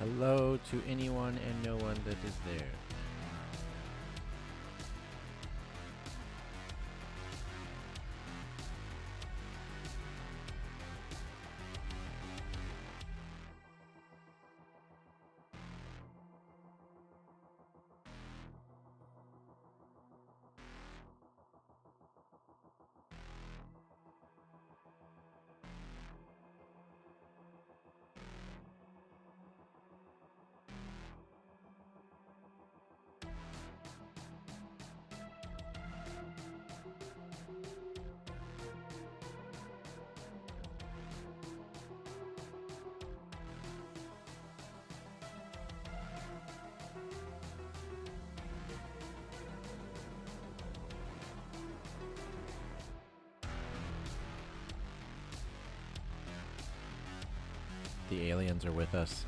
Hello to anyone and no one that is there. The aliens are with us.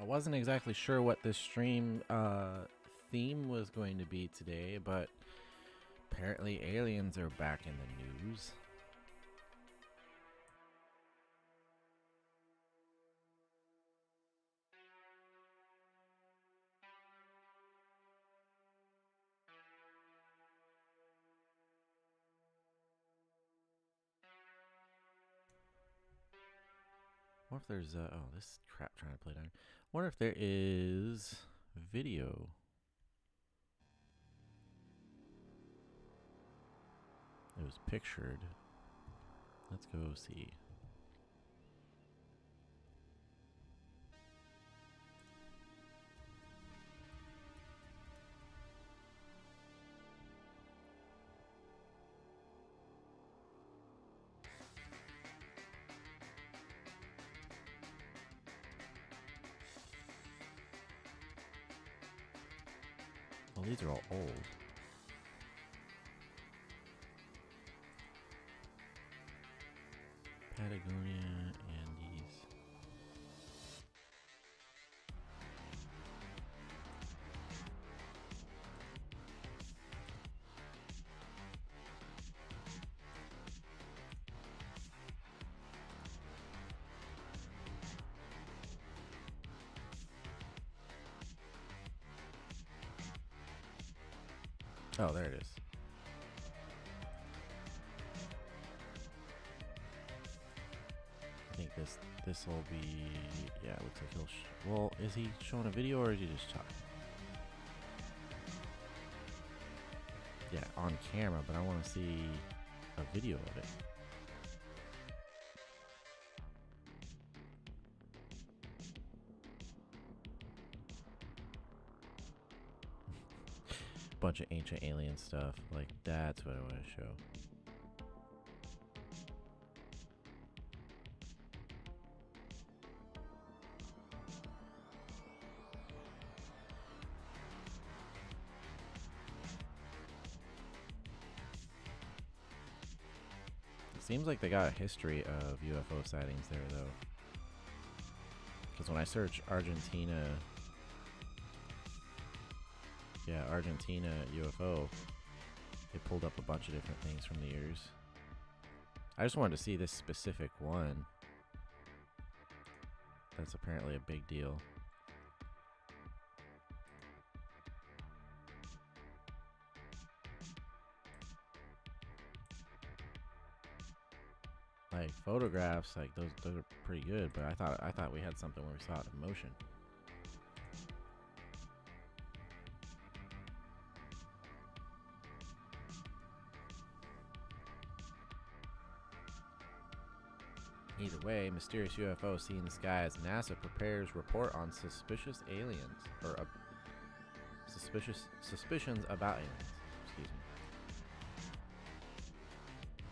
I wasn't exactly sure what this stream theme was going to be today, but apparently aliens are back in the news. What if there's oh, this crap trying to play down. Wonder if there is video. It was pictured. Let's go see. Well, these are all old. Patagonia, Andes. Oh, there it is. I think this will be, yeah, it looks like he'll well, is he showing a video or is he just talking? Yeah, on camera, but I want to see a video of it. Bunch of ancient alien stuff. Like, that's what I want to show. It seems like they got a history of UFO sightings there, though. Because when I search Argentina... Yeah, Argentina UFO, it pulled up a bunch of different things from the years. I just wanted to see this specific one. That's apparently a big deal. Like photographs, like those are pretty good, but I thought we had something where we saw it in motion. Either way, mysterious UFO seen in the sky as NASA prepares report on suspicious aliens, or suspicions about aliens. Excuse me.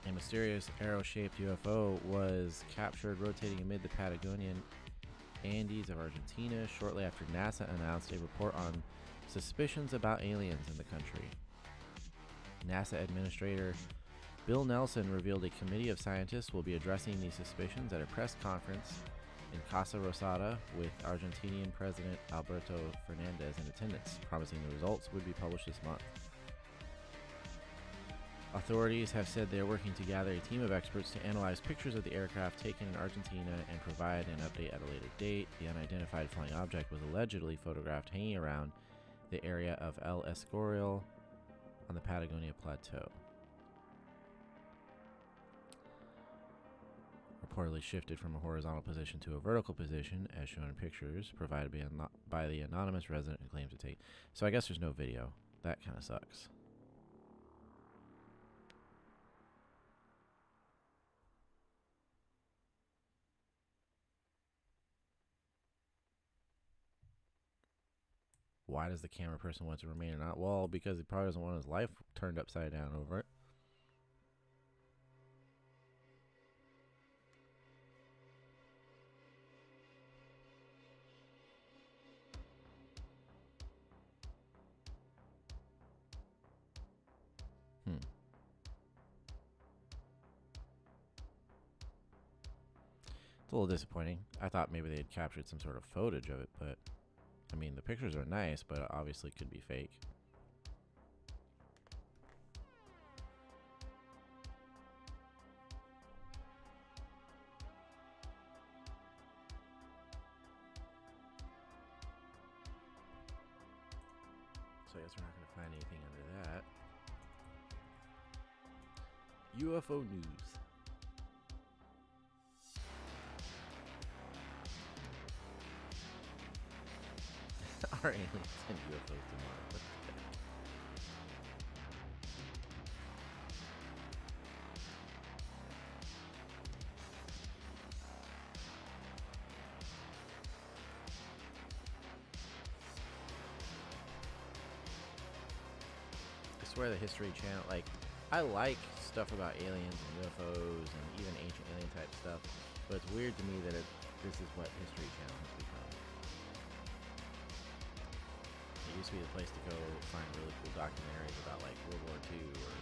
A mysterious arrow-shaped UFO was captured rotating amid the Patagonian Andes of Argentina shortly after NASA announced a report on suspicions about aliens in the country. NASA Administrator Bill Nelson revealed a committee of scientists will be addressing these suspicions at a press conference in Casa Rosada with Argentinian President Alberto Fernandez in attendance, promising the results would be published this month. Authorities have said they are working to gather a team of experts to analyze pictures of the aircraft taken in Argentina and provide an update at a later date. The unidentified flying object was allegedly photographed hanging around the area of El Escorial on the Patagonia Plateau. Reportedly shifted from a horizontal position to a vertical position, as shown in pictures provided by the anonymous resident who claims to take. So I guess there's no video. That kind of sucks. Why does the camera person want to remain anonymous? Well, because he probably doesn't want his life turned upside down over it. It's a little disappointing. I thought maybe they had captured some sort of footage of it, but I mean, the pictures are nice, but obviously could be fake. So I guess we're not going to find anything under that. UFO news. Are aliens and UFOs tomorrow? I swear the History Channel, like, I like stuff about aliens and UFOs and even ancient alien type stuff, but it's weird to me that this is what History Channel has become. It used to be the place to go find really cool documentaries about like World War II or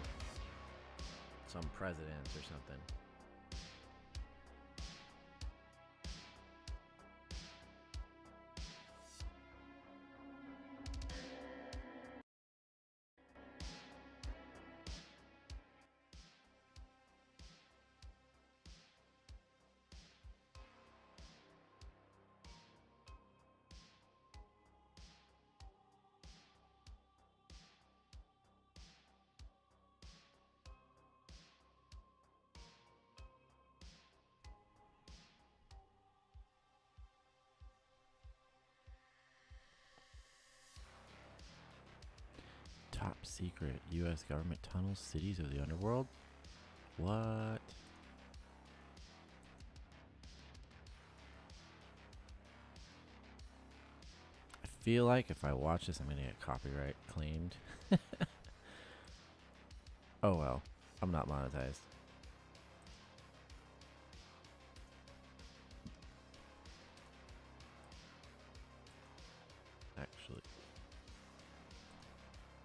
some presidents or something. Top secret U.S. government tunnels cities of the underworld? What? I feel like if I watch this, I'm going to get copyright claimed. Oh well, I'm not monetized. Actually,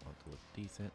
want to look decent.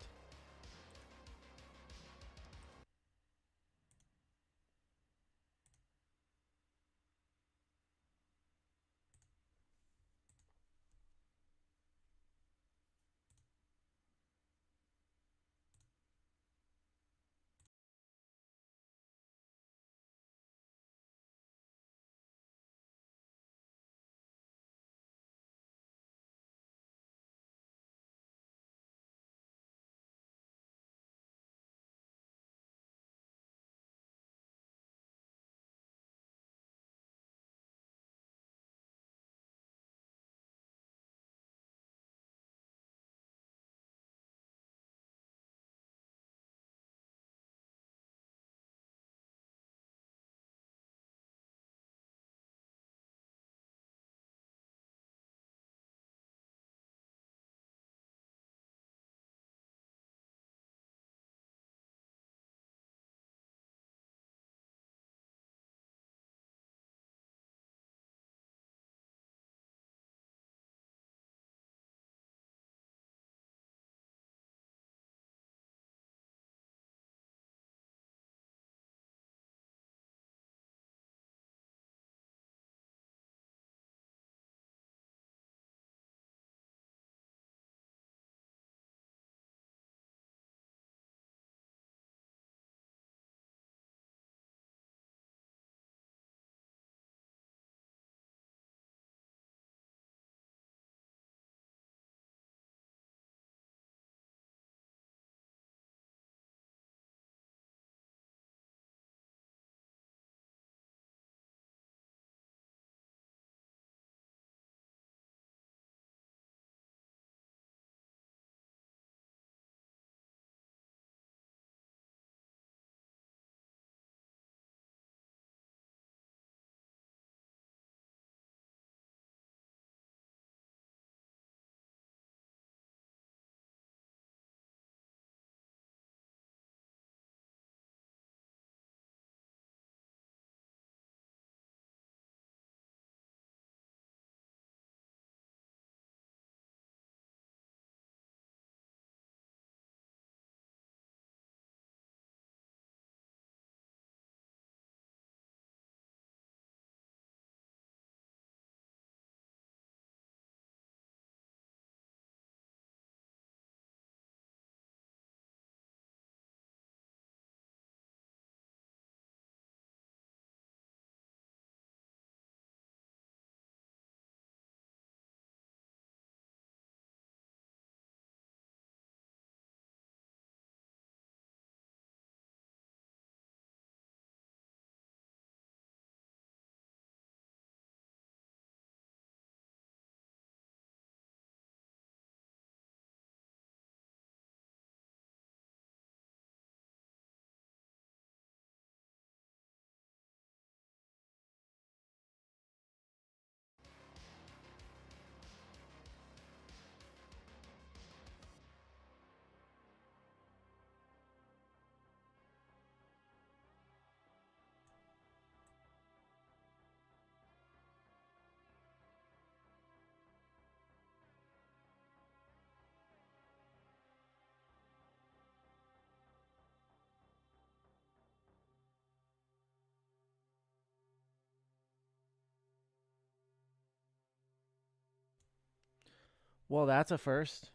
Well, that's a first.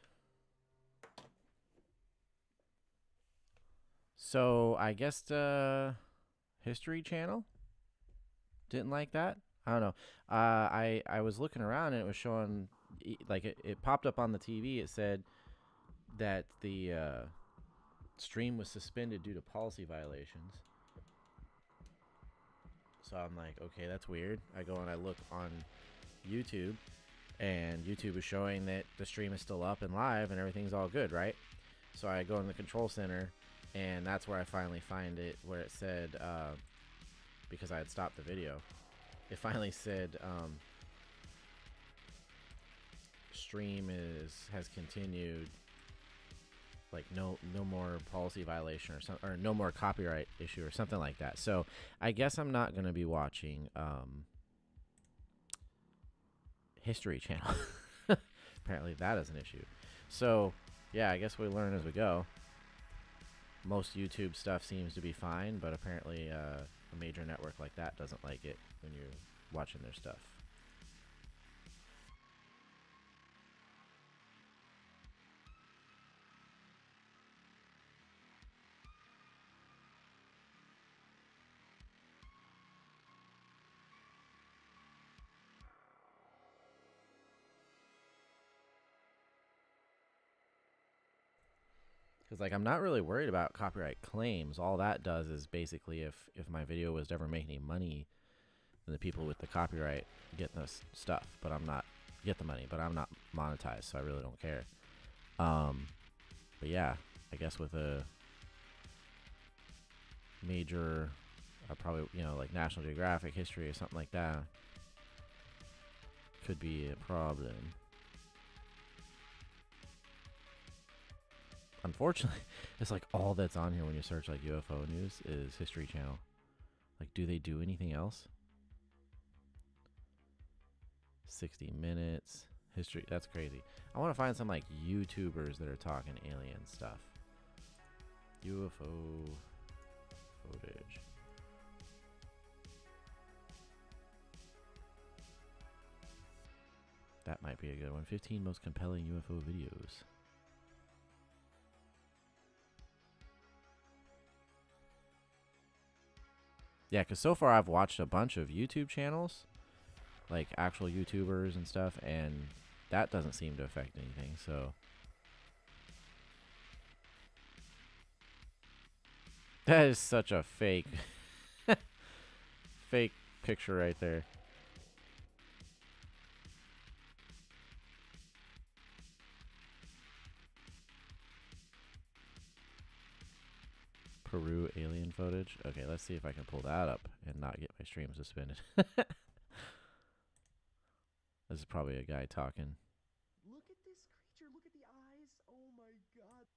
So I guess the History Channel didn't like that. I don't know. I was looking around and it was showing, like it popped up on the TV. It said that the stream was suspended due to policy violations. So I'm like, okay, that's weird. I go and I look on YouTube, and YouTube is showing that the stream is still up and live and everything's all good, right? So I go in the control center, and that's where I finally find it, where it said, because I had stopped the video, it finally said stream has continued, like no more policy violation or no more copyright issue or something like that. So I guess I'm not gonna be watching History Channel. Apparently that is an issue. So yeah, I guess we learn as we go. Most YouTube stuff seems to be fine, but apparently a major network like that doesn't like it when you're watching their stuff. Because like I'm not really worried about copyright claims. All that does is basically if my video was to ever make any money, then the people with the copyright get this stuff. But I'm not get the money, but I'm not monetized, so I really don't care. But yeah, I guess with a major, probably like National Geographic, History, or something like that, could be a problem. Unfortunately, it's like all that's on here when you search like UFO news is History Channel. Like, do they do anything else? 60 Minutes. History. That's crazy. I want to find some like YouTubers that are talking alien stuff. UFO footage. That might be a good one. 15 most compelling UFO videos. Yeah, because so far I've watched a bunch of YouTube channels, like actual YouTubers and stuff, and that doesn't seem to affect anything, so. That is such a fake, fake picture right there. Peru alien footage. Okay, let's see if I can pull that up and not get my stream suspended. This is probably a guy talking. Look at this creature. Look at the eyes. Oh my god.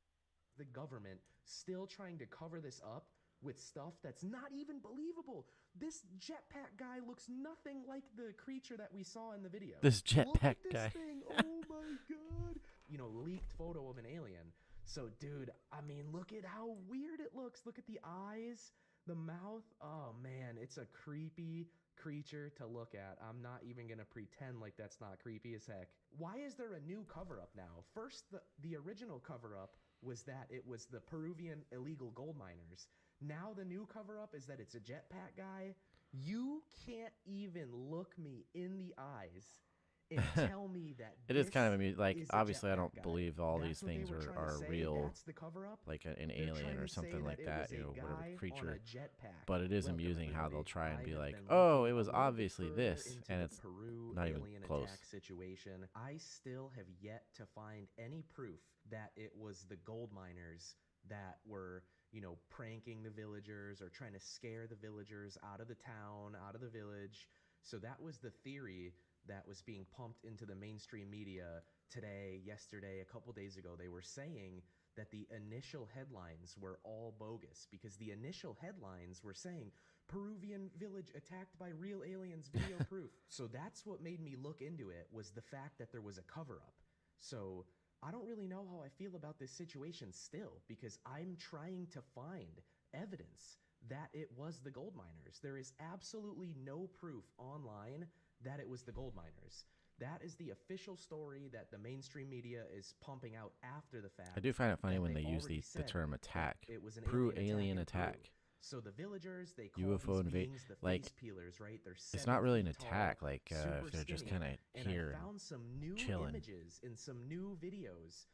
The government still trying to cover this up with stuff that's not even believable. This jetpack guy looks nothing like the creature that we saw in the video. This Look jetpack at this guy. thing. Oh my god. Leaked photo of an alien. So, dude, I mean, look at how weird it looks. Look at the eyes, the mouth. Oh man, it's a creepy creature to look at. I'm not even gonna pretend like that's not creepy as heck. Why is there a new cover up now? First, the original cover up was that it was the Peruvian illegal gold miners. Now the new cover up is that it's a jetpack guy. You can't even look me in the eyes and tell me that It is kind of like is a obviously I jetpack don't guy. believe all That's these what they things were trying to are say. real, That's the cover up. like an They're alien trying or to say something like it that, was a whatever guy on creature. a jetpack. But it is Welcome, amusing how they'll everybody. try and I be have like, been oh, looking it a was little bit obviously further this, into and the it's Peru not even alien close. attack situation. I still have yet to find any proof that it was the gold miners that were, pranking the villagers or trying to scare the villagers out of the town, out of the village. So that was the theory that was being pumped into the mainstream media today, yesterday, a couple days ago. They were saying that the initial headlines were all bogus because the initial headlines were saying Peruvian village attacked by real aliens, video proof. So that's what made me look into it, was the fact that there was a cover up. So I don't really know how I feel about this situation still, because I'm trying to find evidence that it was the gold miners. There is absolutely no proof online that it was the gold miners. That is the official story that the mainstream media is pumping out after the fact. I do find it funny that when they they've use already the said term that attack. it was an Peru alien alien attack. attack. So the villagers, they call UFO these invade. beings the Like, face peelers, right? They're it's not really an 7 feet attack. tall, Like, super if they're just skinny. kind of And here I found some new chilling. images and some new videos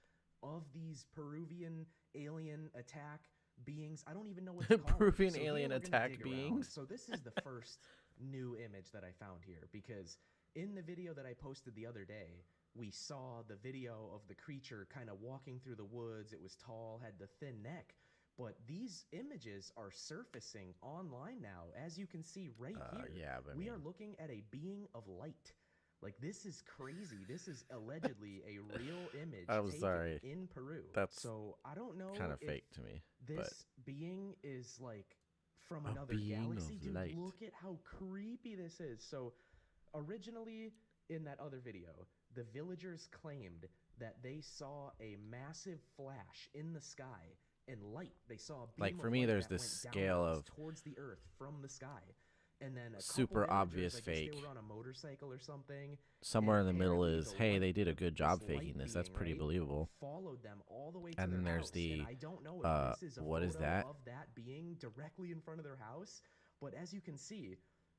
of these Peruvian alien attack beings. I don't even know what to call them. Peruvian So here alien we're gonna attack dig around. beings. So this is the first new image that I found here, because in the video that I posted the other day, we saw the video of the creature kind of walking through the woods. It was tall, had the thin neck. But these images are surfacing online now. As you can see right here, Yeah, but we are looking at a being of light. Like, this is crazy. This is allegedly a real image I'm taken sorry. in Peru. That's so I don't know kind of if fake to me. this being is like from A another being galaxy. of Dude, light. look at how creepy this is. So originally in that other video, the villagers claimed that they saw a massive flash in the sky and light. They saw a beam Like, for of me, light there's that this went scale downwards of towards the earth from the sky. And then a super couple obvious villagers, I guess fake. they were on a motorcycle or something. Somewhere in and the middle apparently is, the hey, light they did a of good this job light faking this. That's being, pretty right, believable. followed them all the way to And their then there's house. the, And I don't know if this is a what is photo that? of that being directly in front of their house, but as you can see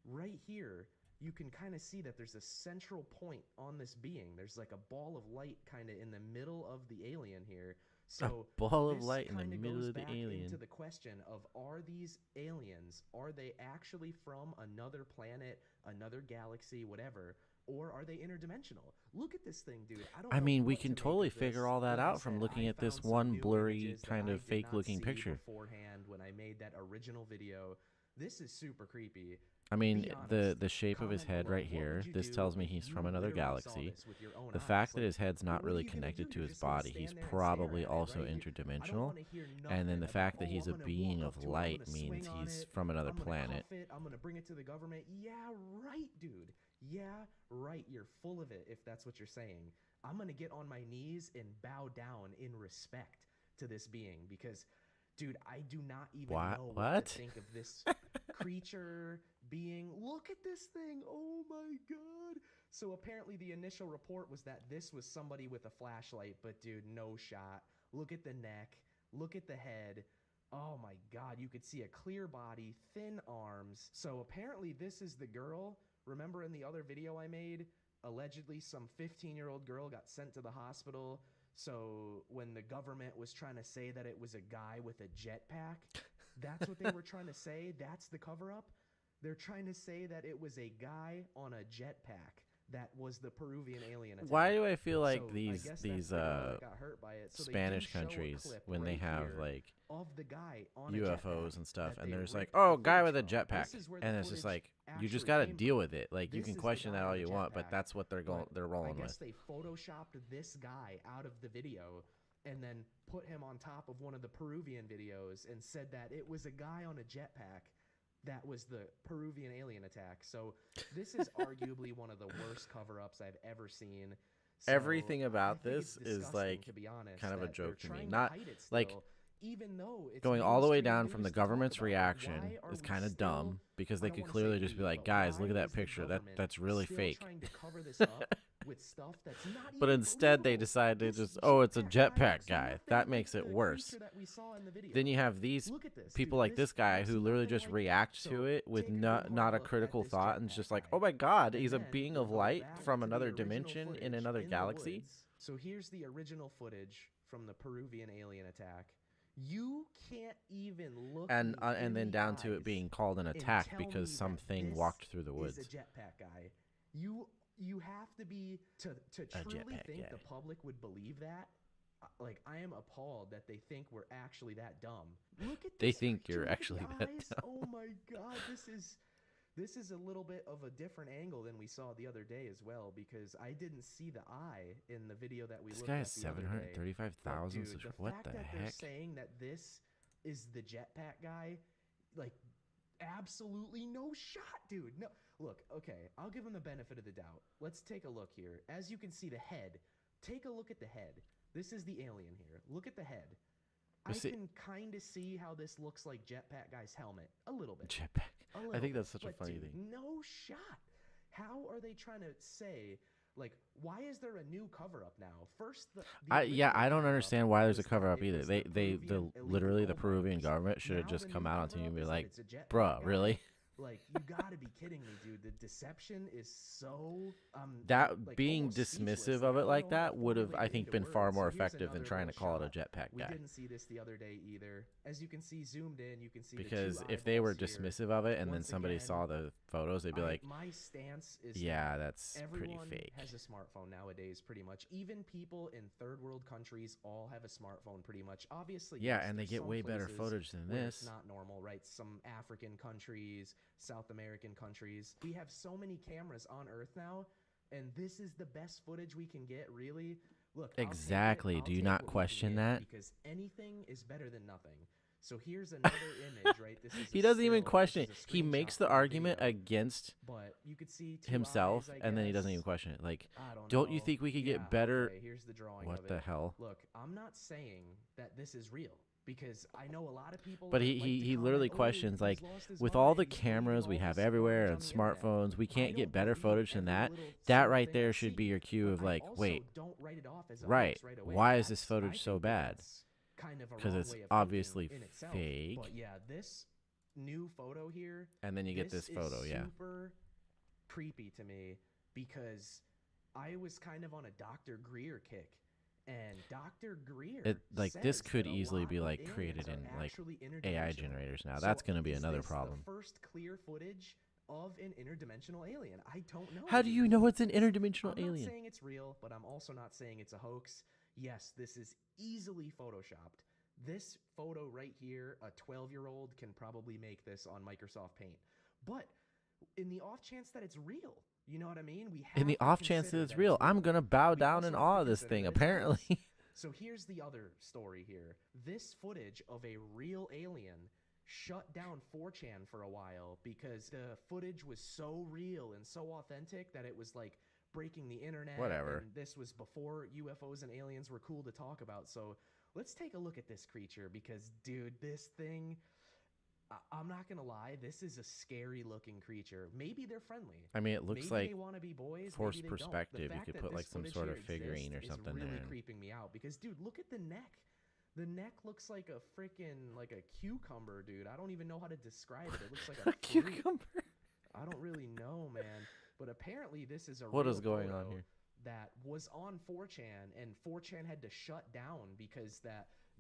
right here, you can kind of see that there's a central point on this being. There's like a ball of light kind of in the middle of the alien here. So A ball of this light in the kinda middle goes of the back alien. into the question of, are these aliens, are they actually from another planet, another galaxy, whatever, or are they interdimensional? Look at this thing, dude. I know mean, we what to can make totally of figure this. all that Like I out from said, looking I at this found some one new blurry, images that kind I of did fake not looking see picture. beforehand when I made that original video. This is super creepy. I mean, Be the honest. shape of his Comment head below. right What here, would you this do tells me if he's you from another literally saw galaxy. this with your own The eyes? fact that Like, his head's not what are really you gonna connected do? to You're his just gonna body, he's stand there and stare probably at it, also right? I don't interdimensional. want to hear And then the nothing fact about, that he's oh, a I'm gonna being walk of up to it, I'm light gonna means swing on he's it, from another I'm gonna planet. cuff it, I'm gonna bring it to the government. Yeah, right, dude. Yeah, right. You're full of it if that's what you're saying. I'm gonna get on my knees and bow down in respect to this being, because, dude, I do not even know what to think of this creature being. Look at this thing. Oh my god. So apparently the initial report was that this was somebody with a flashlight, but dude, no shot. Look at the neck. Look at the head. Oh my god, you could see a clear body, thin arms. So apparently this is the girl. Remember in the other video I made, allegedly some 15-year-old girl got sent to the hospital. So when the government was trying to say that it was a guy with a jetpack, that's what they were trying to say. That's the cover-up. They're trying to say that it was a guy on a jetpack that was the Peruvian alien attack. Why do I feel like So I these guess that's the girl that got hurt by it. So they do Spanish show a countries, clip when they right have here like of the guy on a UFOs jetpack and stuff, that and they there's like, ripped the oh, guy with a footage from. jetpack, This is where the and it's just footage like, you just actually got to came deal from. with it. Like, you This can is the question guy that all on the you want, but jetpack. that's what they're But rolling I guess with. they photoshopped this guy out of the video and then put him on top of one of the Peruvian videos and said that it was a guy on a jetpack that was the Peruvian alien attack. So this is arguably one of the worst cover-ups I've ever seen. So Everything about I think it's this is disgusting, like to be honest, kind of a that they're joke to me. trying Not hide it like still, even though it's going all the way mainstream down from the news to talk government's about. Like, reaction why are is we kind of still, dumb, because I they don't could wanna clearly say just be we, like, but guys, why look at that is the picture. government That's really still fake. trying to cover this up with stuff that's not But even instead, they believable? decide to This just, oh, it's a jetpack jetpack looks guy. nothing That like makes it the worse. creature that we saw in the video. Then you have these Look at this, people dude. like this guy looks who literally nothing just like react So to it with take a good not hard a look at critical this thought, and jetpack it's just like, guy. oh my god, And he's a then being we'll of go light back from to the another original dimension in footage another in the galaxy. woods. So here's the original footage from the Peruvian alien attack. You can't even look And me in then the down to it eyes being called an and attack tell because me something that walked this through the woods. is a jetpack guy. You have to be to truly jetpack think guy. the public would believe that. Like, I am appalled that they think we're actually that dumb. Look at They this think creature, you're look at actually the that eyes. dumb. Oh my god, this is a little bit of a different angle than we saw the other day as well, because I didn't see the eye in the video that we This looked guy at has the other day. 735,000 Dude, subscribers. the What fact the that they're heck? saying that this is the jetpack guy, like, absolutely no shot, dude. No, look, okay, I'll give him the benefit of the doubt. Let's take a look here. As you can see, the head. Take a look at the head. This is the alien here. Look at the head. I can kind of see how this looks like Jetpack Guy's helmet. A little bit. Jetpack. A I little think bit. that's such a But funny dude, thing. no shot. How are they trying to say, Like, why is there a new cover up now? First, the I original don't cover up understand why there's a was that cover up it either. was the The Peruvian illegal literally the gold Peruvian miners. government should have Now the just come new out on cover TV and up be is that like, it's a jetpack bruh, guy. really? Like, you gotta be kidding me, dude. The deception is so That like being almost speechless. dismissive Like, of I it don't like know how to that would have, formulate I it think, into been far words. more So here's effective than another trying little to call it a shot. jetpack We guy. didn't see this the other day either. As you can see, zoomed in, you can see the Because two if they were eyeballs here. dismissive of it and then Once somebody again, saw the photos, they'd be like, my stance is yeah, that that's pretty everyone fake. has a smartphone nowadays, pretty much. Even people in third world countries all have a smartphone, pretty much. Obviously, Yeah, yes, and they there's get some way better places footage than where this. it's not normal, right? Some African countries, South American countries. We have so many cameras on Earth now, and this is the best footage we can get, really. Look, Exactly. Do you I'll not take what we can question get, that? because anything is better than nothing. So here's another image, right? This is He a doesn't even still, question this it. is a He screenshot makes the from a argument video, against but you could see two himself, eyes, I and then he doesn't guess. even question it. Like, I don't don't you know. think we could Yeah, get better? okay, here's the drawing What of the it. hell? Look, I'm not saying that this is real, because I know a lot of people But that he, like he, to he comment, literally "Oh, questions, he's like, lost his with all mind, the he's deleting cameras we all have this everywhere footage and on the internet." smartphones, we I can't get don't better believe footage than every that. little That single right thing there I should see, be your cue but of I like, also wait, don't write it off as a right, hoax right away. why is this I footage so think that bad? that's kind of a Because wrong it's way of obviously thinking in itself. fake. But yeah, this new photo here, And then you get this photo, is yeah. super creepy to me, because I was kind of on a Dr. Greer kick. And Dr. Greer It like this says could that a easily lot be of like aliens created are in like actually AI interdimensional. generators now. So That's going to be is another this problem. the first clear footage of an interdimensional alien? I don't know. How do you know it's an interdimensional I'm alien? not saying it's real, but I'm also not saying it's a hoax. Yes, this is easily photoshopped. This photo right here, a 12-year-old can probably make this on Microsoft Paint. But in the off chance that it's real, you know what I mean? We have In the to off chance that consider it's real, I'm going to bow down in also have awe to of this consider thing, that it's apparently. aliens. So here's the other story here. This footage of a real alien shut down 4chan for a while because the footage was so real and so authentic that it was like breaking the internet. Whatever. And this was before UFOs and aliens were cool to talk about. So let's take a look at this creature, because, dude, this thing, I'm not gonna lie, this is a scary looking creature. Maybe they're friendly. I mean, it looks Maybe like they want to be boys. forced Maybe they don't. The perspective. You fact could that put this like some footage sort of here figurine or exists something is really there. and- creeping me out, because, dude, look at the neck. The neck looks like a freaking like a cucumber, dude. I don't even know how to describe it. It looks like a fruit. Cucumber. I don't really know, man. But apparently this is a What real is going on photo here? that was on 4chan, and 4chan had to shut down because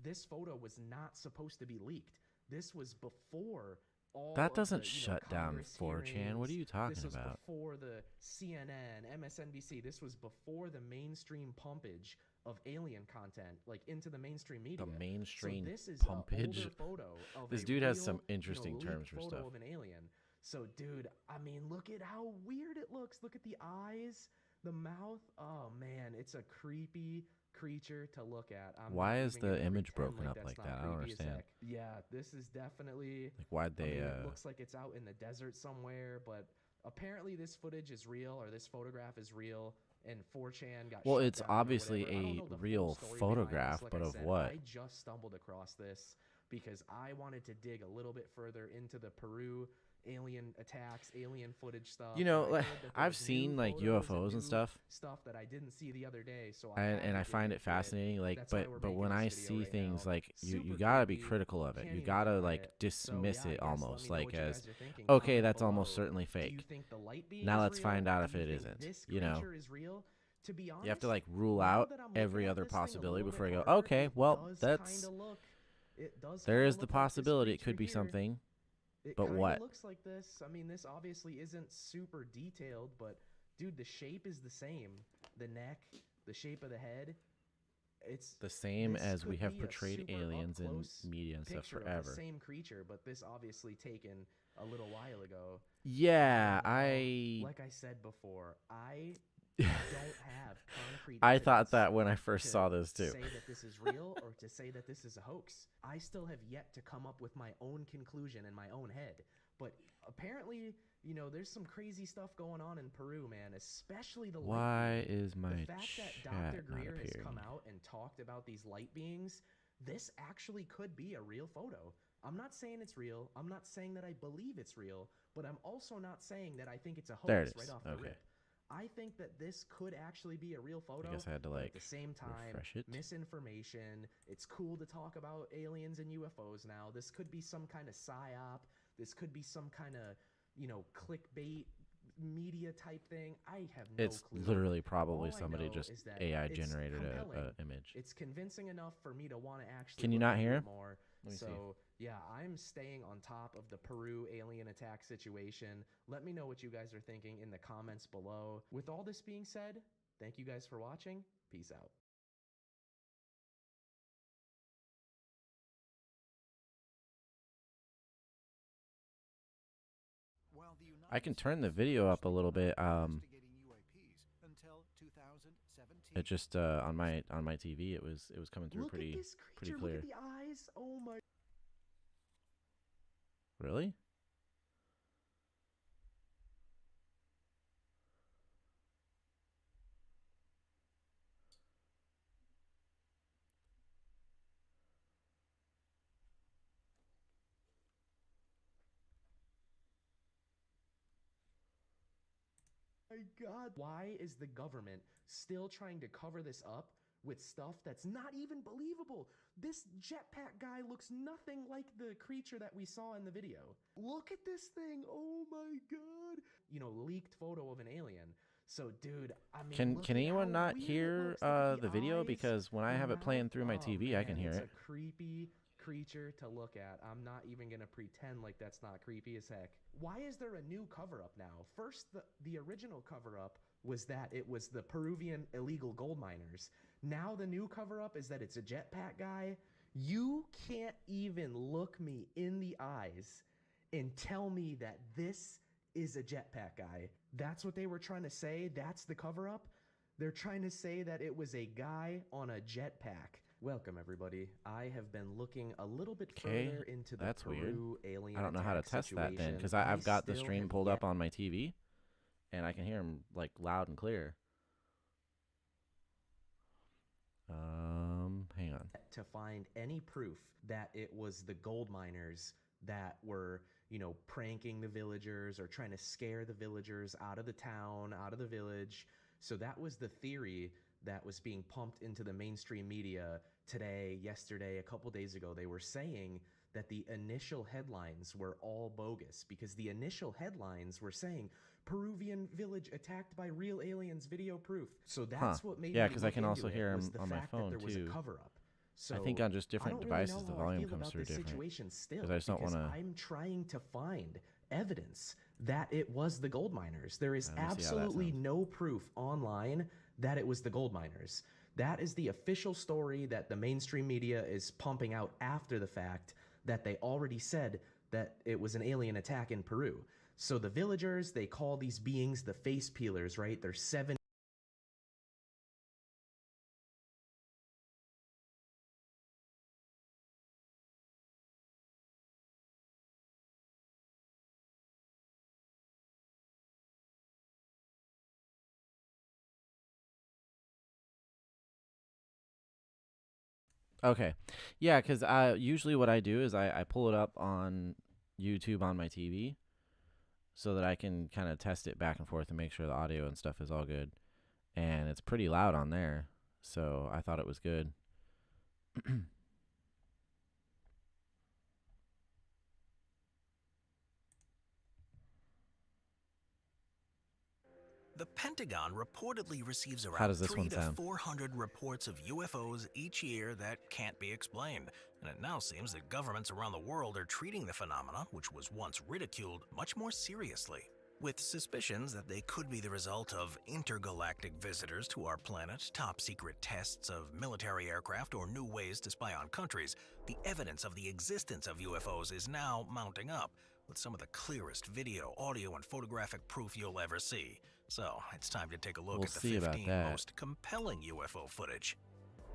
this photo was not supposed to be leaked. This was before all That of doesn't the, shut down Congress 4chan. What are hearings. you talking This was about? before the CNN, MSNBC. This was before the mainstream pumpage of alien content, like, into the mainstream media. The mainstream so this is pumpage. An older photo of This a dude has real, some interesting leaked terms for photo stuff. of an alien. So, dude, I mean, look at how weird it looks. Look at the eyes, the mouth. Oh man, it's a creepy creature to look at. Why not is even the gonna image pretend broken up that's like not that? I don't creepy as understand. heck. Yeah, this is definitely. Like, why'd they? It looks like it's out in the desert somewhere, but apparently this footage is real, or this photograph is real, and 4chan got Well, shut it's down or obviously whatever. I don't a know the full real story behind photograph, this. Like but I of said, what? I just stumbled across this because I wanted to dig a little bit further into the Peru alien attacks, alien footage stuff. You know, And I like, heard that I've there's new seen like photos UFOs and new stuff, stuff that I didn't see the other day. So and I find it into it. fascinating. Like, That's why we're but making when this I video see right things now. like you Super gotta be creepy. critical of it. Can't You even gotta deny like it. dismiss So, yeah, it I guess let almost me know like what you as guys are thinking. okay, Comment that's below. almost certainly Do you fake. think the light being Now is let's real? find out if Do you it think isn't. This You know, creature is real? To be honest, you have to like rule now out that I'm looking every at other this thing a possibility little before bit you go. harder, Okay, it well does that's kinda look. It does there kinda is the look like this possibility it could creature be here. something. It But kinda what? looks like this. I mean, this obviously isn't super detailed, but dude, the shape is the same. The neck, the shape of the head. It's The same this as we could have be a portrayed super aliens in up-close media and stuff picture of forever. the same creature, but this obviously taken a little while ago. Yeah, Like I said before, I don't have concrete. I thought evidence that when I first to saw this too. say that this is real or to say that this is a hoax. I still have yet to come up with my own conclusion in my own head. But apparently, there's some crazy stuff going on in Peru, man, especially the light Why being. is my The fact that chat Dr. not Greer has appearing? come out and talked about these light beings, this actually could be a real photo. I'm not saying it's real. I'm not saying that I believe it's real, but I'm also not saying that I think it's a hoax There it is. right off the Okay. rip. I think that this could actually be a real photo. I guess I had to but like at the same time, refresh it. misinformation. It's cool to talk about aliens and UFOs now. This could be some kind of psyop. This could be some kind of, you know, clickbait media type thing. I have no It's clue. literally probably All I somebody know just is that AI it's generated compelling. a image. It's convincing enough for me to want to actually Can you look not into hear? it more. Let me see. So yeah, I'm staying on top of the Peru alien attack situation. Let me know what you guys are thinking in the comments below. With all this being said, thank you guys for watching. Peace out. I can turn the video up a little bit. It just on my TV it was coming through Look at this pretty creature. clear. Look at the eyes. Oh my. Really? My God. Why is the government still trying to cover this up with stuff that's not even believable? This jetpack guy looks nothing like the creature that we saw in the video. Look at this thing. Oh my God. You know, leaked photo of an alien. So, dude, I mean, Can anyone not hear the video? eyes, Because when I have it playing through my TV, I can hear it. It's a creepy creature to look at. I'm not even gonna pretend like that's not creepy as heck. Why is there a new cover-up now? First, the original cover-up was that it was the Peruvian illegal gold miners. Now the new cover-up is that it's a jetpack guy. You can't even look me in the eyes and tell me that this is a jetpack guy. That's what they were trying to say. That's the cover-up. They're trying to say that it was a guy on a jetpack. Welcome, everybody. I have been looking a little bit further into the Peru alien I don't know how to test that then, because I've got the stream pulled up on my TV, and I can hear him like loud and clear. Hang on. To find any proof that it was the gold miners that were, you know, pranking the villagers or trying to scare the villagers out of the town, out of the village. So that was the theory that was being pumped into the mainstream media today, yesterday, a couple days ago. They were saying that the initial headlines were all bogus because the initial headlines were saying Peruvian village attacked by real aliens, video proof. So that's what made me because I can also hear him on my phone there was too. A cover-up. So I think on just different devices really the volume comes through different. Because I just don't want to. I'm trying to find evidence that it was the gold miners. There is absolutely no proof online that it was the gold miners. That is the official story that the mainstream media is pumping out after the fact, that they already said that it was an alien attack in Peru. So the villagers, they call these beings the face peelers, right? They're 7. Okay. Yeah, because usually what I do is I pull it up on YouTube on my TV so that I can kind of test it back and forth and make sure the audio and stuff is all good. And it's pretty loud on there, so I thought it was good. The Pentagon reportedly receives around 300 to 400 reports of UFOs each year that can't be explained, and it now seems that governments around the world are treating the phenomena, which was once ridiculed, much more seriously. With suspicions that they could be the result of intergalactic visitors to our planet, top-secret tests of military aircraft, or new ways to spy on countries, the evidence of the existence of UFOs is now mounting up, with some of the clearest video, audio, and photographic proof you'll ever see. So, it's time to take a look at the 15 most compelling UFO footage.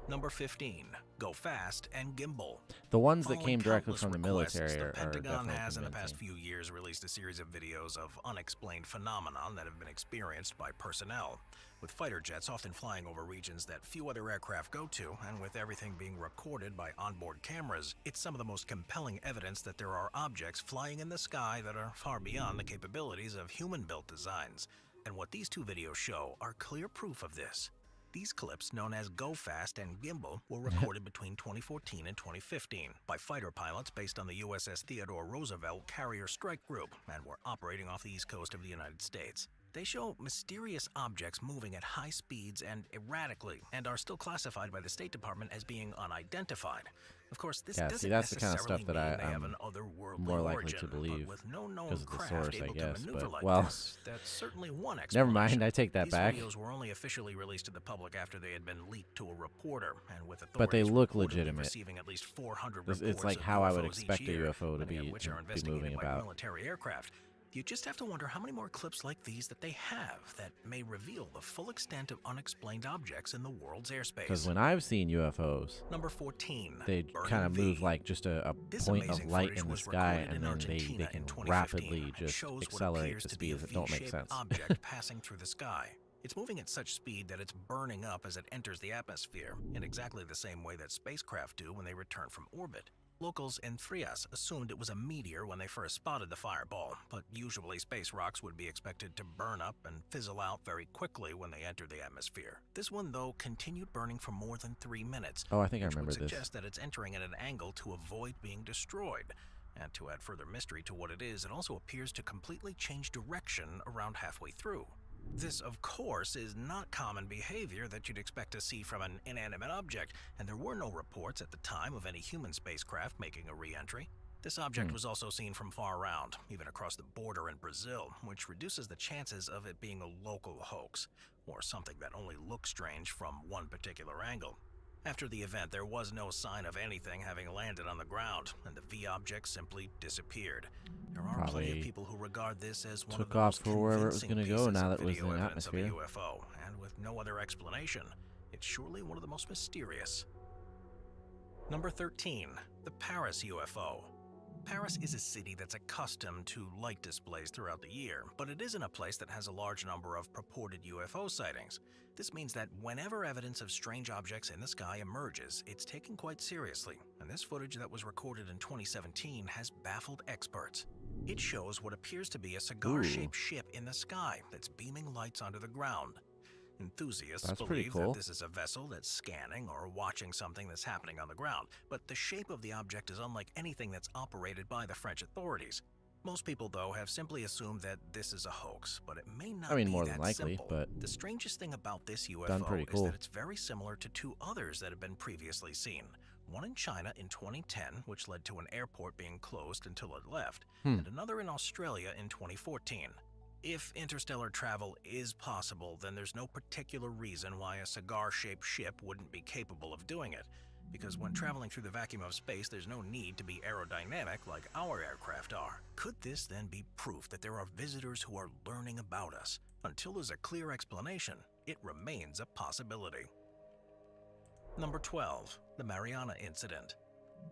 Number 15. Go fast and gimbal. The ones that came directly from the military the are Pentagon has convincing. in the past few years released a series of videos of unexplained phenomenon that have been experienced by personnel, with fighter jets often flying over regions that few other aircraft go to, and with everything being recorded by onboard cameras. It's some of the most compelling evidence that there are objects flying in the sky that are far beyond the capabilities of human-built designs. And what these two videos show are clear proof of this. These clips, known as Go Fast and Gimbal, were recorded between 2014 and 2015 by fighter pilots based on the USS Theodore Roosevelt Carrier Strike Group and were operating off the east coast of the United States. They show mysterious objects moving at high speeds and erratically, and are still classified by the State Department as being unidentified. Of course, this doesn't that's the kind of necessarily stuff that mean they have an otherworldly more likely origin, to believe but with no known because of the craft source, able I guess. to maneuver But like this, that's certainly one explanation. never mind. I take that These back. videos were only officially released to the public after they had been leaked to a reporter, and with authorities But they look reportedly legitimate. receiving at least 400 It's reports like of how I would UFOs expect each a year, UFO to many of be which are moving investigated by about. military aircraft. You just have to wonder how many more clips like these that they have that may reveal the full extent of unexplained objects in the world's airspace. Because when I've seen UFOs, Number 14, they kind of move like just a point of light in the sky, and then they can rapidly just accelerate to speeds that don't make sense. Object passing through the sky. It's moving at such speed that it's burning up as it enters the atmosphere, in exactly the same way that spacecraft do when they return from orbit. Locals in Frias assumed it was a meteor when they first spotted the fireball, but usually space rocks would be expected to burn up and fizzle out very quickly when they enter the atmosphere. This one, though, continued burning for more than 3 minutes. Oh, I think I which remember would this. suggest that it's entering at an angle to avoid being destroyed. And to add further mystery to what it also appears to completely change direction around halfway through. This, of course, is not common behavior that you'd expect to see from an inanimate object, and there were no reports at the time of any human spacecraft making a re-entry. This object was also seen from far around, even across the border in Brazil, which reduces the chances of it being a local hoax, or something that only looks strange from one particular angle. After the event, there was no sign of anything having landed on the ground, and the V object simply disappeared. There are plenty of people who regard this as one of the most for wherever it was convincing going to go pieces now of that it was in video the evidence of a atmosphere. UFO, and with no other explanation, it's surely one of the most mysterious. Number 13, the Paris UFO. Paris is a city that's accustomed to light displays throughout the year, but it isn't a place that has a large number of purported UFO sightings. This means that whenever evidence of strange objects in the sky emerges, it's taken quite seriously, and this footage that was recorded in 2017 has baffled experts. It shows what appears to be a cigar-shaped ship in the sky that's beaming lights onto the ground. Enthusiasts believe that this is a vessel that's scanning or watching something that's happening on the ground, but the shape of the object is unlike anything that's operated by the French authorities. Most people, though, have simply assumed that this is a hoax, but it may not be more that than likely, simple. but the strangest thing about this UFO is that it's very similar to two others that have been previously seen. One in China in 2010, which led to an airport being closed until it left, and another in Australia in 2014. If interstellar travel is possible, then there's no particular reason why a cigar-shaped ship wouldn't be capable of doing it. Because when traveling through the vacuum of space, there's no need to be aerodynamic like our aircraft are. Could this then be proof that there are visitors who are learning about us? Until there's a clear explanation, it remains a possibility. Number 12, the Mariana Incident.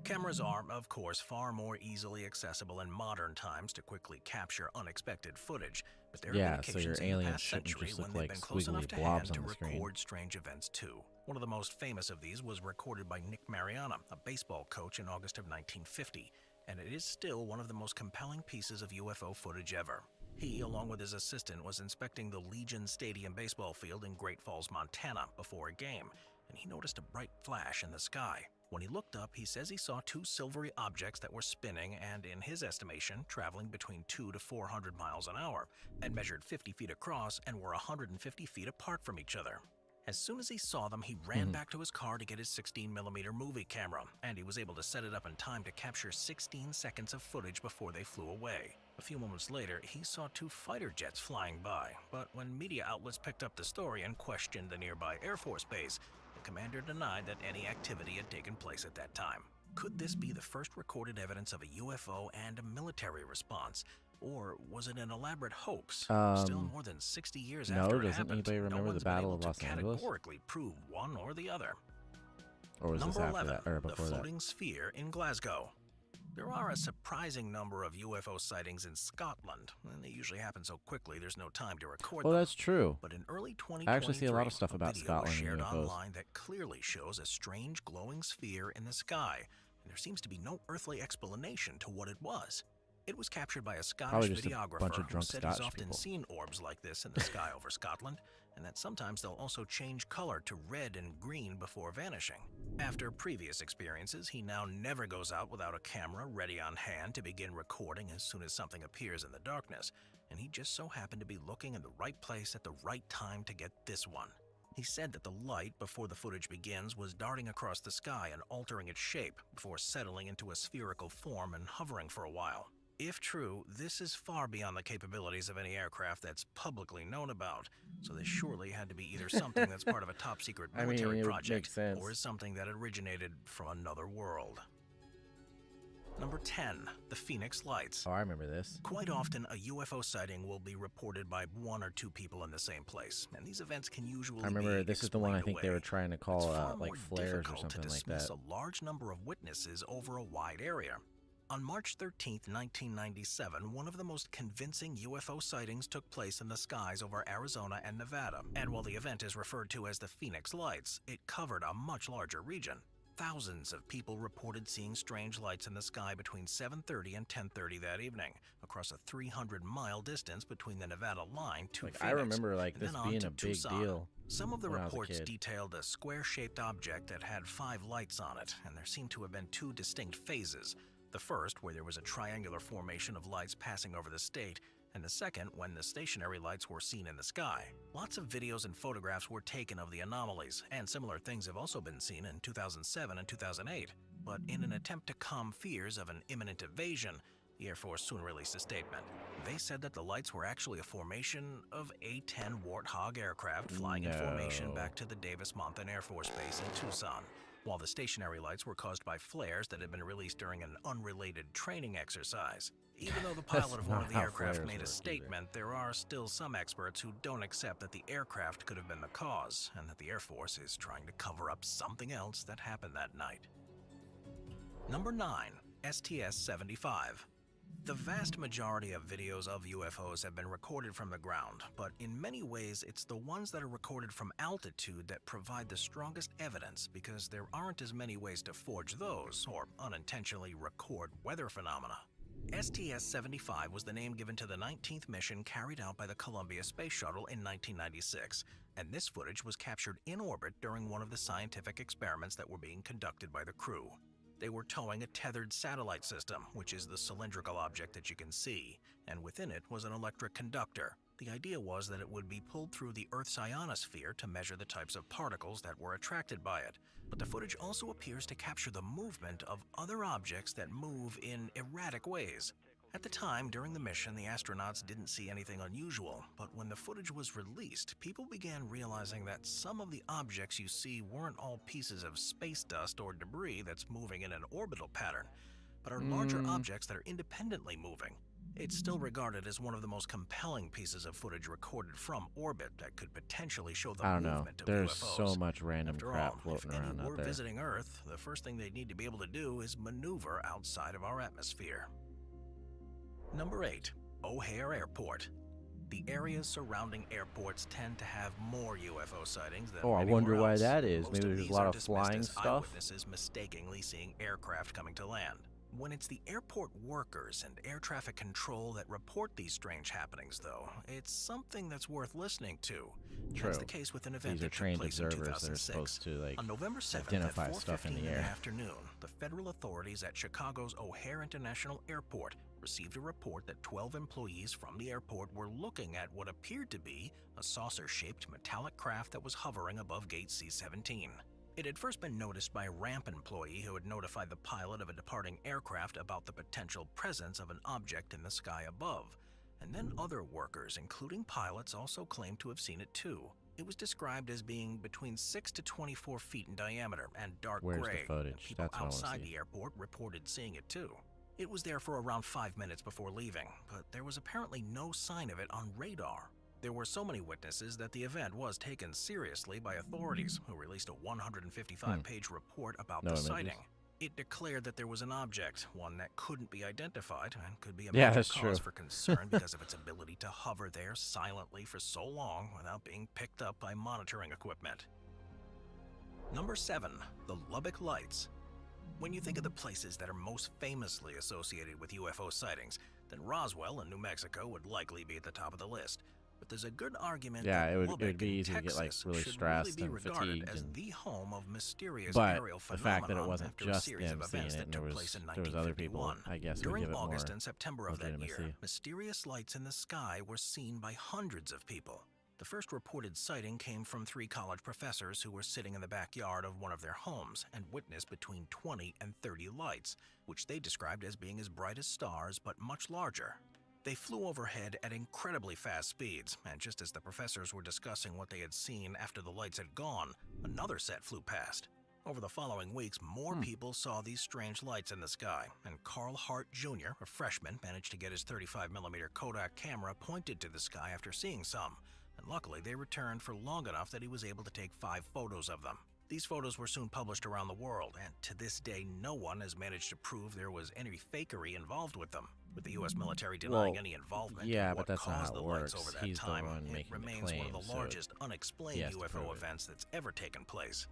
Cameras are, of course, far more easily accessible in modern times to quickly capture unexpected footage, but there have been occasions in the past century when they've been close enough to hand to record strange events too. One of the most famous of these was recorded by Nick Mariana, a baseball coach, in August of 1950, and it is still one of the most compelling pieces of UFO footage ever. He, along with his assistant, was inspecting the Legion Stadium baseball field in Great Falls, Montana, before a game, and he noticed a bright flash in the sky. When he looked up, he says he saw two silvery objects that were spinning and, in his estimation, traveling between 200 to 400 miles an hour, and measured 50 feet across and were 150 feet apart from each other. As soon as he saw them, he ran back to his car to get his 16mm movie camera, and he was able to set it up in time to capture 16 seconds of footage before they flew away. A few moments later, he saw two fighter jets flying by, but when media outlets picked up the story and questioned the nearby Air Force base, the commander denied that any activity had taken place at that time. Could this be the first recorded evidence of a UFO and a military response? Or was it an elaborate hoax? Still more than 60 years after it happened, anybody remember the Battle of Los Angeles? Categorically prove one or the other. Or was this after that, or before the that? floating sphere in Glasgow. There are a surprising number of UFO sightings in Scotland, and they usually happen so quickly there's no time to record them. Well, that's true. But in early 2023, I actually see a lot of stuff about video Scotland was and shared UFOs. online that clearly shows a strange glowing sphere in the sky, and there seems to be no earthly explanation to what it was. It was captured by a Probably Scottish just a videographer bunch of who drunk said he's Scottish often people. seen orbs like this in the sky over Scotland, and that sometimes they'll also change color to red and green before vanishing. After previous experiences, he now never goes out without a camera ready on hand to begin recording as soon as something appears in the darkness, and he just so happened to be looking in the right place at the right time to get this one. He said that the light, before the footage begins, was darting across the sky and altering its shape before settling into a spherical form and hovering for a while. If true, this is far beyond the capabilities of any aircraft that's publicly known about, so this surely had to be either something that's part of a top-secret military project, or is something that originated from another world. Number 10. The Phoenix Lights. Oh, I remember this. Quite often, a UFO sighting will be reported by one or two people in the same place, and these events can usually I remember be this is the one I think they away. were trying to call like It's flares or difficult something to like dismiss that. a large number of witnesses over a wide area. On March 13, 1997, one of the most convincing UFO sightings took place in the skies over Arizona and Nevada, and while the event is referred to as the Phoenix Lights, it covered a much larger region. Thousands of people reported seeing strange lights in the sky between 7:30 and 10:30 that evening, across a 300-mile distance between the Nevada line to Phoenix. I remember like and this then on being to a big Tucson. deal. Some of the when I was a reports kid. detailed a square-shaped object that had 5 lights on it, and there seemed to have been 2 distinct phases. The first, where there was a triangular formation of lights passing over the state, and the second, when the stationary lights were seen in the sky. Lots of videos and photographs were taken of the anomalies, and similar things have also been seen in 2007 and 2008. But in an attempt to calm fears of an imminent invasion, the Air Force soon released a statement. They said that the lights were actually a formation of A-10 Warthog aircraft flying in formation back to the Davis-Monthan Air Force Base in Tucson, while the stationary lights were caused by flares that had been released during an unrelated training exercise. Even though the pilot of one of the aircraft made a statement, there are still some experts who don't accept that the aircraft could have been the cause, and that the Air Force is trying to cover up something else that happened that night. Number 9. STS-75. The vast majority of videos of UFOs have been recorded from the ground, but in many ways it's the ones that are recorded from altitude that provide the strongest evidence, because there aren't as many ways to forge those, or unintentionally record weather phenomena. STS-75 was the name given to the 19th mission carried out by the Columbia Space Shuttle in 1996, and this footage was captured in orbit during one of the scientific experiments that were being conducted by the crew. They were towing a tethered satellite system, which is the cylindrical object that you can see, and within it was an electric conductor. The idea was that it would be pulled through the Earth's ionosphere to measure the types of particles that were attracted by it. But the footage also appears to capture the movement of other objects that move in erratic ways. At the time, during the mission, the astronauts didn't see anything unusual, but when the footage was released, people began realizing that some of the objects you see weren't all pieces of space dust or debris that's moving in an orbital pattern, but are larger objects that are independently moving. It's still regarded as one of the most compelling pieces of footage recorded from orbit that could potentially show the movement of There's UFOs. so much random After crap all, floating if around any out were there. visiting Earth, the first thing they need to be able to do is maneuver outside of our atmosphere. Number 8. O'Hare Airport. The areas surrounding airports tend to have more UFO sightings than I anywhere wonder why else. that is. Most Maybe of there's a these lot are of dismissed flying as stuff. eyewitnesses mistakenly seeing aircraft coming to land. When it's the airport workers and air traffic control that report these strange happenings, though, it's something that's worth listening to. True. That's the case with an event These are that took trained place in observers that are 2006. supposed to like On November 7th identify at stuff in 4:15 the in air. the afternoon, the federal authorities at Chicago's O'Hare International Airport received a report that 12 employees from the airport were looking at what appeared to be a saucer-shaped metallic craft that was hovering above gate C-17. It had first been noticed by a ramp employee who had notified the pilot of a departing aircraft about the potential presence of an object in the sky above, and then other workers, including pilots, also claimed to have seen it too. It was described as being between 6 to 24 feet in diameter and dark Where's gray. the footage? People That's what I wanna outside see. the airport reported seeing it too. It was there for around 5 minutes before leaving, but there was apparently no sign of it on radar. There were so many witnesses that the event was taken seriously by authorities, who released a 155-page report about the images. sighting. It declared that there was an object, one that couldn't be identified, and could be a Yeah, major that's cause true. for concern because of its ability to hover there silently for so long without being picked up by monitoring equipment. Number 7. The Lubbock Lights. When you think of the places that are most famously associated with UFO sightings, then Roswell in New Mexico would likely be at the top of the list. But there's a good argument Yeah, that it would Lubbock be in easy to get like Texas really should stressed be and regarded fatigued, as and the home of mysterious but aerial the fact that it phenomenon wasn't after a just series them of seeing events it, that and took place in there was other people, 1951. I guess, would During give it August more and September of that year, legitimacy. mysterious lights in the sky were seen by hundreds of people. The first reported sighting came from 3 college professors who were sitting in the backyard of one of their homes and witnessed between 20 and 30 lights, which they described as being as bright as stars but much larger. They flew overhead at incredibly fast speeds, and just as the professors were discussing what they had seen after the lights had gone, another set flew past. Over the following weeks, more people saw these strange lights in the sky, and Carl Hart Jr., a freshman, managed to get his 35mm Kodak camera pointed to the sky after seeing some, and luckily they returned for long enough that he was able to take 5 photos of them. These photos were soon published around the world, and to this day no one has managed to prove there was any fakery involved with them. With the U.S. military denying any involvement in what but that's not caused how the it lights works. over that He's time, the one it making the remains claim, one of the so largest he unexplained has to UFO prove it. events that's ever taken place.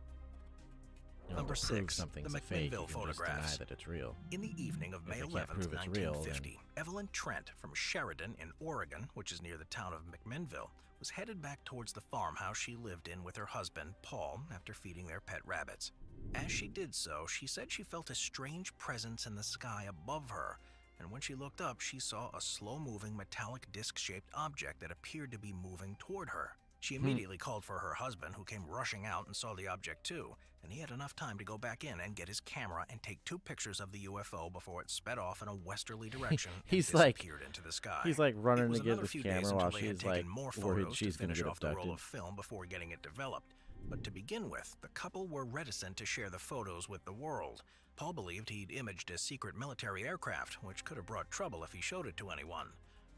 Number Number 6, 6, something's the a fake. You McMinnville can just deny photographs. that it's real. In the evening of May they can't 11, prove it's real, 1950, Evelyn Trent from Sheridan in Oregon, which is near the town of McMinnville, was headed back towards the farmhouse she lived in with her husband, Paul, after feeding their pet rabbits. As she did so, she said she felt a strange presence in the sky above her, and when she looked up, she saw a slow-moving metallic disc-shaped object that appeared to be moving toward her. She immediately called for her husband, who came rushing out and saw the object too, and he had enough time to go back in and get his camera and take 2 pictures of the UFO before it sped off in a westerly direction and disappeared into the sky. He's like running to get another his few days camera while until they had she's like taken more worried photos she's to going to finish get off the roll abducted. of film before getting it developed. But to begin with, the couple were reticent to share the photos with the world. Paul believed he'd imaged a secret military aircraft, which could have brought trouble if he showed it to anyone.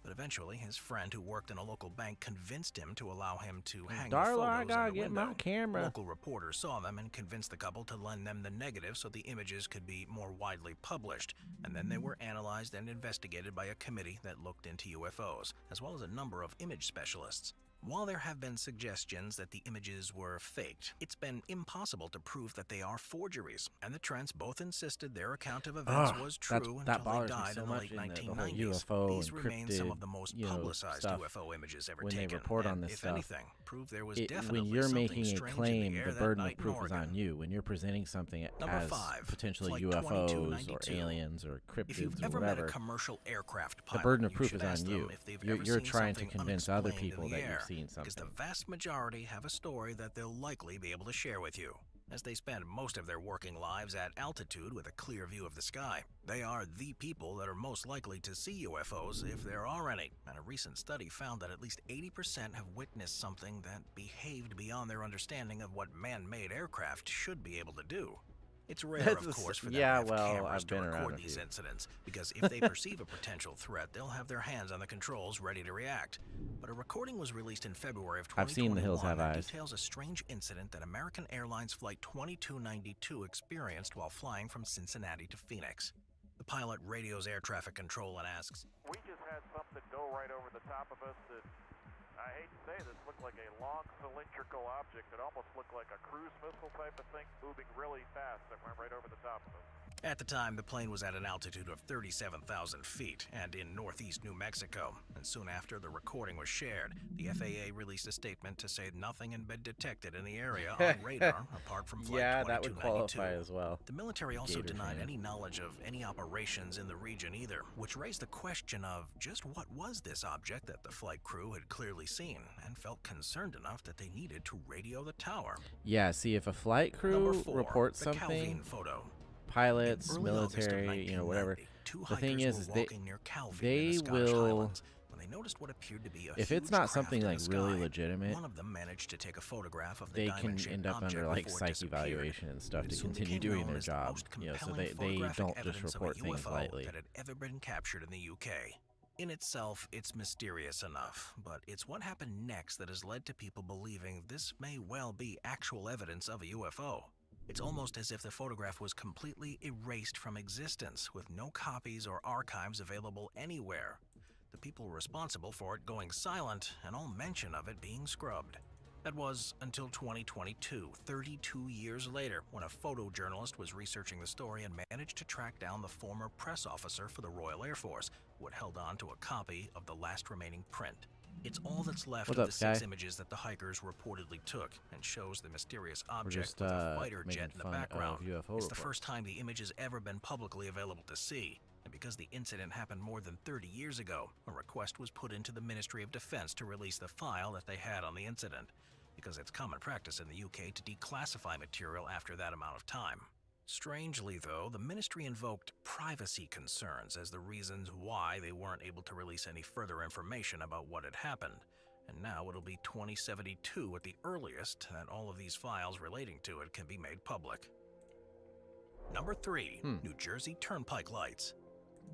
But eventually, his friend who worked in a local bank convinced him to allow him to hang the photos I gotta in the get window. my camera. Local reporters saw them and convinced the couple to lend them the negative so the images could be more widely published. And then they were analyzed and investigated by a committee that looked into UFOs, as well as a number of image specialists. While there have been suggestions that the images were faked, it's been impossible to prove that they are forgeries, and the Trents both insisted their account of events was true until they died in the late 1990s. These remain some of the most publicized UFO images ever taken, when they report on this if stuff, anything, prove there was definitely when you're something making a strange claim, in the air the that burden of night in proof is on Oregon. you. When you're presenting something Number as 5, potentially Flight UFOs or 2292. aliens or If you've cryptids or ever met a whatever, commercial aircraft the pilot, burden of you proof should is ask on them you. if they've You're ever seen trying to something convince other unexplained in people the that air, you've seen because something. the vast majority have a story that they'll likely be able to share with you. As they spend most of their working lives at altitude with a clear view of the sky, they are the people that are most likely to see UFOs if there are any, and a recent study found that at least 80% have witnessed something that behaved beyond their understanding of what man-made aircraft should be able to do. It's rare, of course, for them to have cameras to record these incidents, because if they perceive a potential threat, they'll have their hands on the controls ready to react. But a recording was released in February of 2021 I've seen The Hills Have that Eyes. details a strange incident that American Airlines Flight 2292 experienced while flying from Cincinnati to Phoenix. The pilot radios air traffic control and asks, "We just had something go right over the top of us that, I hate to say this, looked like a long cylindrical object. It almost looked like a cruise missile type of thing moving really fast that went right over the top of us." At the time, the plane was at an altitude of 37,000 feet and in northeast New Mexico, and soon after the recording was shared, the FAA released a statement to say nothing had been detected in the area on radar apart from Flight 2292. Yeah, that would qualify as well. The military also Gator denied fan. any knowledge of any operations in the region either, which raised the question of just what was this object that the flight crew had clearly seen, and felt concerned enough that they needed to radio the tower. Yeah, see, if a flight Number crew 4, reports the something, Calvin photo. pilots, In early August of military, whatever, 1990, two the thing hikers is were they walking near Calvin they in the Scottish will, Highlands when they noticed what appeared to be a if huge it's not craft something in like the really sky. legitimate, One of them managed to take a photograph of the they can diamond-shaped end up object under like before it psych disappeared. evaluation and stuff It to soon continue became doing known their as the job. most So they compelling don't photographic just evidence of a report things UFO lightly. that had ever been captured in the UK. In itself, it's mysterious enough, but it's what happened next that has led to people believing this may well be actual evidence of a UFO. It's almost as if the photograph was completely erased from existence, with no copies or archives available anywhere. The people responsible for it going silent, and all mention of it being scrubbed. That was until 2022, 32 years later, when a photojournalist was researching the story and managed to track down the former press officer for the Royal Air Force, who had held on to a copy of the last remaining print. It's all that's left of the 6 images that the hikers reportedly took, and shows the mysterious object with a fighter jet in the background. It's the first time the image has ever been publicly available to see, and because the incident happened more than 30 years ago, a request was put into the Ministry of Defense to release the file that they had on the incident, because it's common practice in the UK to declassify material after that amount of time. Strangely, though, the ministry invoked privacy concerns as the reasons why they weren't able to release any further information about what had happened. And now it'll be 2072 at the earliest that all of these files relating to it can be made public. Number 3, New Jersey Turnpike lights.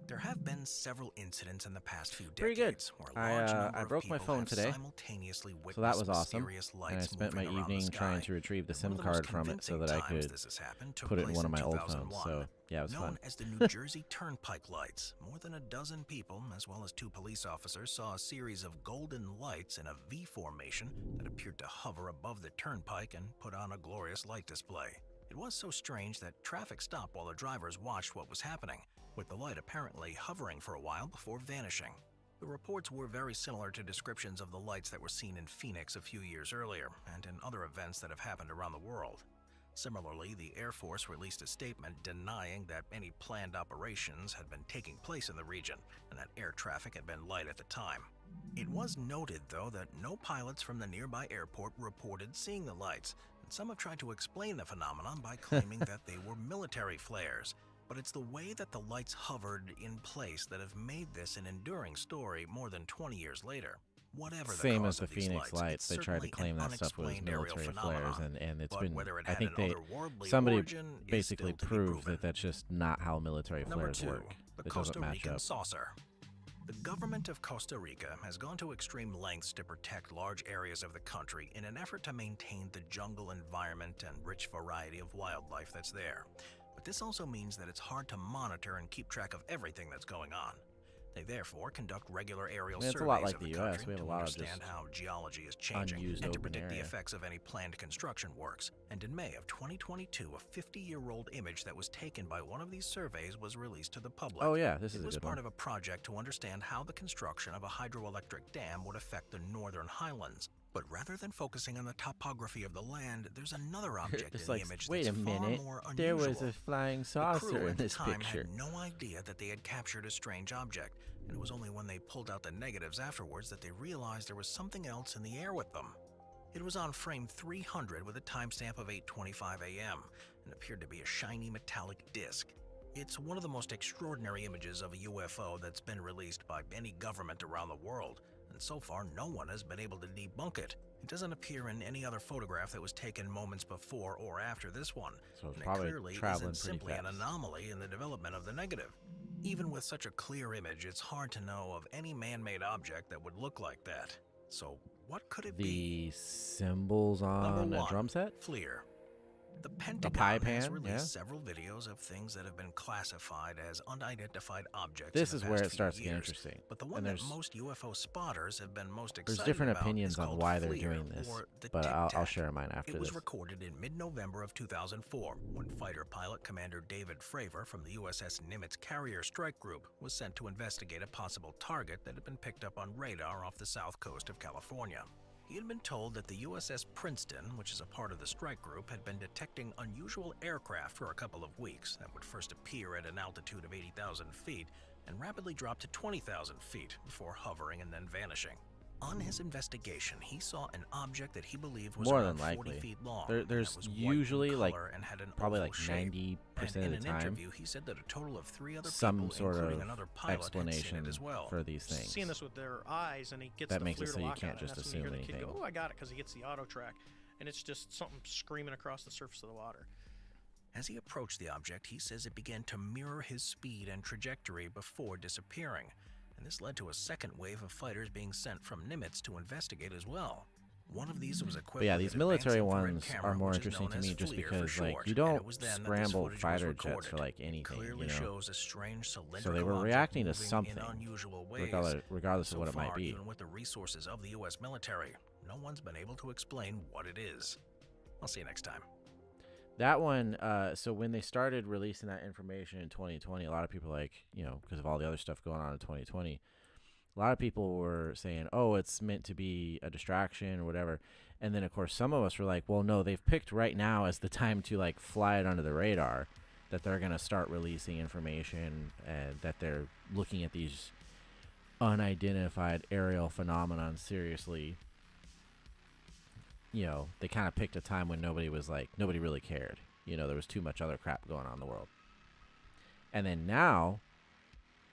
There have been several incidents in the past few decades where a large number I of broke my people phone have today, simultaneously witnessed so that was awesome. mysterious And lights I spent my moving around evening the trying sky. to retrieve the And SIM one of the most card from it so that I convincing could times this has happened took put it in place one of my old 2001. phones. So yeah, it was Known fun. as the New Jersey Turnpike lights, more than a dozen people, as well as 2 police officers, saw a series of golden lights in a V formation that appeared to hover above the turnpike and put on a glorious light display. It was so strange that traffic stopped while the drivers watched what was happening, with the light apparently hovering for a while before vanishing. The reports were very similar to descriptions of the lights that were seen in Phoenix a few years earlier, and in other events that have happened around the world. Similarly, the Air Force released a statement denying that any planned operations had been taking place in the region, and that air traffic had been light at the time. It was noted, though, that no pilots from the nearby airport reported seeing the lights, and some have tried to explain the phenomenon by claiming that they were military flares. But it's the way that the lights hovered in place that have made this an enduring story more than 20 years later. Whatever the Same cause as the of these Phoenix lights, they tried to claim that stuff was military flares, and it's been. I think somebody basically proved that that's just not how military flares work. The It Costa doesn't match Rican up. saucer. The government of Costa Rica has gone to extreme lengths to protect large areas of the country in an effort to maintain the jungle environment and rich variety of wildlife that's there. But this also means that it's hard to monitor and keep track of everything that's going on. They therefore conduct regular aerial It's a surveys lot like of the the US. country We have a to lot of understand just how geology is changing unused and to open predict the area. effects of any planned construction works. And in May of 2022, a 50-year-old image that was taken by one of these surveys was released to the public. Oh yeah, this is It a was good part one. of a project to understand how the construction of a hydroelectric dam would affect the northern highlands. But rather than focusing on the topography of the land, there's another object It's in like, the image wait that's a far minute, more unusual. there was a flying The saucer crew in at the this time picture. had no idea that they had captured a strange object, and it was only when they pulled out the negatives afterwards that they realized there was something else in the air with them. It was on frame 300 with a timestamp of 8:25 a.m. and appeared to be a shiny metallic disc. It's one of the most extraordinary images of a UFO that's been released by any government around the world, and so far no one has been able to debunk it. It doesn't appear in any other photograph that was taken moments before or after this one, So it's and it probably clearly traveling isn't pretty simply an fast. anomaly in the development of the negative. Even with such a clear image, it's hard to know of any man-made object that would look like that. So what could it be? The symbols on Number a 1, drum set? FLIR. The pie Pentagon has pan, released yeah. several videos of things that have been classified as unidentified objects. This in is the where past it few starts to get years. interesting. But the one And that there's most UFO spotters have been most excited there's different about opinions is on called why they're FLIR, doing this, or the but Tic I'll Tac. share mine after It was this. recorded in mid-November of 2004 when fighter pilot Commander David Fravor from the USS Nimitz Carrier Strike Group was sent to investigate a possible target that had been picked up on radar off the south coast of California. He had been told that the USS Princeton, which is a part of the strike group, had been detecting unusual aircraft for a couple of weeks that would first appear at an altitude of 80,000 feet and rapidly drop to 20,000 feet before hovering and then vanishing. On his investigation, he saw an object that he believed was More around than 40 likely. feet long. There's that was white in usually like color and had an probably oval like shape. 90% And of in the an time interview, he said that a total of 3 other some people, sort including of another pilot, had seen explanation it as well. for these things. Seeing this with their eyes, and he gets That the makes it FLIR so to you lock can't on it, just and that's when you hear assume the kid go, anything. "Oh, I got it," because he gets the auto track, and it's just something screaming across the surface of the water. As he approached the object, he says it began to mirror his speed and trajectory before disappearing, and this led to a second wave of fighters being sent from Nimitz to investigate as well. One of these was equipped But yeah, with these an military advanced infrared ones camera, are more which is interesting known to as me just FLIR for because like short, you and don't it was then that this scramble footage was fighter jets recorded. for like It anything, clearly you know. shows a strange cylindrical So they were object reacting to moving something, in unusual ways. regardless of So what it might far, be. even with the resources of the U.S. military, no one's been able to explain what it is. I'll see you next time. That one, so when they started releasing that information in 2020, a lot of people because of all the other stuff going on in 2020, a lot of people were saying, oh, it's meant to be a distraction or whatever. And then, of course, some of us were like, well, no, they've picked right now as the time to, fly it under the radar, that they're going to start releasing information and that they're looking at these unidentified aerial phenomenon seriously. They kind of picked a time when nobody really cared. There was too much other crap going on in the world. And then now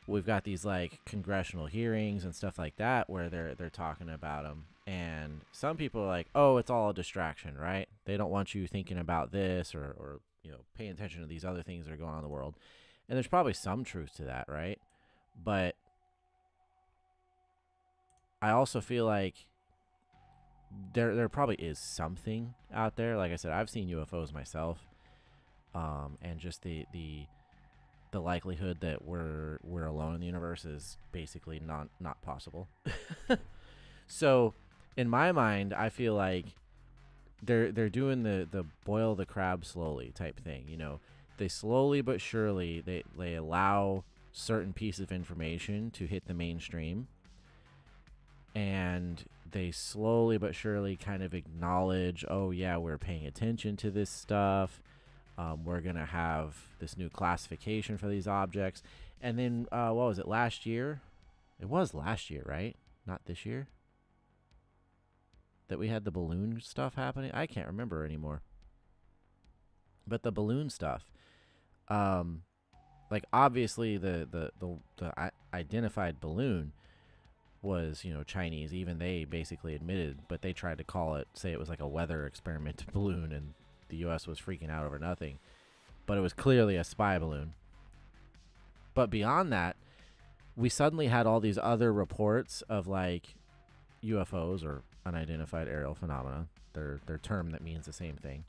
we've got these congressional hearings and stuff like that where they're talking about them. And some people are like, oh, it's all a distraction, right? They don't want you thinking about this or paying attention to these other things that are going on in the world. And there's probably some truth to that, right? But I also feel like there probably is something out there. Like I said, I've seen UFOs myself, and just the likelihood that we're alone in the universe is basically not possible. So, in my mind, I feel like they're doing the boil the crab slowly type thing. They slowly but surely they allow certain pieces of information to hit the mainstream, and they slowly but surely kind of acknowledge, oh yeah, we're paying attention to this stuff. We're going to have this new classification for these objects. And then, what was it, last year? It was last year, right? Not this year? That we had the balloon stuff happening? I can't remember anymore. But the balloon stuff. Obviously, the identified balloon was, Chinese. Even they basically admitted, but they tried to say it was like a weather experiment balloon, and the U.S. was freaking out over nothing. But it was clearly a spy balloon. But beyond that, we suddenly had all these other reports of UFOs or unidentified aerial phenomena, their term that means the same thing.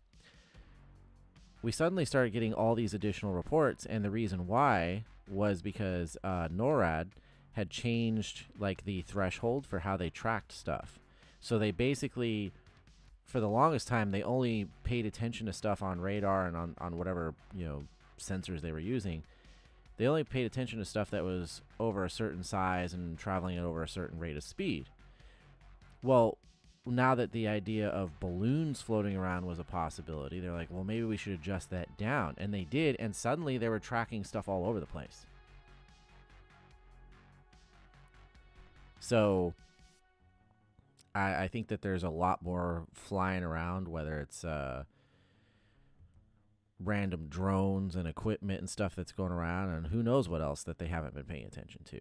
We suddenly started getting all these additional reports, and the reason why was because NORAD had changed the threshold for how they tracked stuff. So they basically, for the longest time, they only paid attention to stuff on radar and on whatever sensors they were using. They only paid attention to stuff that was over a certain size and traveling at over a certain rate of speed. Well, now that the idea of balloons floating around was a possibility, they're like, well, maybe we should adjust that down. And they did, and suddenly they were tracking stuff all over the place. So I think that there's a lot more flying around, whether it's random drones and equipment and stuff that's going around, and who knows what else that they haven't been paying attention to.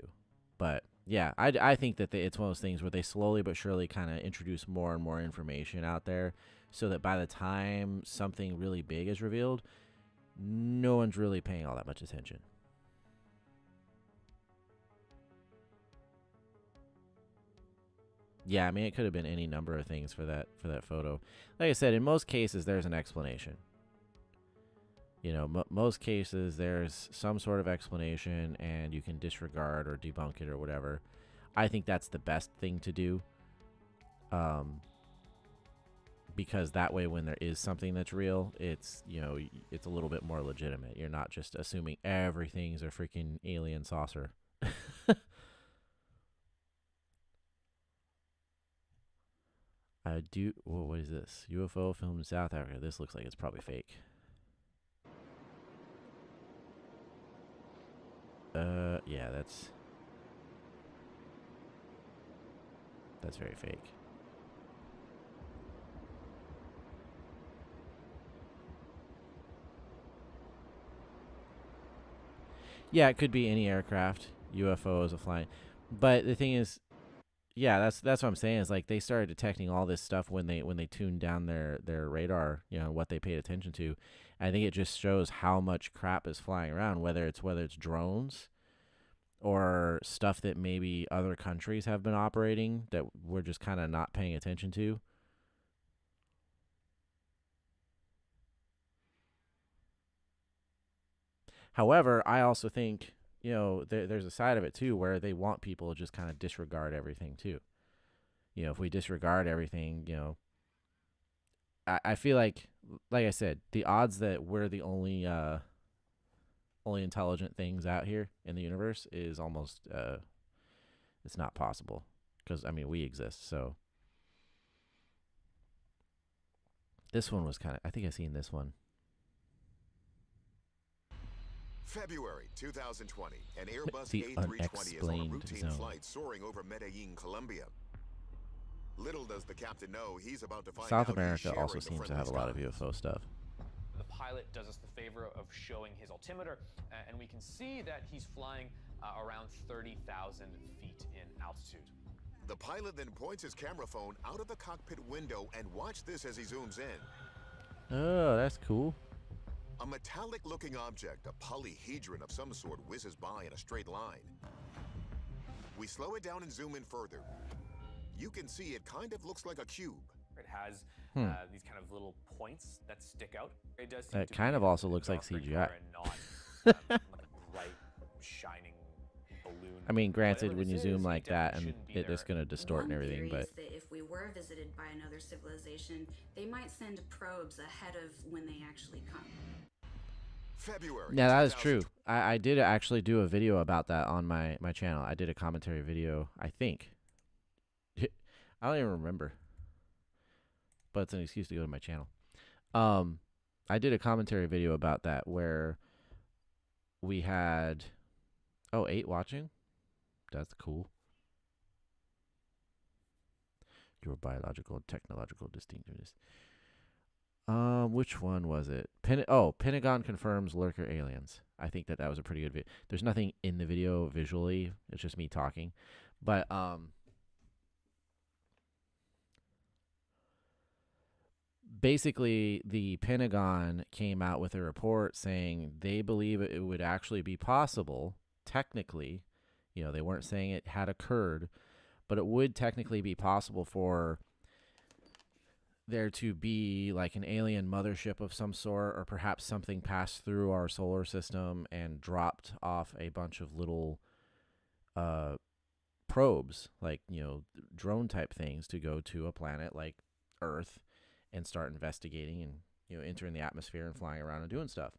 But yeah, I think that it's one of those things where they slowly but surely kind of introduce more and more information out there, so that by the time something really big is revealed, no one's really paying all that much attention. Yeah, I mean, it could have been any number of things for that photo. Like I said, in most cases, there's an explanation. Most cases, there's some sort of explanation, and you can disregard or debunk it or whatever. I think that's the best thing to do. Because that way, when there is something that's real, it's a little bit more legitimate. You're not just assuming everything's a freaking alien saucer. What is this? UFO filmed in South Africa. This looks like it's probably fake. Yeah, that's very fake. Yeah, it could be any aircraft. UFO is a flying. But the thing is, yeah, that's what I'm saying, is they started detecting all this stuff when they tuned down their radar, what they paid attention to. I think it just shows how much crap is flying around, whether it's drones or stuff that maybe other countries have been operating that we're just kind of not paying attention to. However, I also think, there's a side of it too where they want people to just kind of disregard everything too. if we disregard everything, I feel like I said, the odds that we're the only intelligent things out here in the universe is almost it's not possible, because I mean we exist. So this one was kind of, I think I seen this one. February 2020, an Airbus The A320 is on a unexplained routine zone. flight soaring over Medellin, Colombia. Little does the captain know he's about to find South out America he's also sharing the seems to have a lot of friendly UFO stuff. The pilot does us the favor of showing his altimeter, and we can see that he's flying around 30,000 feet in altitude. The pilot then points his camera phone out of the cockpit window, and watch this as he zooms in. Oh, that's cool. A metallic-looking object, a polyhedron of some sort, whizzes by in a straight line. We slow it down and zoom in further. You can see it kind of looks like a cube. It has these kind of little points that stick out. It does seem That to kind be of also a looks like darker CGI. color and not like a bright, shining balloon. I mean, granted, Whatever when you this zoom is, like it that, definitely and shouldn't be it's there. going to distort and One everything, theory but is that if we were visited by another civilization, they might send probes ahead of when they actually come. February. yeah, that is 2000. true. I did actually do a video about that on my channel. I did a commentary video, I think. I don't even remember, but it's an excuse to go to my channel. I did a commentary video about that where we had 8 watching. That's cool. Your biological and technological distinctiveness. Which one was it? Pentagon confirms lurker aliens. I think that was a pretty good video. There's nothing in the video visually. It's just me talking. But basically the Pentagon came out with a report saying they believe it would actually be possible, technically, they weren't saying it had occurred, but it would technically be possible for there to be like an alien mothership of some sort, or perhaps something passed through our solar system and dropped off a bunch of little probes, like, drone type things, to go to a planet like Earth and start investigating and, entering the atmosphere and flying around and doing stuff.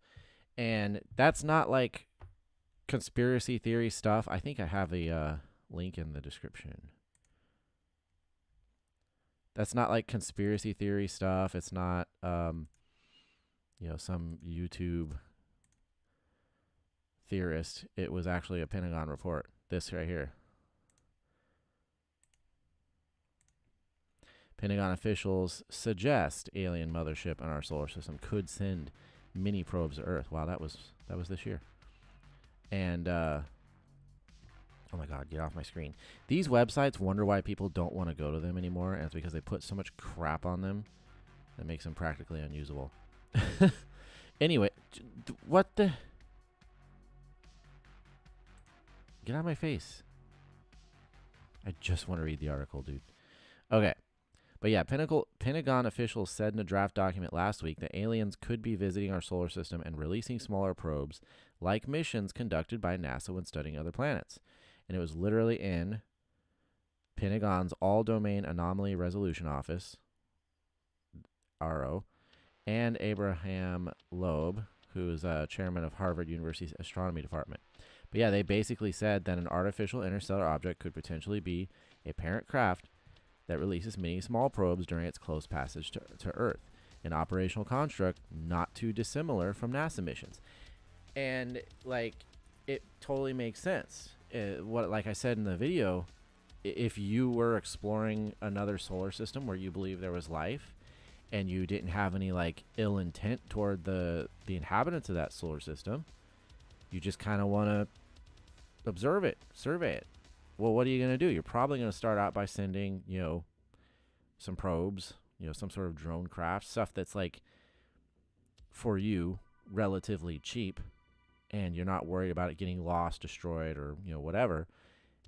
And that's not like conspiracy theory stuff. I think I have a link in the description. That's not like conspiracy theory stuff. It's not, some YouTube theorist. It was actually a Pentagon report. This right here. Pentagon officials suggest alien mothership in our solar system could send mini probes to Earth. Wow, that was this year. And oh my God, get off my screen. These websites wonder why people don't want to go to them anymore, and it's because they put so much crap on them that makes them practically unusable. Anyway, what the? Get out of my face. I just want to read the article, dude. Okay. But yeah, Pentagon officials said in a draft document last week that aliens could be visiting our solar system and releasing smaller probes, like missions conducted by NASA when studying other planets. And it was literally in Pentagon's All-Domain Anomaly Resolution Office, RO, and Abraham Loeb, who is chairman of Harvard University's Astronomy Department. But yeah, they basically said that an artificial interstellar object could potentially be a parent craft that releases many small probes during its close passage to Earth, an operational construct not too dissimilar from NASA missions. And like, it totally makes sense. Like I said in the video, if you were exploring another solar system where you believe there was life, and you didn't have any like ill intent toward the inhabitants of that solar system, you just kind of want to observe it, survey it. Well, what are you going to do? You're probably going to start out by sending, some probes, some sort of drone craft, stuff that's like, for you, relatively cheap, and you're not worried about it getting lost, destroyed, or, whatever.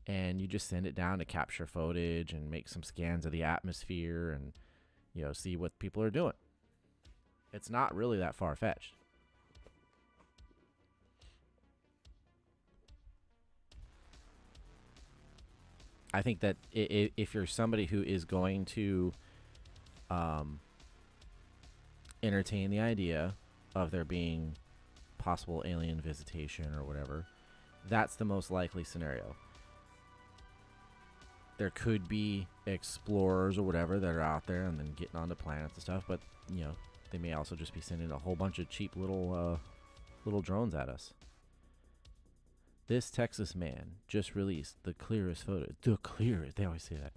And you just send it down to capture footage and make some scans of the atmosphere and, see what people are doing. It's not really that far-fetched. I think that if you're somebody who is going to entertain the idea of there being possible alien visitation or whatever, that's the most likely scenario. There could be explorers or whatever that are out there and then getting onto planets and stuff, but they may also just be sending a whole bunch of cheap little drones at us. This Texas man just released the clearest photo. They always say that.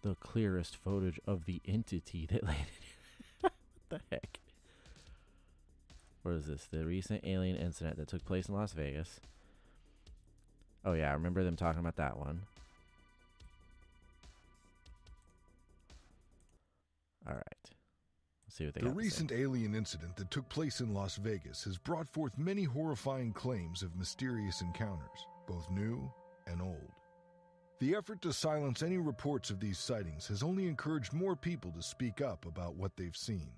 The clearest footage of the entity that landed. What the heck? What is this? The recent alien incident that took place in Las Vegas. Oh yeah, I remember them talking about that one. All right. Let's see what they got to say. The recent alien incident that took place in Las Vegas has brought forth many horrifying claims of mysterious encounters, both new and old. The effort to silence any reports of these sightings has only encouraged more people to speak up about what they've seen.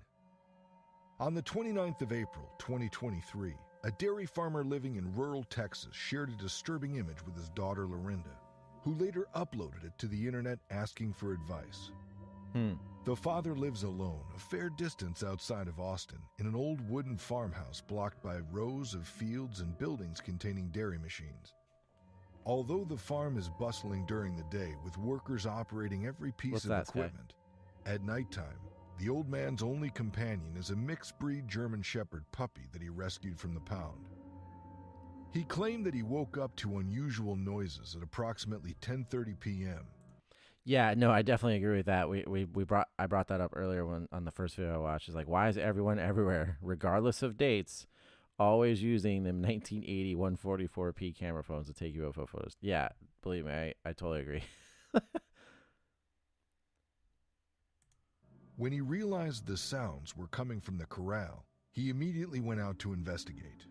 On the 29th of April, 2023, a dairy farmer living in rural Texas shared a disturbing image with his daughter Lorinda, who later uploaded it to the internet asking for advice. The father lives alone, a fair distance outside of Austin, in an old wooden farmhouse blocked by rows of fields and buildings containing dairy machines. Although the farm is bustling during the day with workers operating every piece of equipment, at nighttime, the old man's only companion is a mixed-breed German Shepherd puppy that he rescued from the pound. He claimed that he woke up to unusual noises at approximately 10:30 p.m. Yeah, no, I definitely agree with that. I brought that up earlier when on the first video I watched. It's like, why is everyone everywhere, regardless of dates, always using them 1980 144p camera phones to take UFO photos? Yeah, believe me, I totally agree. When he realized the sounds were coming from the corral, he immediately went out to investigate.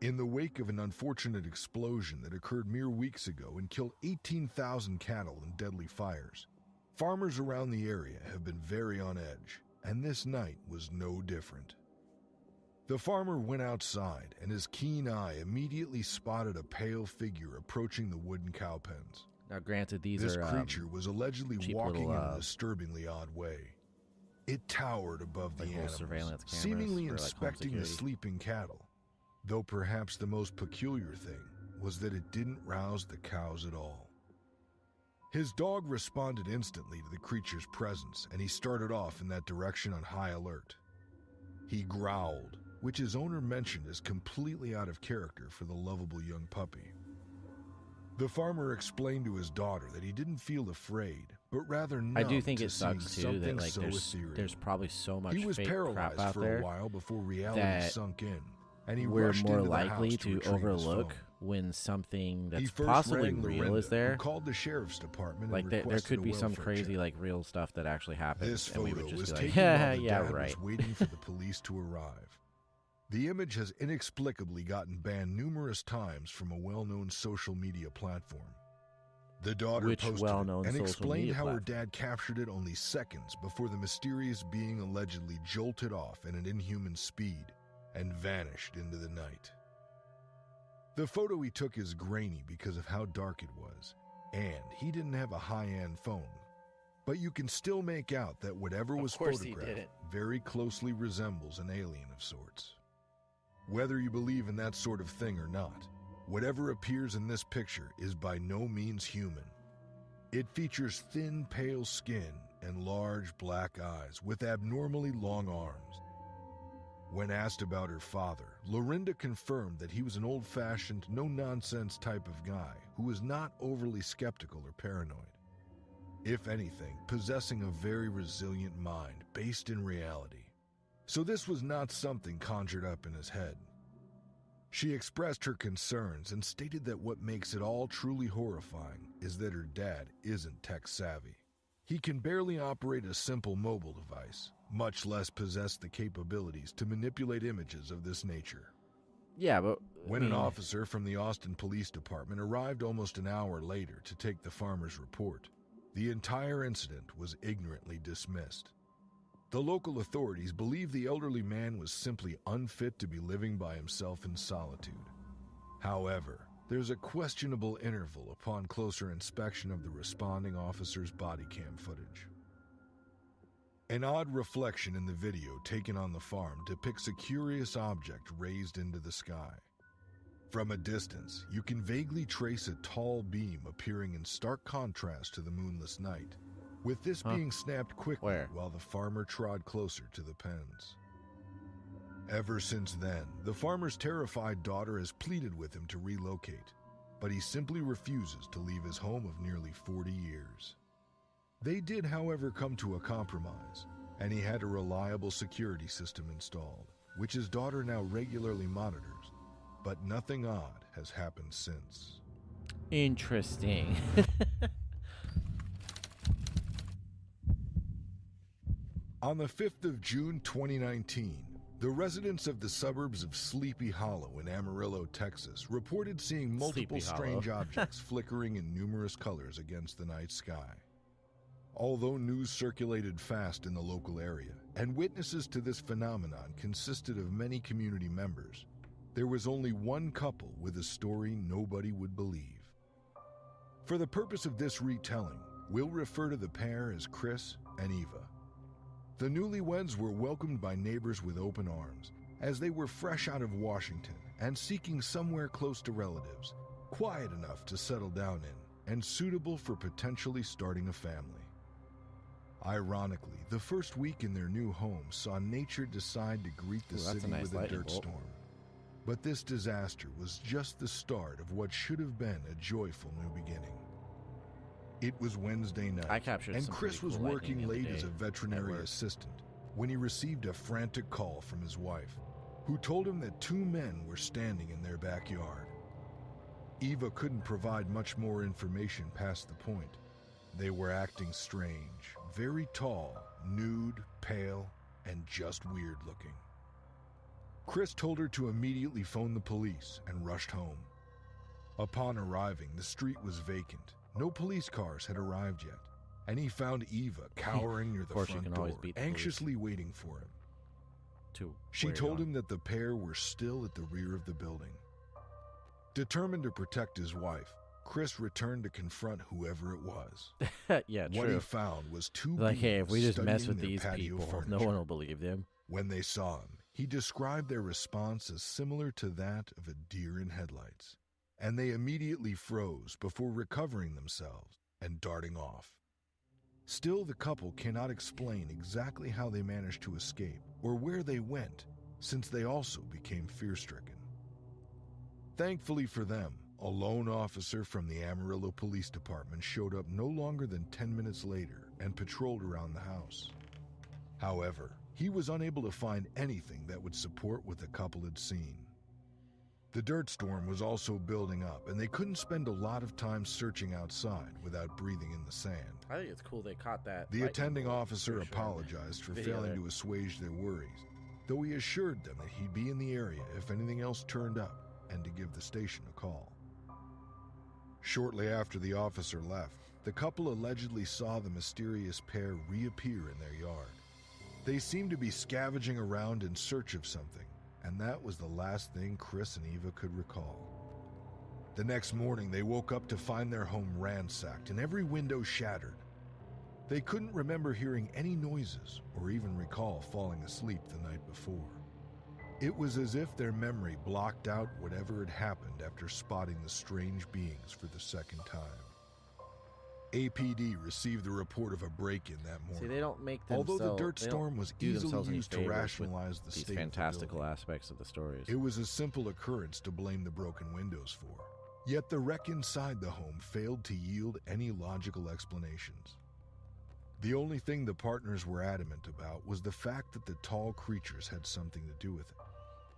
In the wake of an unfortunate explosion that occurred mere weeks ago and killed 18,000 cattle in deadly fires, farmers around the area have been very on edge, and this night was no different. The farmer went outside, and his keen eye immediately spotted a pale figure approaching the wooden cow pens. Now, granted, this creature was allegedly walking in a disturbingly odd way. It towered above the animals, seemingly inspecting the sleeping cattle. Though perhaps the most peculiar thing was that it didn't rouse the cows at all. His dog responded instantly to the creature's presence, and he started off in that direction on high alert. He growled, which his owner mentioned as completely out of character for the lovable young puppy. The farmer explained to his daughter that he didn't feel afraid, but rather numb. I do think it sucks too that like there's probably so much he was fake paralyzed crap out for there a while before reality sunk in, and he we're rushed more into the likely house to retrieve his overlook phone. when something He that's first possibly rang real Lorinda, is there. who called the sheriff's department Like and there requested could a be some welfare crazy check. like real stuff that actually happens, This and we photo would was just be like, taken while yeah, the yeah, dad right. was waiting for the police to arrive. The image has inexplicably gotten banned numerous times from a well-known social media platform. The daughter Which posted well-known it and social explained media how her platform? dad captured it only seconds before the mysterious being allegedly jolted off at an inhuman speed and vanished into the night. The photo he took is grainy because of how dark it was, and he didn't have a high-end phone. But you can still make out that whatever was photographed very closely resembles an alien of sorts. Whether you believe in that sort of thing or not, whatever appears in this picture is by no means human. It features thin, pale skin and large black eyes with abnormally long arms. When asked about her father, Lorinda confirmed that he was an old-fashioned, no-nonsense type of guy who was not overly skeptical or paranoid. If anything, possessing a very resilient mind based in reality. So this was not something conjured up in his head. She expressed her concerns and stated that what makes it all truly horrifying is that her dad isn't tech-savvy. He can barely operate a simple mobile device, much less possess the capabilities to manipulate images of this nature. Yeah, but When an officer from the Austin Police Department arrived almost an hour later to take the farmer's report, the entire incident was ignorantly dismissed. The local authorities believe the elderly man was simply unfit to be living by himself in solitude. However, there's a questionable interval upon closer inspection of the responding officer's body cam footage. An odd reflection in the video taken on the farm depicts a curious object raised into the sky. From a distance, you can vaguely trace a tall beam appearing in stark contrast to the moonless night, with this being snapped quickly while the farmer trod closer to the pens. Ever since then, the farmer's terrified daughter has pleaded with him to relocate, but he simply refuses to leave his home of nearly 40 years. They did, however, come to a compromise, and he had a reliable security system installed, which his daughter now regularly monitors, but nothing odd has happened since. Interesting. On the 5th of June 2019, the residents of the suburbs of Sleepy Hollow in Amarillo, Texas, reported seeing multiple strange objects flickering in numerous colors against the night sky. Although news circulated fast in the local area, and witnesses to this phenomenon consisted of many community members, there was only one couple with a story nobody would believe. For the purpose of this retelling, we'll refer to the pair as Chris and Eva. The newlyweds were welcomed by neighbors with open arms, as they were fresh out of Washington and seeking somewhere close to relatives, quiet enough to settle down in, and suitable for potentially starting a family. Ironically, the first week in their new home saw nature decide to greet the city with a dirt storm. But this disaster was just the start of what should have been a joyful new beginning. It was Wednesday night, and Chris was working late as a veterinary assistant when he received a frantic call from his wife, who told him that two men were standing in their backyard. Eva couldn't provide much more information past the point. They were acting strange, very tall, nude, pale, and just weird looking. Chris told her to immediately phone the police and rushed home. Upon arriving, the street was vacant. No police cars had arrived yet, and he found Eva cowering near the front door, anxiously waiting for him. She told him that the pair were still at the rear of the building. Determined to protect his wife, Chris returned to confront whoever it was. Yeah, what he found was two like, hey, if we just mess with their these people, furniture. No one will believe them. When they saw him, he described their response as similar to that of a deer in headlights, and they immediately froze before recovering themselves and darting off. Still, the couple cannot explain exactly how they managed to escape or where they went, since they also became fear-stricken. Thankfully for them, a lone officer from the Amarillo Police Department showed up no longer than 10 minutes later and patrolled around the house. However, he was unable to find anything that would support what the couple had seen. The dirt storm was also building up, and they couldn't spend a lot of time searching outside without breathing in the sand. I think it's cool they caught that. The attending officer apologized for failing to assuage their worries, though he assured them that he'd be in the area if anything else turned up and to give the station a call. Shortly after the officer left, the couple allegedly saw the mysterious pair reappear in their yard. They seemed to be scavenging around in search of something, and that was the last thing Chris and Eva could recall. The next morning, they woke up to find their home ransacked and every window shattered. They couldn't remember hearing any noises or even recall falling asleep the night before. It was as if their memory blocked out whatever had happened after spotting the strange beings for the second time. APD received the report of a break-in that morning. See, they don't make themselves, although the dirt storm was easily used to rationalize the these state fantastical of the building, aspects of the stories. it was a simple occurrence to blame the broken windows for. Yet the wreck inside the home failed to yield any logical explanations. The only thing the partners were adamant about was the fact that the tall creatures had something to do with it.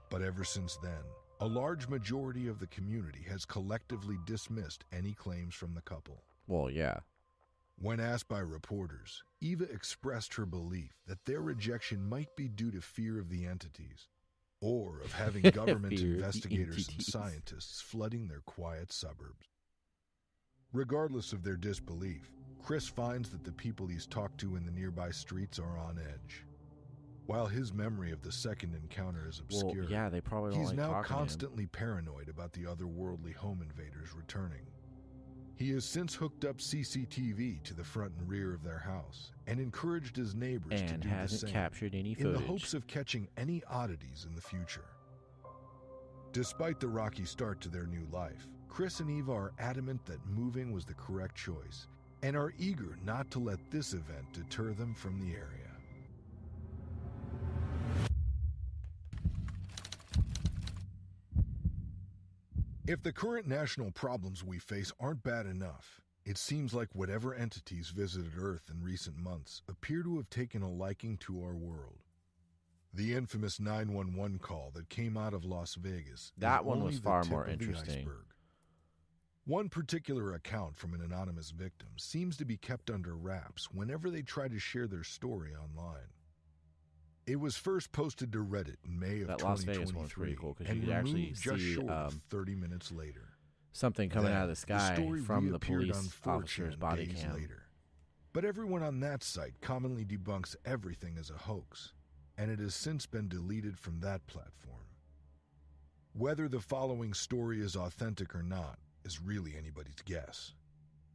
But ever since then, a large majority of the community has collectively dismissed any claims from the couple. Well, yeah. When asked by reporters, Eva expressed her belief that their rejection might be due to fear of the entities, or of having government investigators and scientists flooding their quiet suburbs. Regardless of their disbelief, Chris finds that the people he's talked to in the nearby streets are on edge. While his memory of the second encounter is obscure, Well, yeah, they probably don't he's like now talking to him. constantly paranoid about the otherworldly home invaders returning. He has since hooked up CCTV to the front and rear of their house and encouraged his neighbors to And do the hasn't same captured any in footage. the hopes of catching any oddities in the future. Despite the rocky start to their new life, Chris and Eva are adamant that moving was the correct choice and are eager not to let this event deter them from the area. If the current national problems we face aren't bad enough, it seems like whatever entities visited Earth in recent months appear to have taken a liking to our world. The infamous 911 call that came out of Las Vegas That is one only was the far tip more of the interesting. iceberg. One particular account from an anonymous victim seems to be kept under wraps whenever they try to share their story online. It was first posted to Reddit in May of That Las 2023 Vegas one's pretty cool because and you could actually removed just see short of 30 minutes later. something coming out of the sky story from the reappeared police on 4chan officer's body days cam. later. But everyone on that site commonly debunks everything as a hoax, and it has since been deleted from that platform. Whether the following story is authentic or not is really anybody's guess.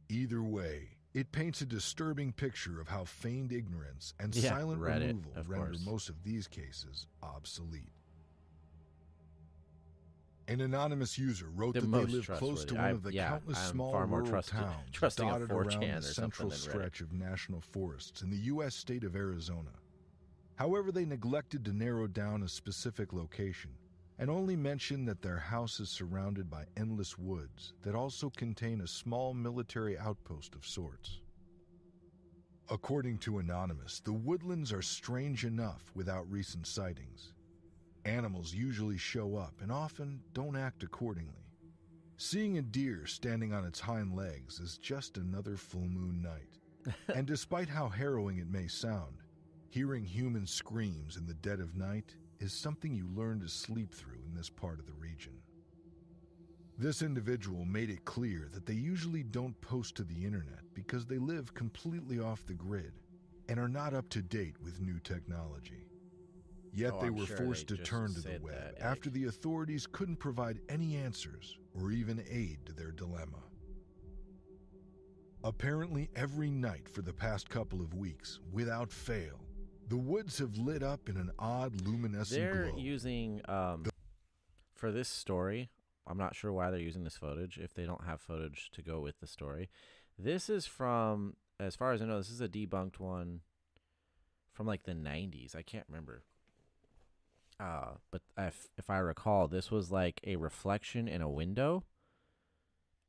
Either way, it paints a disturbing picture of how feigned ignorance and silent Reddit, removal of render course. most of these cases obsolete. An anonymous user wrote The that they most live close to trustworthy. one of the countless I'm small far more rural towns trusting a dotted 4chan around or the central something than Reddit. stretch of national forests in the U.S. state of Arizona. However, they neglected to narrow down a specific location and only mentioned that their house is surrounded by endless woods that also contain a small military outpost of sorts. According to Anonymous, the woodlands are strange enough without recent sightings. Animals usually show up and often don't act accordingly. Seeing a deer standing on its hind legs is just another full moon night. And despite how harrowing it may sound, hearing human screams in the dead of night is something you learn to sleep through in this part of the region. This individual made it clear that they usually don't post to the internet because they live completely off the grid and are not up to date with new technology. Yet they I'm were sure forced they to just turn to the said web that, after the authorities couldn't provide any answers or even aid to their dilemma. Apparently every night for the past couple of weeks, without fail, the woods have lit up in an odd luminescent They're glow. using, for this story, I'm not sure why they're using this footage if they don't have footage to go with the story. This is from, as far as I know, this is a debunked one from like the 90s. I can't remember. But if I recall, this was like a reflection in a window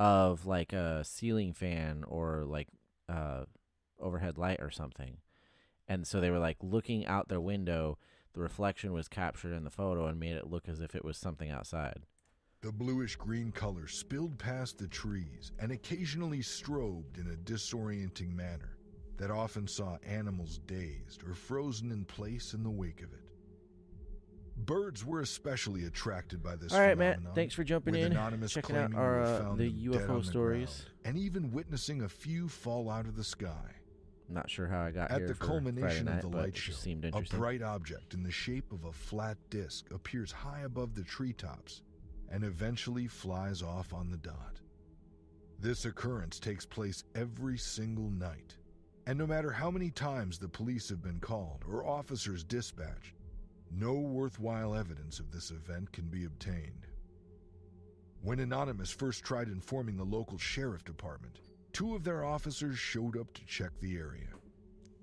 of like a ceiling fan or like overhead light or something. And so they were like looking out their window. The reflection was captured in the photo and made it look as if it was something outside. The bluish-green color spilled past the trees and occasionally strobed in a disorienting manner that often saw animals dazed or frozen in place in the wake of it. Birds were especially attracted by this All right, phenomenon. Matt, thanks for jumping with in, Anonymous checking out claiming our to have found the them dead UFO on the stories. ground, and even witnessing a few fall out of the sky. Not sure how I got At here the for culmination Friday night, of the but light it show, just seemed a interesting. bright object in the shape of a flat disc appears high above the treetops and eventually flies off on the dot. This occurrence takes place every single night, and no matter how many times the police have been called or officers dispatched, no worthwhile evidence of this event can be obtained. When Anonymous first tried informing the local sheriff department, 2 of their officers showed up to check the area.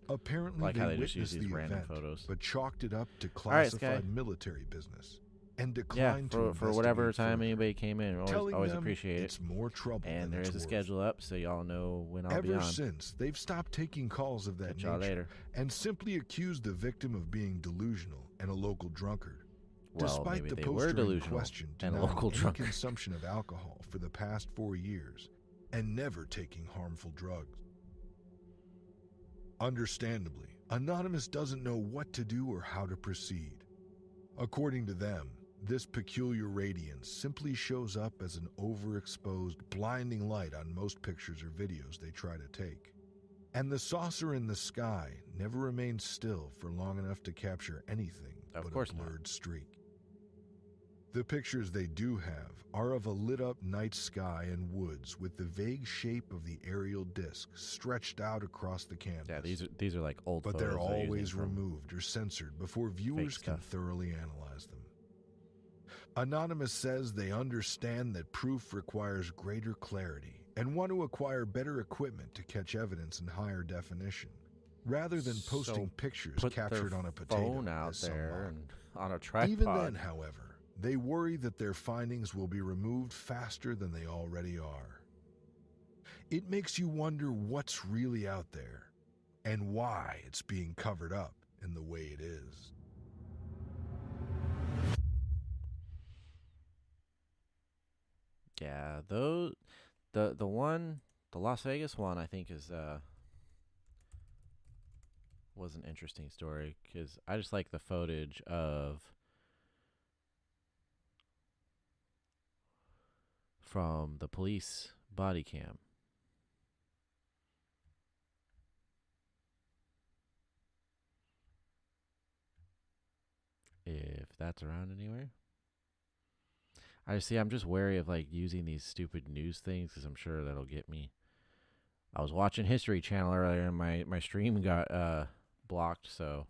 Apparently Like how they they just use witnessed these the random event, photos. but chalked it up to right, Sky. classified military business and Yeah, declined to for whatever investigate time further, anybody came in, telling always them appreciate it. it's more trouble And than there it's is a worth. schedule up, so y'all know when I'll be Ever on. since, they've stopped taking calls of that Catch y'all nature later. and simply accused the victim of being delusional and a local drunkard. Well, Despite maybe the they poster were in delusional question and a denying local any drunkard. consumption of alcohol for the past 4 years and never taking harmful drugs. Understandably, Anonymous doesn't know what to do or how to proceed. According to them, this peculiar radiance simply shows up as an overexposed, blinding light on most pictures or videos they try to take. And the saucer in the sky never remained still for long enough to capture anything but a blurred streak. The pictures they do have are of a lit-up night sky and woods with the vague shape of the aerial disc stretched out across the canvas. Yeah, these are like old but photos. They're always removed or censored before viewers can thoroughly analyze them. Anonymous says they understand that proof requires greater clarity and want to acquire better equipment to catch evidence in higher definition, rather than posting pictures captured on a potato phone out there and on a tripod. Even then, however, they worry that their findings will be removed faster than they already are. It makes you wonder what's really out there and why it's being covered up in the way it is. Yeah, the Las Vegas one, I think is was an interesting story because I just like the footage from the police body cam. If that's around anywhere. I'm just wary of like using these stupid news things because I'm sure that'll get me. I was watching History Channel earlier and my stream got blocked, so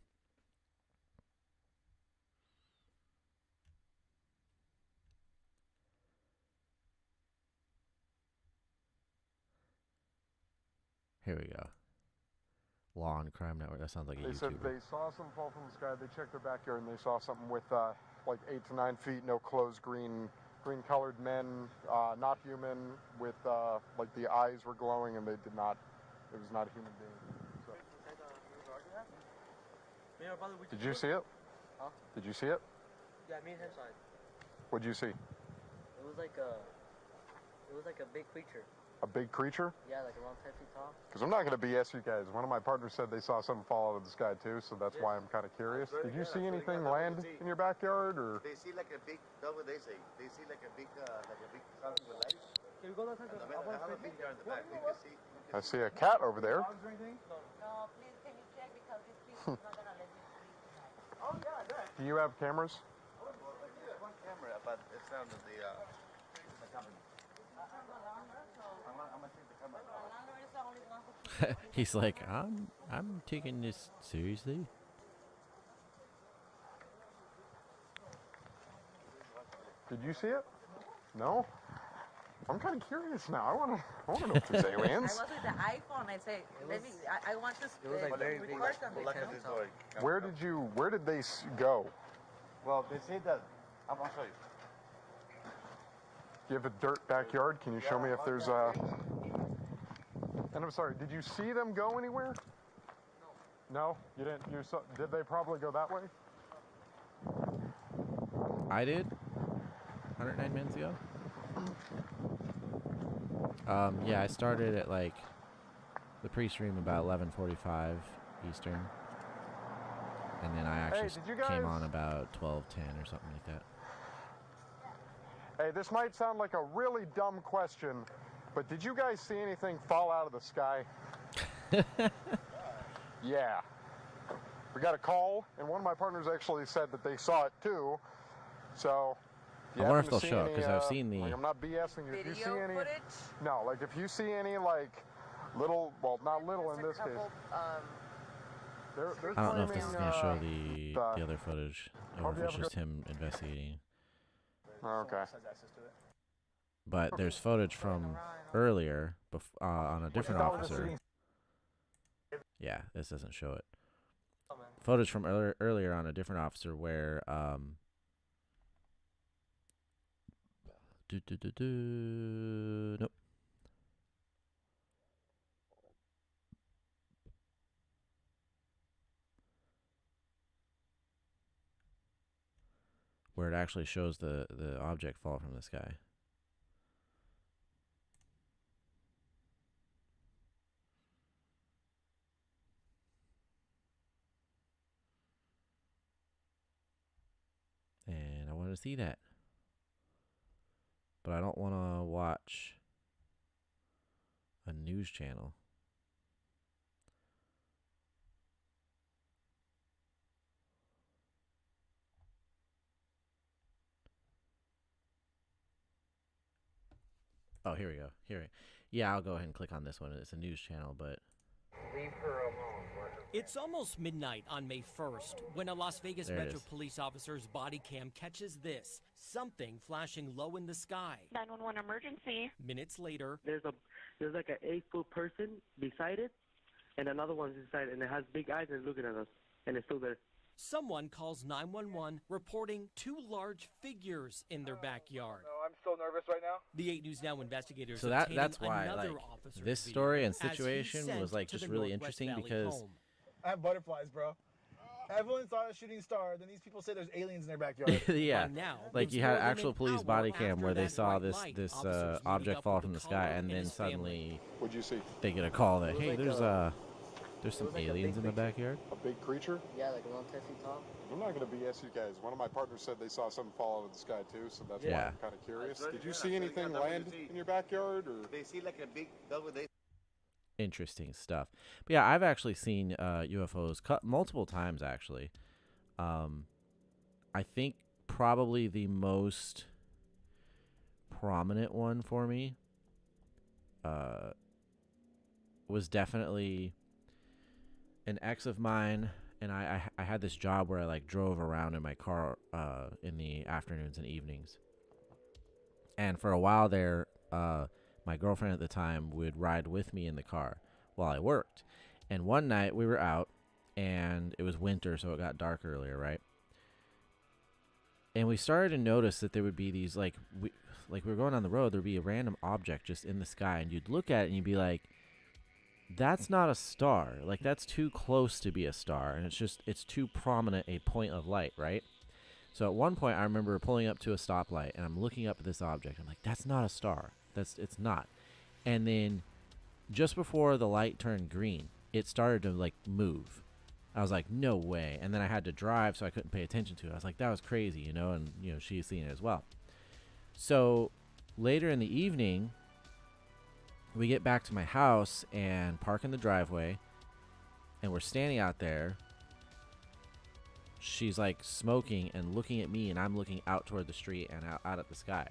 here we go. Law and Crime Network. That sounds like a YouTuber. They said they saw something fall from the sky. They checked their backyard and they saw something with like 8 to 9 feet, no clothes, green-colored men, not human, with like the eyes were glowing, and they did not. It was not a human being. So. Did you see it? Huh? Did you see it? Yeah, me and him saw it. What'd you see? It was like a big creature. A big creature? Yeah, like around 10 feet tall. Because I'm not going to BS you guys. One of my partners said they saw something fall out of the sky too, so that's why I'm kind of curious. Did you see anything land in your backyard, or? They see like a big, that's what they say. They see like a big something with lights. Can we go outside? I have a big yard in the back. You can see. I see a cat over there. Dogs or anything? No, please can you check because this people is not gonna let you sleep tonight. Oh yeah, that. Do you have cameras? One camera, but it's down to the company. I'm gonna take the camera. He's like, I'm taking this seriously. Did you see it? No? I'm kind of curious now. I want to know if there's aliens. I was with the iPhone. I say, I want to record something. Where did they go? Well, they say that. I'm gonna show you. You have a dirt backyard. Can you show me if there's a? And I'm sorry. Did you see them go anywhere? No. No, you didn't. You saw? Did they probably go that way? I did. 109 minutes ago. Yeah, I started at like the pre-stream about 11:45 Eastern, and then I actually came on about 12:10 or something like that. Hey, this might sound like a really dumb question, but did you guys see anything fall out of the sky? Yeah. We got a call, and one of my partners actually said that they saw it too. So, I wonder if they'll show it, because I've seen the... Like, I'm not BSing you. If you see any... footage? No, like if you see any, like, little... Well, not little in this case. I don't know if this is going to show the other footage, or if it's just him investigating. Okay. But there's footage from earlier on a different officer. Yeah, this doesn't show it. Footage from earlier on a different officer where nope. Where it actually shows the object fall from the sky. And I want to see that. But I don't want to watch a news channel. Oh, here we go. Yeah, I'll go ahead and click on this one. It's a news channel, but Leave her alone. It's almost midnight on May 1st when a Las Vegas Metro police officer's body cam catches this. Something flashing low in the sky. 911 emergency. Minutes later, There's like an 8-foot person beside it, and another one's inside, and it has big eyes and looking at us, and it's still there. someone calls 911 reporting 2 large figures in their backyard. No, I'm so nervous right now. The 8 News Now investigators so that's why like this story and situation was like just really interesting because I have butterflies, bro. Everyone saw a shooting star. Then these people say there's aliens in their backyard. yeah, like you had actual police body cam where they saw this object fall from the sky, and then suddenly, what'd you see? They get a call that hey, there's some aliens in the backyard. A big creature? Yeah, like around 10 feet tall. I'm not going to BS you guys. One of my partners said they saw something fall out of the sky too, so that's why I'm kind of curious. Did you see anything land in your backyard? Or they see like a big double day. Interesting stuff. But yeah, I've actually seen UFOs multiple times actually. I think probably the most prominent one for me was definitely an ex of mine, and I had this job where I like drove around in my car in the afternoons and evenings. And for a while there, my girlfriend at the time would ride with me in the car while I worked. And one night we were out, and it was winter, so it got dark earlier, right? And we started to notice that there would be these, like we were going on the road, there'd be a random object just in the sky, and you'd look at it and you'd be like, that's not a star. Like, that's too close to be a star, and it's too prominent a point of light, right? So at one point, I remember pulling up to a stoplight, and I'm looking up at this object. I'm like, that's not a star. It's not. And then just before the light turned green, it started to, like, move. I was like, no way. And then I had to drive, so I couldn't pay attention to it. I was like, that was crazy, you know, and, you know, she's seen it as well. So later in the evening, we get back to my house and park in the driveway, and we're standing out there. She's like smoking and looking at me, and I'm looking out toward the street and out at the sky.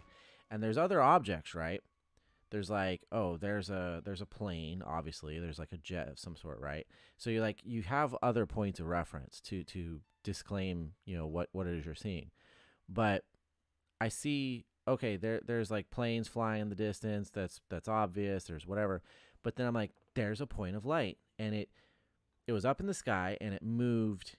And there's other objects, right? There's like, oh, there's a plane, obviously. There's like a jet of some sort, right? So you're like, you have other points of reference to disclaim, you know, what it is you're seeing. But I see, okay, there's like planes flying in the distance. That's obvious. There's whatever. But then I'm like, there's a point of light, and it was up in the sky, and it moved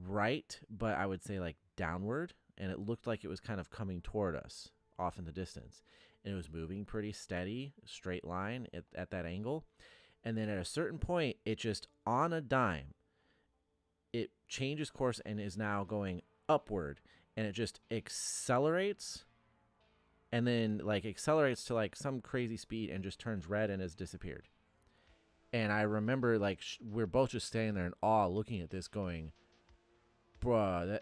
right, but I would say like downward, and it looked like it was kind of coming toward us off in the distance. And it was moving pretty steady, straight line at that angle. And then at a certain point, it just, on a dime, it changes course and is now going upward. And it just accelerates, and then like accelerates to like some crazy speed and just turns red and has disappeared. And I remember like we're both just standing there in awe looking at this going, bruh,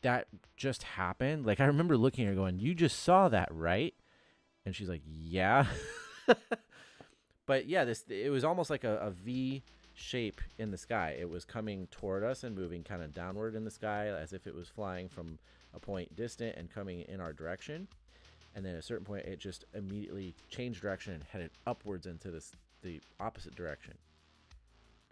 that just happened. Like, I remember looking at her going, you just saw that, right? And she's like, yeah. But yeah, it was almost like a V shape in the sky. It was coming toward us and moving kind of downward in the sky as if it was flying from a point distant and coming in our direction. And then at a certain point, it just immediately changed direction and headed upwards into the opposite direction.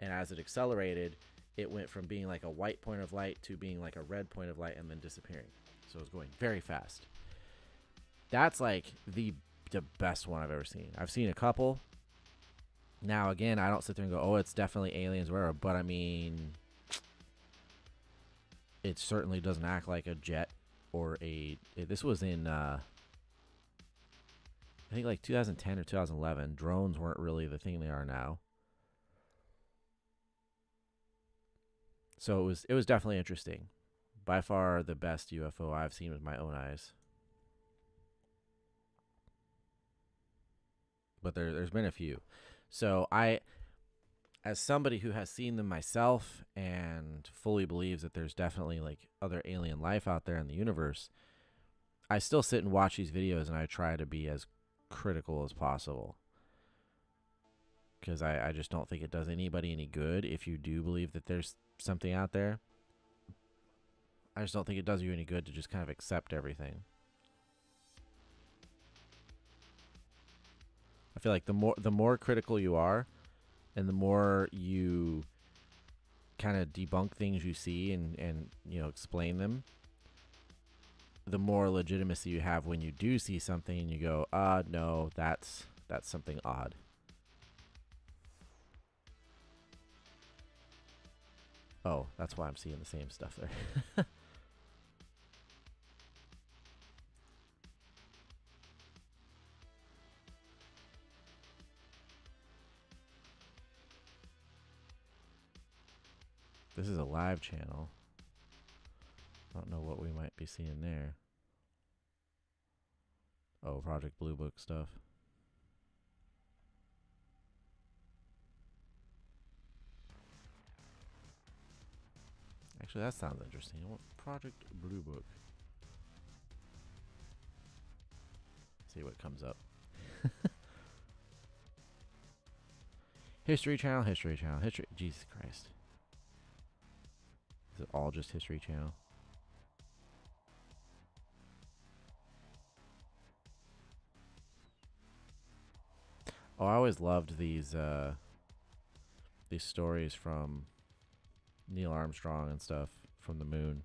And as it accelerated, it went from being like a white point of light to being like a red point of light and then disappearing. So it was going very fast. That's like the best one I've ever seen. I've seen a couple. Now, again, I don't sit there and go, oh, it's definitely aliens or whatever. But, I mean, it certainly doesn't act like a jet or this was in, I think, like 2010 or 2011. Drones weren't really the thing they are now. So it was definitely interesting. By far the best UFO I've seen with my own eyes. But there's been a few. So as somebody who has seen them myself and fully believes that there's definitely like other alien life out there in the universe, I still sit and watch these videos and I try to be as critical as possible. Because I just don't think it does anybody any good if you do believe that there's something out there. I just don't think it does you any good to just kind of accept everything. I feel like the more critical you are, and the more you kind of debunk things you see and you know, explain them, the more legitimacy you have when you do see something and you go, no, that's something odd. Oh, that's why I'm seeing the same stuff there. This is a live channel. I don't know what we might be seeing there. Oh, Project Blue Book stuff. Actually, that sounds interesting. Project Blue Book. See what comes up. History Channel, History Channel, History. Jesus Christ. Is it all just History Channel? Oh, I always loved these stories from Neil Armstrong and stuff from the moon.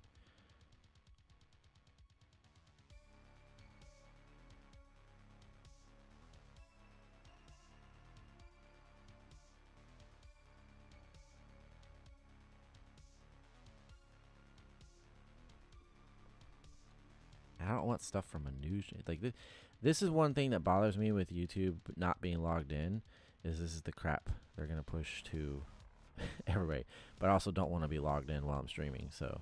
I don't want stuff from a news like this is one thing that bothers me with YouTube not being logged in, is this is the crap they're gonna push to everybody. But I also don't want to be logged in while I'm streaming, so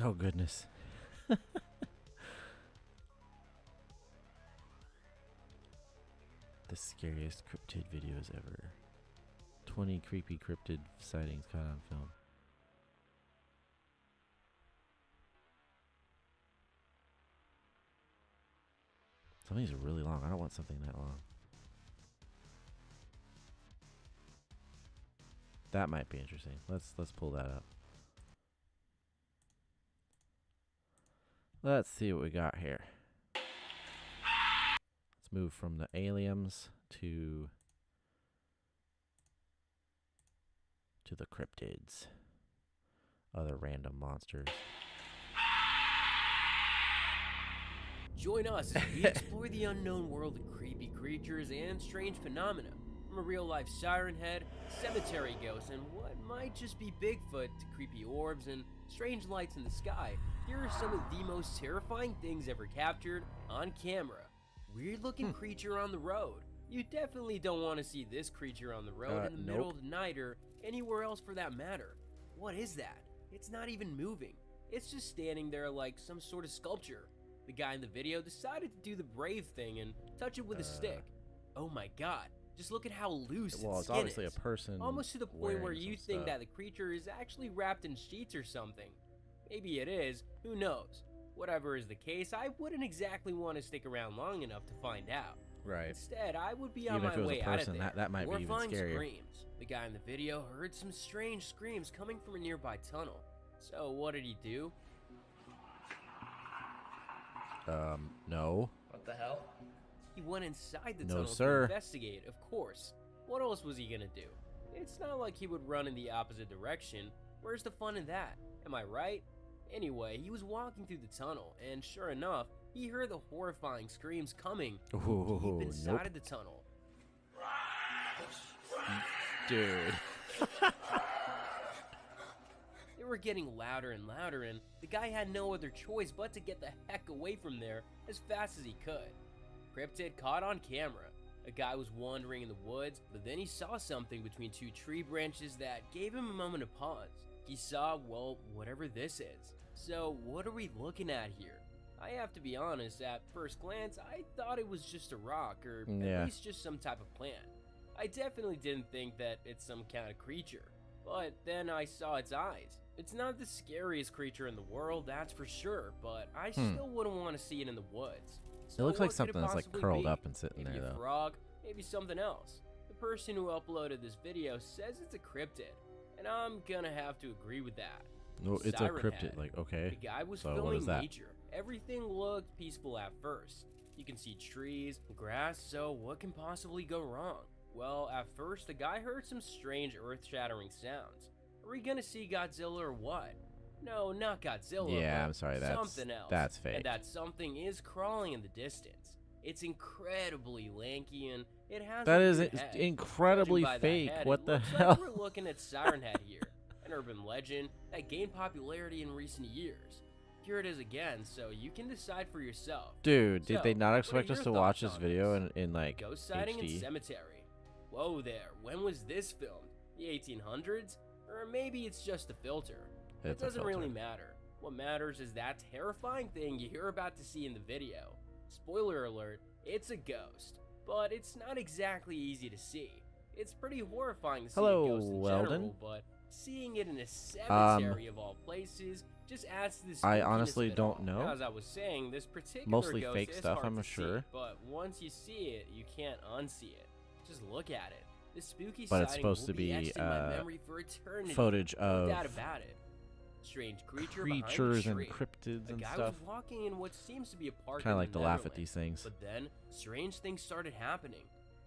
oh goodness. The scariest cryptid videos ever. 20 creepy cryptid sightings caught on film. Some of these are really long. I don't want something that long. That might be interesting. Let's pull that up. Let's see what we got here. Let's move from the aliens to the cryptids. Other random monsters. Join us as we explore the unknown world of creepy creatures and strange phenomena. From a real-life siren head, cemetery ghosts, and what might just be Bigfoot to creepy orbs and strange lights in the sky, here are some of the most terrifying things ever captured on camera. Weird-looking creature on the road. You definitely don't want to see this creature on the road in the middle of the night or anywhere else for that matter. What is that? It's not even moving. It's just standing there like some sort of sculpture. The guy in the video decided to do the brave thing and touch it with a stick. Oh my god. Just look at how loose its it's skin obviously is. a person. Almost to the point where you think that the creature is actually wrapped in sheets or something. Maybe it is, who knows? Whatever is the case, I wouldn't exactly want to stick around long enough to find out. Right. Instead, I would be on Even my if it was way a out person, of there. that might be even Horrifying scarier. Screams. The guy in the video heard some strange screams coming from a nearby tunnel. So what did he do? No. What the hell? He went inside the No, tunnel sir. to investigate, of course. What else was he gonna do? It's not like he would run in the opposite direction. Where's the fun in that? Am I right? Anyway, he was walking through the tunnel, and sure enough, he heard the horrifying screams coming Ooh, deep inside nope. of the tunnel. Dude. They were getting louder and louder, and the guy had no other choice but to get the heck away from there as fast as he could. Cryptid caught on camera. A guy was wandering in the woods, but then he saw something between two tree branches that gave him a moment of pause. He saw, well, whatever this is. So what are we looking at here? I have to be honest, at first glance, I thought it was just a rock, or at least just some type of plant. I definitely didn't think that it's some kind of creature, but then I saw its eyes. It's not the scariest creature in the world, that's for sure, but I still wouldn't want to see it in the woods. It looks like what could something that's like possibly curled be? up and sitting Maybe there, a though. frog, Maybe something else. The person who uploaded this video says it's a cryptid, and I'm gonna have to agree with that. No, it's a Siren cryptid. Head. Like, okay. The guy was So what filming is that? nature. Everything looked peaceful at first. You can see trees, grass, so what can possibly go wrong? Well, at first, the guy heard some strange earth-shattering sounds. Are we gonna see Godzilla or what? No, not Godzilla. Yeah, but I'm sorry, something else. that's fake. And that something is crawling in the distance. It's incredibly lanky and it has That a is weird head. incredibly Judging by that fake. head, What it the looks hell? Like we're looking at Siren Head here, an urban legend that gained popularity in recent years. Here it is again, so you can decide for yourself. Dude, did So, they not what are expect us your to watch thoughts this on video in like Ghost sighting in HD? cemetery. Whoa there, when was this filmed? The 1800s? Or maybe it's just a filter. It It's a doesn't really filter. matter. What matters is that terrifying thing you're about to see in the video. Spoiler alert, it's a ghost. But it's not exactly easy to see. It's pretty horrifying to see Hello, a ghost in Weldon. general, but seeing it in a cemetery of all places just adds to the I spookiness honestly of it don't all. know. As I was saying, this particular Mostly ghost fake is stuff, hard I'm to sure. see, but once you see it, you can't unsee it. Just look at it. This spooky But it's sighting supposed will to be etched in my memory for eternity. footage No of doubt about it. Strange creature creatures behind and a tree. cryptids A and guy stuff. was walking in what seems to be a park. Kinda in like the to laugh at Netherlands, these things. But then strange things started happening.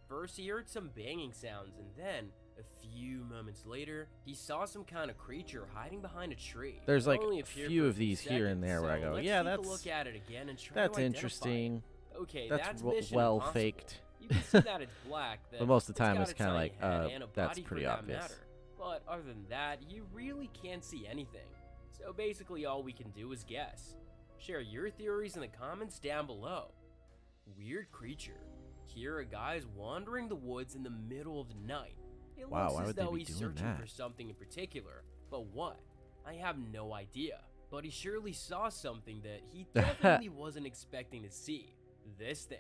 First, he heard some banging sounds, and then a few moments later, he saw some kind of creature hiding behind a tree. There's It like only a appeared few for of these here and seconds, there where I so go, let's yeah, take that's a look at it again and try that's to identify it. interesting. Okay, That's Mission well Impossible. faked. You can see that it's black. But then most of the time got it's a kinda tiny like, head and a that's body for pretty that obvious. matter. But other than that, you really can't see anything. So basically all we can do is guess. Share your theories in the comments down below. Weird creature. Here a guy's wandering the woods in the middle of the night. It Wow, looks why as would they though be he's doing searching that? for something in particular. But what? I have no idea. But he surely saw something that he definitely wasn't expecting to see. This thing.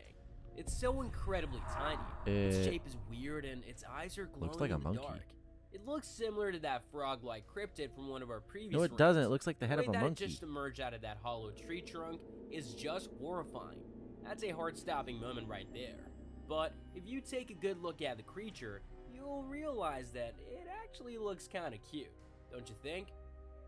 It's so incredibly tiny. Its It shape is weird and its eyes are glowing looks like a in the monkey. dark. It looks similar to that frog-like cryptid from one of our previous No, it runs. doesn't. It looks like the head way of a that monkey. It just emerged out of that hollow tree trunk is just horrifying. That's a heart-stopping moment right there. But if you take a good look at the creature, you'll realize that it actually looks kind of cute, don't you think?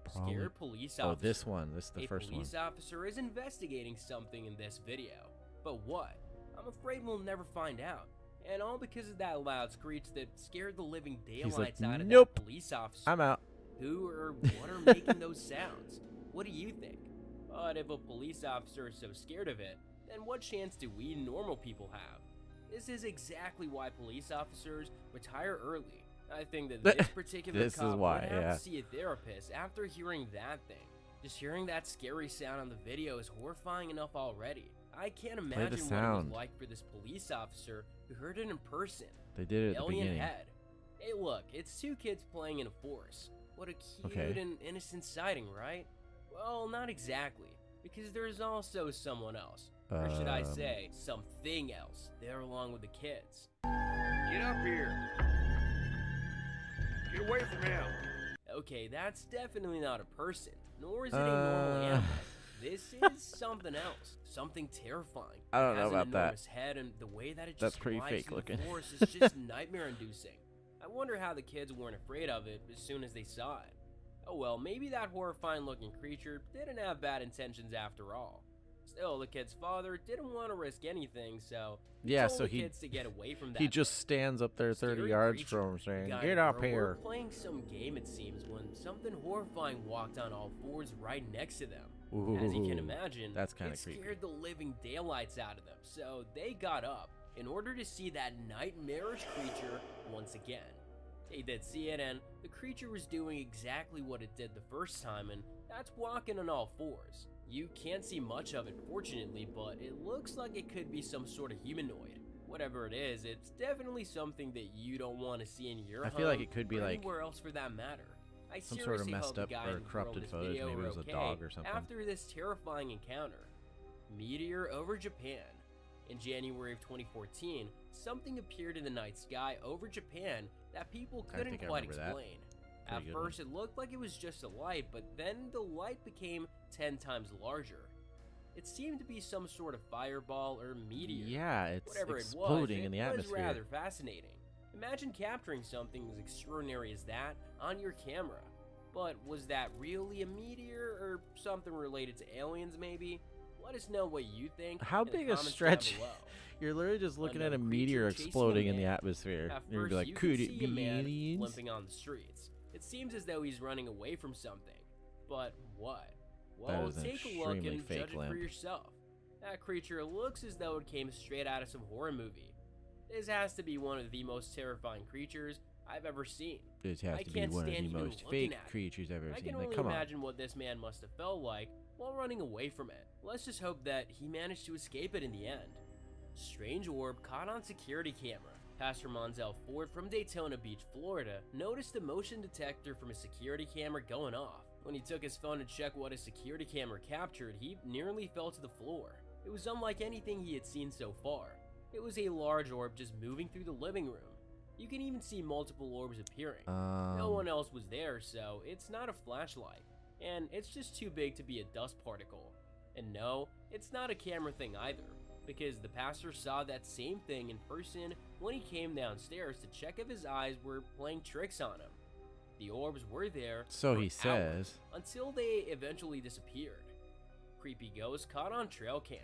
Probably. Scared police Oh, officer. this one. This is the A first one. police officer is investigating something in this video. But what? I'm afraid we'll never find out. And all because of that loud screech that scared the living daylights like, out of "Nope, that police officer. I'm out." Who or what are making those sounds? What do you think? But if a police officer is so scared of it, then what chance do we normal people have? This is exactly why police officers retire early. I think that this particular This is cop why, would have yeah. to see a therapist after hearing that thing. Just hearing that scary sound on the video is horrifying enough already. I can't imagine what it was sound. like for this police officer who heard it in person. They did it at the Alien beginning. head. Hey look, it's two kids playing in a forest. What a cute Okay. and innocent sighting, right? Well, not exactly, because there's also someone else. Or should I say, something else, there along with the kids. Get up here. Get away from him. Okay, that's definitely not a person, nor is it a normal animal. This is something else, something terrifying. I don't It know has about an that. enormous head, and the way that it That's just pretty flies fake through looking. the forest is just nightmare-inducing. I wonder how the kids weren't afraid of it as soon as they saw it. Oh well, maybe that horrifying-looking creature didn't have bad intentions after all. Still, the kid's father didn't want to risk anything, so he Yeah, told so the he kids to get away from that. he just stands up there 30 Scary yards creature. from him saying, Guy "Get and up girl were here." playing some game, it seems, when something horrifying walked on all fours right next to them. As you can Ooh, imagine, that's kinda it creepy. scared the living daylights out of them, so they got up in order to see that nightmarish creature once again. They did see it, and the creature was doing exactly what it did the first time, and that's walking on all fours. You can't see much of it, fortunately, but it looks like it could be some sort of humanoid. Whatever it is, it's definitely something that you don't want to see in your I home feel like it could be or like anywhere else for that matter. I some sort of seriously messed hope the up guy or and girl corrupted in this footage. video Maybe it are was a okay dog or something. after this terrifying encounter. Meteor over Japan. In January of 2014, something appeared in the night sky over Japan that people I couldn't think I quite remember that. explain. At Pretty good one. first, it looked like it was just a light, but then the light became 10 times larger. It seemed to be some sort of fireball or meteor. Yeah, it's Whatever exploding in the it was atmosphere. rather fascinating. Imagine capturing something as extraordinary as that on your camera. But was that really a meteor or something related to aliens maybe? Let us know what you think. How in the big a comments stretch? down below. You're literally just looking at a Unknown meteor creature chasing a exploding in the man. atmosphere. At You're gonna be first, like, you could can it see a be man aliens? limping on the streets. It seems as though he's running away from something. But what? That Well, is an take a look extremely and fake judge it limp. for yourself. That creature looks as though it came straight out of some horror movie. This has to be one of the most terrifying creatures I've ever seen. This has I to be can't one of stand the even most looking fake at it. creatures I've ever I seen. can Like, only come on. imagine what this man must have felt like while running away from it. Let's just hope that he managed to escape it in the end. Strange orb caught on security camera. Pastor Monzel Ford from Daytona Beach, Florida, noticed the motion detector from his security camera going off. When he took his phone to check what his security camera captured, he nearly fell to the floor. It was unlike anything he had seen so far. It was a large orb just moving through the living room. You can even see multiple orbs appearing. No one else was there, so it's not a flashlight. And it's just too big to be a dust particle. And no, it's not a camera thing either, because the pastor saw that same thing in person when he came downstairs to check if his eyes were playing tricks on him. The orbs were there So for he hours, says. until they eventually disappeared. Creepy ghost caught on trail cam.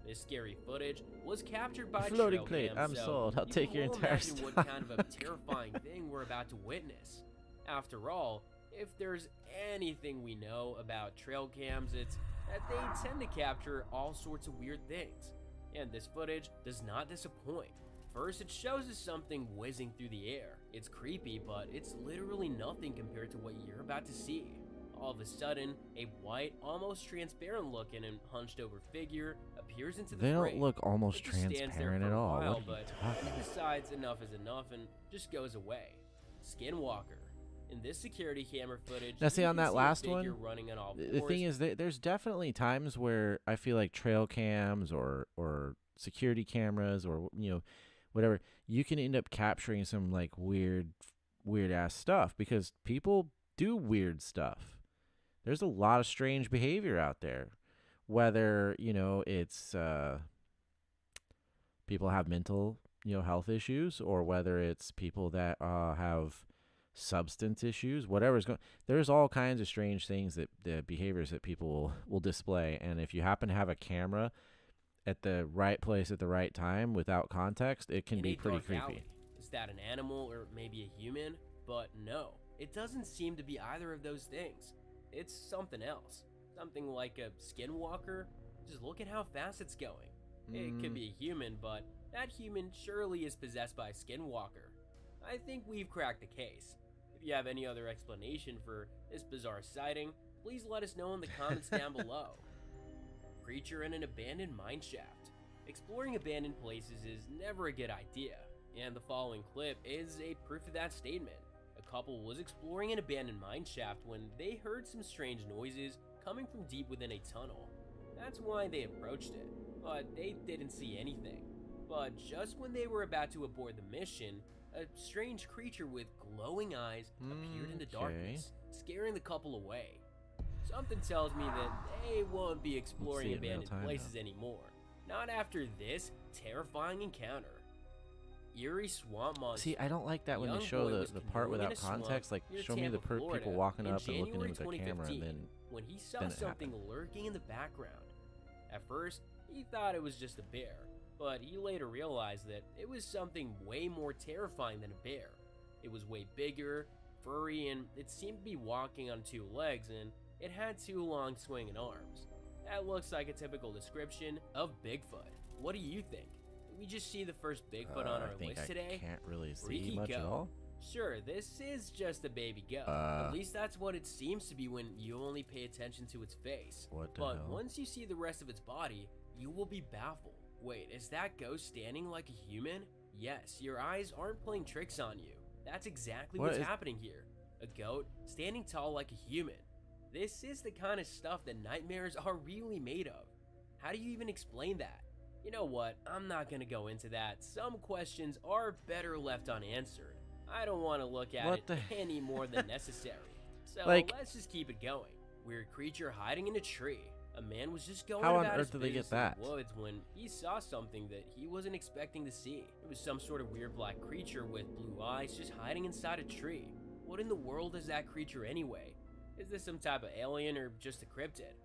This scary footage was captured by Floating trail plate, cam, I'm so sold. I'll you take can your well entire imagine stuff. what kind of a terrifying thing we're about to witness. After all, if there's anything we know about trail cams, it's that they tend to capture all sorts of weird things. And this footage does not disappoint. First, it shows us something whizzing through the air. It's creepy, but it's literally nothing compared to what you're about to see. All of a sudden, a white, almost transparent looking and hunched over figure appears into the They don't frame. look almost It just stands there transparent for at a all. while, What are you but talking it about? decides enough is enough and just goes away. Skinwalker. In this security camera footage, Now, see, you on can that a last figure one, running on all the fours. thing is that there's definitely times where I feel like trail cams or security cameras or whatever, you can end up capturing some like weird ass stuff because people do weird stuff. There's a lot of strange behavior out there, whether it's people have mental health issues or whether it's people that have substance issues, whatever's going. There's all kinds of strange things that the behaviors that people will display, and if you happen to have a camera at the right place at the right time without context, it can In be a pretty dark creepy. alley. Is that an animal or maybe a human? But no, it doesn't seem to be either of those things. It's something else. Something like a skinwalker. Just look at how fast it's going. It could be a human, but that human surely is possessed by a skinwalker. I think we've cracked the case. If you have any other explanation for this bizarre sighting, please let us know in the comments down below. Creature in an abandoned mine shaft. Exploring abandoned places is never a good idea, and the following clip is a proof of that statement. A couple was exploring an abandoned mine shaft when they heard some strange noises coming from deep within a tunnel. That's why they approached it, but they didn't see anything. But just when they were about to abort the mission, a strange creature with glowing eyes appeared in the darkness, scaring the couple away. Something tells me that they won't be exploring see it in real abandoned time, places anymore. Not after this terrifying encounter. Eerie swamp monster. See, I don't like that when Young they show boy was the part canoeing in without a swamp context. Like, near show me Tampa, the people Florida walking in up and looking in January with their camera, and 2015, then when he saw then it something happened. lurking in the background. At first, he thought it was just a bear, but he later realized that it was something way more terrifying than a bear. It was way bigger, furry, and it seemed to be walking on two legs, and it had two long swinging arms. That looks like a typical description of Bigfoot. What do you think? Did we just see the first Bigfoot on our I think list I today? can't really see Freaky much at goat. all. Sure, this is just a baby goat. At least that's what it seems to be when you only pay attention to its face. What the But hell? once you see the rest of its body, you will be baffled. Wait, is that ghost standing like a human? Yes, your eyes aren't playing tricks on you. That's exactly What what's is- happening here. A goat standing tall like a human. This is the kind of stuff that nightmares are really made of. How do you even explain that? You know what, I'm not gonna go into that. Some questions are better left unanswered. I don't want to look at What it the- any more than necessary. So Like- let's just keep it going. Weird creature hiding in a tree. A man was just going How on about his earth did they get business in that? the woods when he saw something that he wasn't expecting to see. It was some sort of weird black creature with blue eyes just hiding inside a tree. What in the world is that creature anyway? Is this some type of alien or just a cryptid?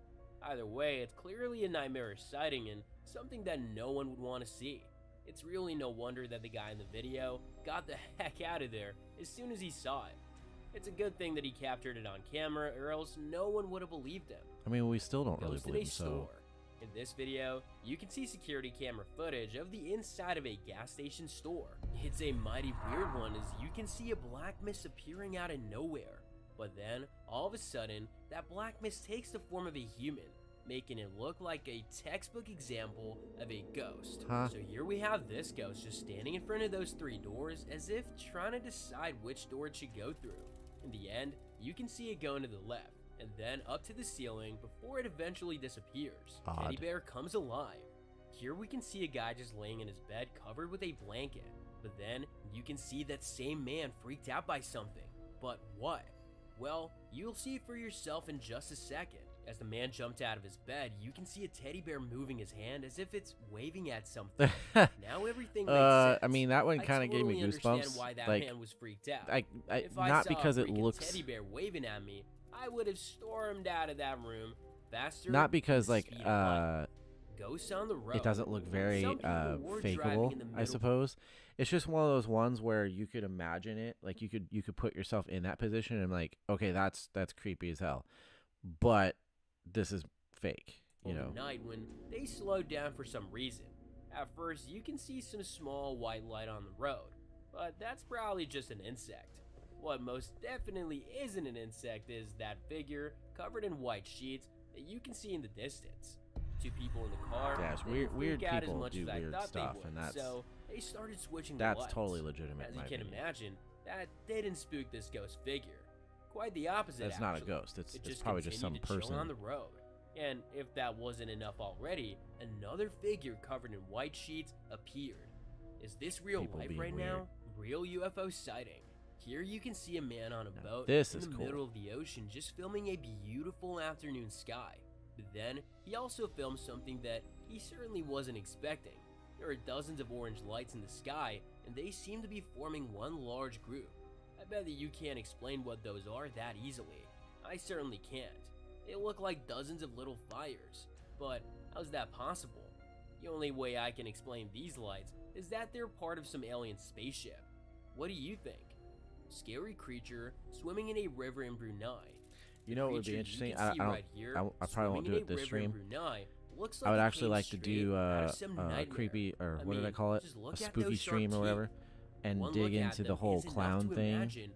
Either way, it's clearly a nightmarish sighting and something that no one would want to see. It's really no wonder that the guy in the video got the heck out of there as soon as he saw it. It's a good thing that he captured it on camera, or else no one would have believed him. I mean, we still don't really Goes to believe a him, so... store. In this video, you can see security camera footage of the inside of a gas station store. It's a mighty weird one as you can see a black mist appearing out of nowhere. But then, all of a sudden, that black mist takes the form of a human, making it look like a textbook example of a ghost. So here we have this ghost just standing in front of those 3 doors as if trying to decide which door it should go through. In the end, you can see it going to the left, and then up to the ceiling before it eventually disappears. Odd. Teddy bear comes alive. Here we can see a guy just laying in his bed covered with a blanket, but then you can see that same man freaked out by something. But what? Well, you'll see for yourself in just a second. As the man jumped out of his bed, you can see a teddy bear moving his hand as if it's waving at something. Now everything makes sense. I mean, that one kind of gave me goosebumps. Why that Like, man was freaked out. not If I saw because a it freaking looks... teddy bear waving at me, I would have stormed out of that room faster. Not because, than the like, speed of light. Ghosts on the road. it doesn't look very Some people were driving fakeable, in the I middle. suppose. It's just one of those ones where you could imagine it, like you could put yourself in that position and like, okay, that's creepy as hell, but this is fake, you know. Overnight, when they slowed down for some reason. At first, you can see some small white light on the road, but that's probably just an insect. What most definitely isn't an insect is that figure covered in white sheets that you can see in the distance. 2 people in the car. Yeah, it's they weird. didn't Weird freak out as people much do as I weird thought they stuff, would, and that's so they started switching the that's lights. totally legitimate. As in you my can opinion. imagine, that didn't spook this ghost figure. Quite the opposite. That's not a actually. ghost. It's It it's just probably just some continued to chill person. on the road. And if that wasn't enough already, another figure covered in white sheets appeared. Is this real People life being right weird. now? Real UFO sighting. Here you can see a man on a boat this in is the cool. middle of the ocean just filming a beautiful afternoon sky. But then, he also filmed something that he certainly wasn't expecting. There are dozens of orange lights in the sky, and they seem to be forming one large group. I bet that you can't explain what those are that easily. I certainly can't. They look like dozens of little fires. But how's that possible? The only way I can explain these lights is that they're part of some alien spaceship. What do you think? Scary creature swimming in a river in Brunei. You know what would be interesting? I probably won't do it this stream. I would actually like to do a creepy, or what did I call it? A spooky stream or whatever, and dig into the whole clown thing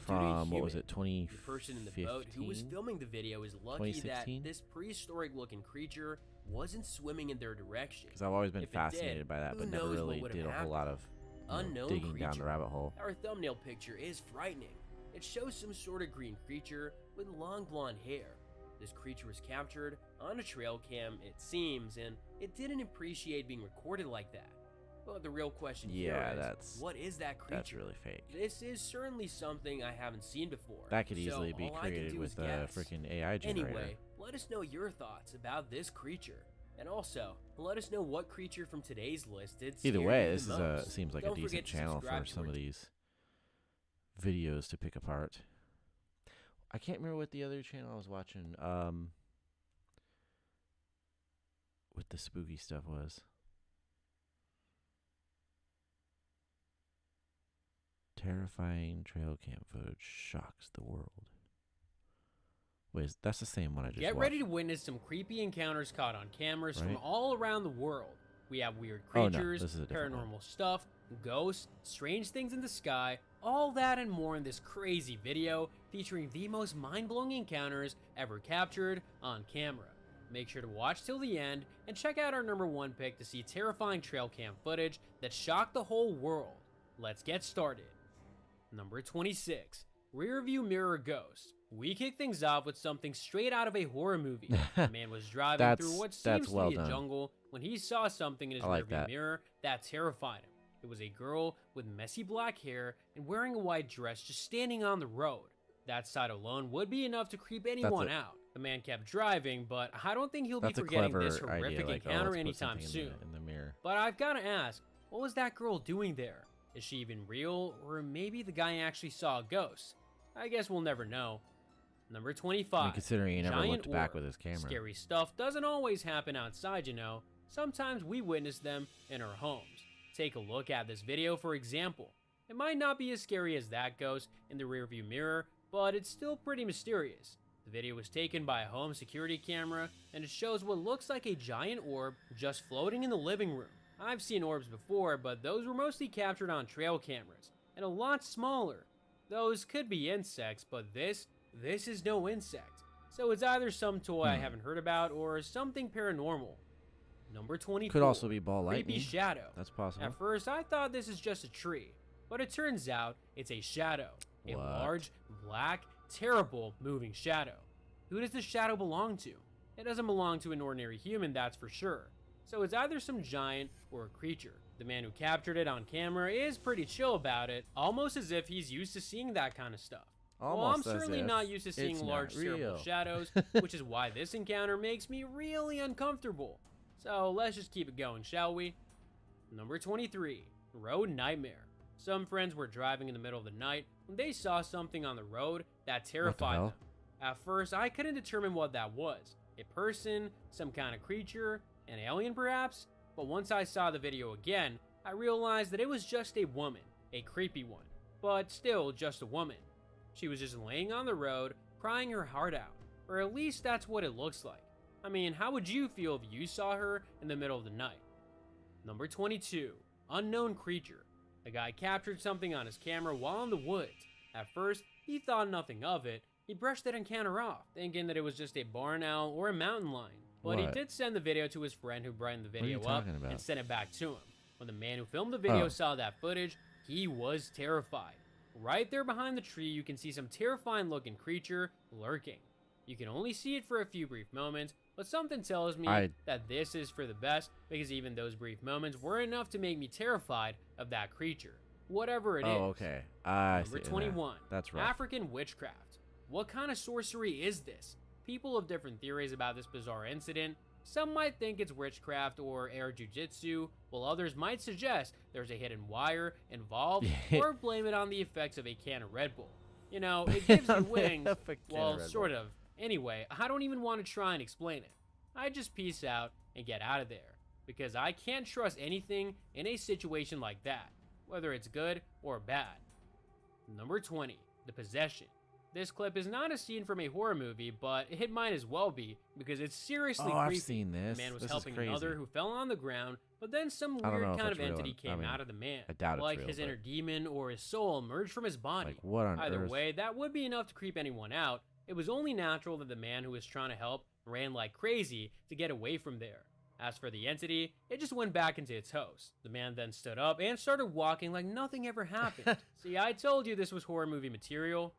from, what was it, 2015? The person in the boat who was filming the video is lucky that this prehistoric looking creature wasn't swimming in their direction. Because I've always been If it fascinated did, by that, who but never knows what really would have did a whole happened. lot of Unknown digging down creature. the rabbit hole. Our thumbnail picture is frightening. It shows some sort of green creature with long blonde hair. This creature was captured on a trail cam, it seems, and it didn't appreciate being recorded like that. But the real question here is, what is that creature? That's really fake. This is certainly something I haven't seen before. That could so easily be all I can created do is with a guess. freaking AI generator. Anyway, let us know your thoughts about this creature. And also, let us know what creature from today's list did Either scare way, you this the is most. seems like Don't a decent forget to channel subscribe for to some our of these videos to pick apart. I can't remember what the other channel I was watching with the spooky stuff was. Terrifying trail cam footage shocks the world. Wait, that's the same one I just Get watched. ready to witness some creepy encounters caught on cameras from Right? all around the world. We have weird Oh, no, creatures, this is a different one. paranormal stuff, ghosts, strange things in the sky, all that and more in this crazy video featuring the most mind-blowing encounters ever captured on camera. Make sure to watch till the end and check out our #1 pick to see terrifying trail cam footage that shocked the whole world. Let's get started. Number 26, Rearview Mirror Ghost. We kick things off with something straight out of a horror movie. A man was driving through what seems to well be a done. jungle when he saw something in his I like rearview that. mirror that terrified him. It was a girl with messy black hair and wearing a white dress just standing on the road. That sight alone would be enough to creep anyone out. The man kept driving, but I don't think he'll That's be a forgetting clever this horrific idea, like, encounter let's put anytime something soon. in the mirror. But I've got to ask, what was that girl doing there? Is she even real, or maybe the guy actually saw a ghost? I guess we'll never know. Number 25. I mean, considering he never Giant looked back orb. with his camera. Scary stuff doesn't always happen outside, you know. Sometimes we witness them in our homes. Take a look at this video for example. It might not be as scary as that ghost in the rearview mirror, but it's still pretty mysterious. The video was taken by a home security camera, and it shows what looks like a giant orb just floating in the living room. I've seen orbs before, but those were mostly captured on trail cameras, and a lot smaller. Those could be insects, but this is no insect. So it's either some toy I haven't heard about, or something paranormal. Number 24. Could also be ball lightning. Creepy shadow. That's possible. At first, I thought this is just a tree, but it turns out it's a shadow. A What? large, black, terrible moving shadow. Who does the shadow belong to? It doesn't belong to an ordinary human, that's for sure. So it's either some giant or a creature. The man who captured it on camera is pretty chill about it, almost as if he's used to seeing that kind of stuff. Well, I'm Almost as certainly if not used to seeing it's large, not terrible real. shadows, which is why this encounter makes me really uncomfortable. So let's just keep it going, shall we? Number 23. Road Nightmare. Some friends were driving in the middle of the night when they saw something on the road that terrified hell? them. At first, I couldn't determine what that was. A person, some kind of creature, an alien perhaps? But once I saw the video again, I realized that it was just a woman, a creepy one, but still just a woman. She was just laying on the road, crying her heart out, or at least that's what it looks like. I mean, how would you feel if you saw her in the middle of the night? Number 22. Unknown creature. The guy captured something on his camera while in the woods. At first, he thought nothing of it. He brushed that encounter off, thinking that it was just a barn owl or a mountain lion. But he What? did send the video to his friend who brightened the What are you video up talking about? and sent it back to him. When the man who filmed the video Oh. saw that footage, he was terrified. Right there behind the tree, you can see some terrifying looking creature lurking. You can only see it for a few brief moments, but something tells me that this is for the best, because even those brief moments were enough to make me terrified of that creature, whatever it is. Oh, okay. I Number see. 21. That's right. African witchcraft. What kind of sorcery is this? People have different theories about this bizarre incident. Some might think it's witchcraft or air jujitsu, while others might suggest there's a hidden wire involved, or blame it on the effects of a can of Red Bull. You know, it gives you wings. Well, sort of. Anyway, I don't even want to try and explain it. I just peace out and get out of there, because I can't trust anything in a situation like that, whether it's good or bad. Number 20. The Possession. This clip is not a scene from a horror movie, but it might as well be, because it's seriously Oh, creepy. I've seen this. The man was This is helping crazy. another who fell on the ground, but then some I don't know weird if kind it's of real. entity I came mean, out of the man. I doubt it's like real, his but- inner demon or his soul emerged from his body. Like, what on Either earth? way, that would be enough to creep anyone out. It was only natural that the man who was trying to help ran like crazy to get away from there. As for the entity, it just went back into its host. The man then stood up and started walking like nothing ever happened. See, I told you this was horror movie material.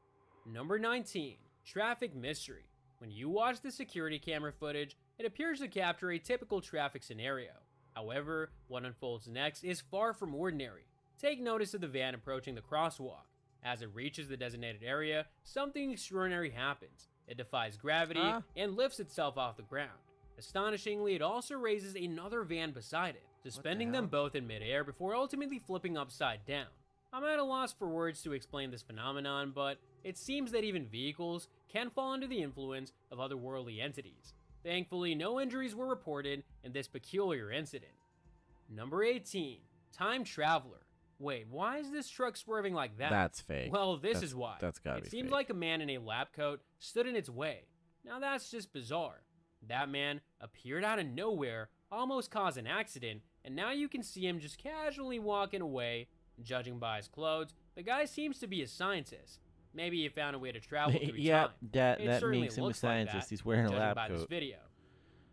Number 19. Traffic mystery. When you watch the security camera footage, it appears to capture a typical traffic scenario. However, what unfolds next is far from ordinary. Take notice of the van approaching the crosswalk. As it reaches the designated area, something extraordinary happens. It defies gravity and lifts itself off the ground. Astonishingly, it also raises another van beside it, suspending them both in midair before ultimately flipping upside down. I'm at a loss for words to explain this phenomenon, but it seems that even vehicles can fall under the influence of otherworldly entities. Thankfully, no injuries were reported in this peculiar incident. Number 18. Time Traveler. Wait, why is this truck swerving like that? That's fake. Well, this is why. That's gotta it be seems fake. like a man in a lab coat stood in its way. Now that's just bizarre. That man appeared out of nowhere, almost caused an accident, and now you can see him just casually walking away. Judging by his clothes, the guy seems to be a scientist. Maybe he found a way to travel through Yeah, time. that It certainly makes him a looks like scientist. that, He's wearing a judging lab by this coat. video.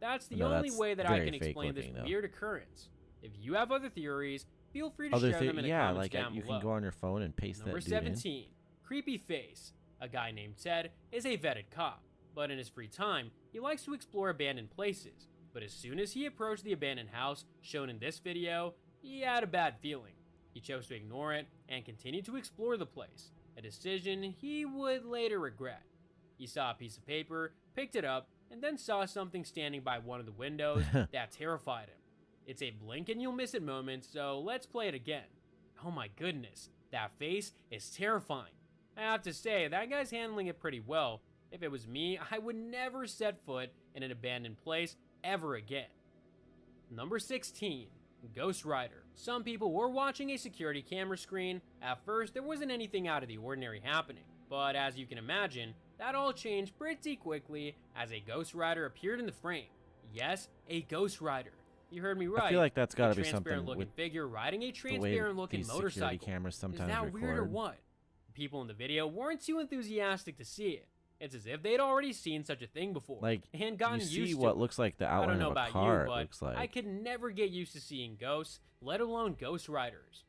That's the No, only that's way that I very can fake explain this looking, though. weird occurrence. If you have other theories, feel free to Other share them in the yeah, comments like down you below. can go on your phone and paste Number that dude in. 17. Creepy face. A guy named Ted is a vetted cop, but in his free time, he likes to explore abandoned places. But as soon as he approached the abandoned house shown in this video, he had a bad feeling. He chose to ignore it and continue to explore the place, a decision he would later regret. He saw a piece of paper picked it up, and then saw something standing by one of the windows that terrified him. It's a blink and you'll miss it moment, so let's play it again. Oh my goodness, that face is terrifying. I have to say, that guy's handling it pretty well. If it was me, I would never set foot in an abandoned place ever again. Number 16. Ghost Rider. Some people were watching a security camera screen. At first, there wasn't anything out of the ordinary happening, but as you can imagine, that all changed pretty quickly as a Ghost Rider appeared in the frame. Yes, a Ghost Rider. You heard me right. I feel like that's got to be something transparent-looking with figure riding a transparent-looking motorcycle. Security cameras sometimes Is that record. weird or what? People in the video weren't too enthusiastic to see it. It's as if they'd already seen such a thing before, like, and gotten you used see to what it. looks like the I don't outline know of a about car. you, but It looks like I could never get used to seeing ghosts, let alone Ghost Riders.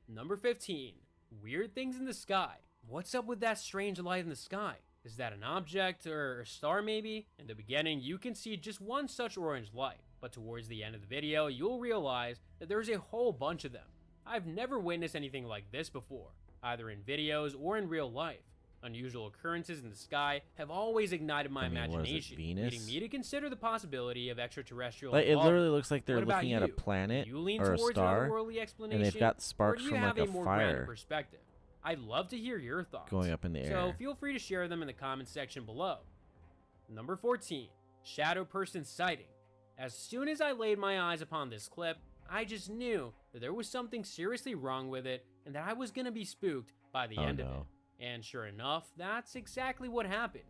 Number 15. Weird things in the sky. What's up with that strange light in the sky? Is that an object or a star maybe? In the beginning, you can see just one such orange light, but towards the end of the video, you'll realize that there's a whole bunch of them. I've never witnessed anything like this before, either in videos or in real life. Unusual occurrences in the sky have always ignited my imagination, leading me to consider the possibility of extraterrestrial Like, it involvement. literally looks like they're What about looking at a you? planet You lean or a towards star, otherworldly explanation, and they've got or sparks do you from have like a a more grounded fire perspective? I'd love to hear your thoughts. going up in the So air. feel free to share them in the comments section below. Number 14. Shadow person sighting. As soon as I laid my eyes upon this clip, I just knew that there was something seriously wrong with it and that I was going to be spooked by the end of it. And sure enough, that's exactly what happened.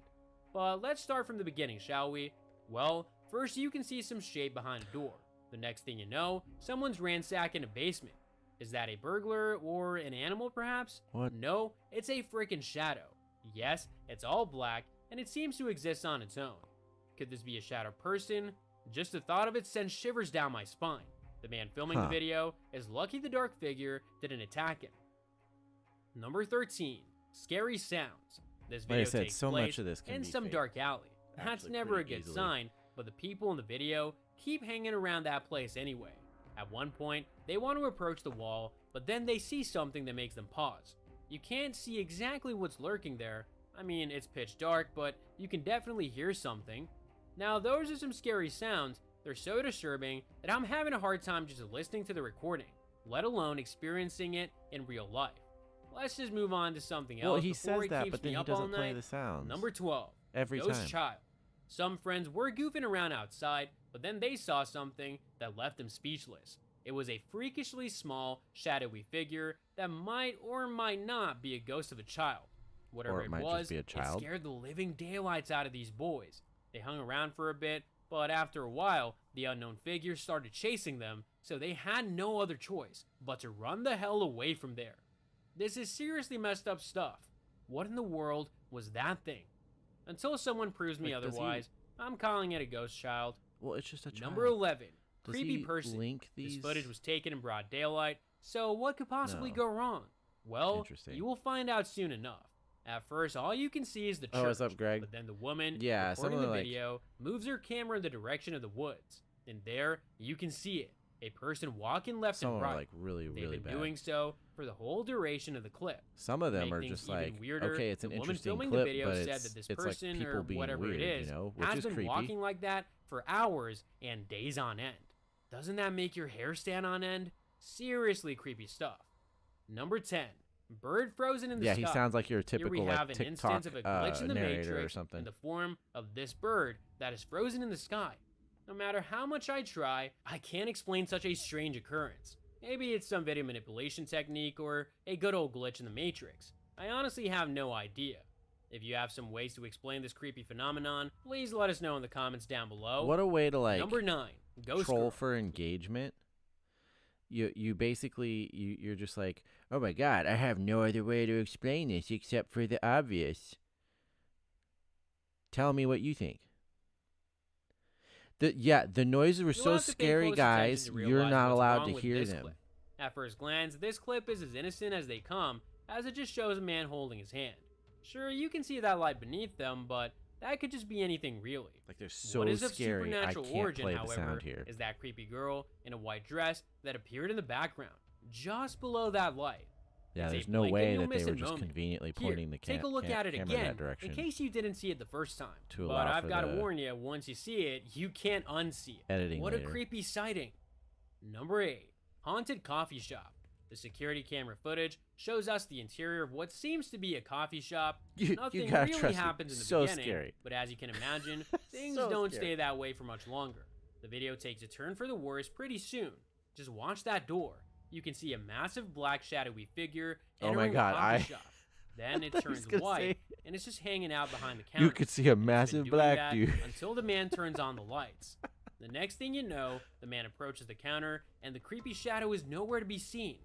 But let's start from the beginning, shall we? Well, first you can see some shape behind a door. The next thing you know, someone's ransacking a basement. Is that a burglar or an animal perhaps? What? No, it's a freaking shadow. Yes, it's all black and it seems to exist on its own. Could this be a shadow person? Just the thought of it sends shivers down my spine. The man filming the video is lucky the dark figure didn't attack him. Number 13. Scary sounds. This video takes so place much of this can in be some fake. dark alley. That's Actually, never a pretty good easily. sign, but the people in the video keep hanging around that place anyway. At one point, they want to approach the wall, but then they see something that makes them pause. You can't see exactly what's lurking there. I mean, it's pitch dark, but you can definitely hear something. Now, those are some scary sounds. They're so disturbing that I'm having a hard time just listening to the recording, let alone experiencing it in real life. Let's just move on to something else. Well, he before says that, keeps but then me he up all doesn't play night. the sounds. Number 12. Every Ghost time. Child. Some friends were goofing around outside, but then they saw something that left them speechless. It was a freakishly small, shadowy figure that might or might not be a ghost of a child. Whatever Or it might was, just be a child. it scared the living daylights out of these boys. They hung around for a bit, but after a while, the unknown figure started chasing them, so they had no other choice but to run the hell away from there. This is seriously messed up stuff. What in the world was that thing? Until someone proves me Like, does he- otherwise, I'm calling it a ghost child. Well, it's just a child. Number 11. Does Creepy he person. link This these? footage was taken in broad daylight, so what could possibly No. go wrong? Well, Interesting. you will find out soon enough. At first, all you can see is the church. Oh, what's up, Greg? But then the woman Yeah, recording some the of the, video moves her camera in the direction of the woods. And there, you can see it. A person walking left Some and of them right. are like really, They've really been bad. doing so for the whole duration of the clip. Some of them Make are things just even like, weirder, okay, it's an the woman interesting filming clip, the video but said it's, that this it's like person people or being whatever weird, it is you know, which has is been creepy. walking like that for hours and days on end. Doesn't that make your hair stand on end? Seriously creepy stuff. Number 10. Bird frozen in the sky. Yeah, he sounds like your Here typical we have like an TikTok instance of a glitch in the narrator or matrix something. in the form of this bird that is frozen in the sky. No matter how much I try, I can't explain such a strange occurrence. Maybe it's some video manipulation technique or a good old glitch in the matrix. I honestly have no idea. If you have some ways to explain this creepy phenomenon, please let us know in the comments down below. What a way to like Number 9. Ghost troll girl. for engagement. You basically you're just like, oh my god, I have no other way to explain this except for the obvious. Tell me what you think. The noises were You'll so have to pay scary, close guys. attention to You're realize not what's allowed wrong to with hear this them. clip. At first glance, this clip is as innocent as they come, as it just shows a man holding his hand. Sure, you can see that light beneath them, but that could just be anything really. Like they're so what is of scary. I supernatural can't origin, play the however, sound here. is that creepy girl in a white dress that appeared in the background, just below that light. Yeah, It's there's a no blink way and you'll that they miss were a just moment. conveniently Here, pointing the take a look at it camera again, that direction. in case you didn't see it the first time. To But allow I've for got to the warn you, once you see it, you can't unsee it. editing What later. a creepy sighting. Number 8. Haunted coffee shop. The security camera footage shows us the interior of what seems to be a coffee shop. Nothing gotta really trust me. happens in the So beginning, scary. but as you can imagine, things So don't scary. stay that way for much longer. The video takes a turn for the worse pretty soon. Just watch that door. You can see a massive black shadowy figure Oh my entering God, the coffee shop. Then it thought he was turns gonna white, say- and it's just hanging out behind the counter. You could see a And it's been massive doing black that dude. until the man turns on the lights. The next thing you know, the man approaches the counter, and the creepy shadow is nowhere to be seen.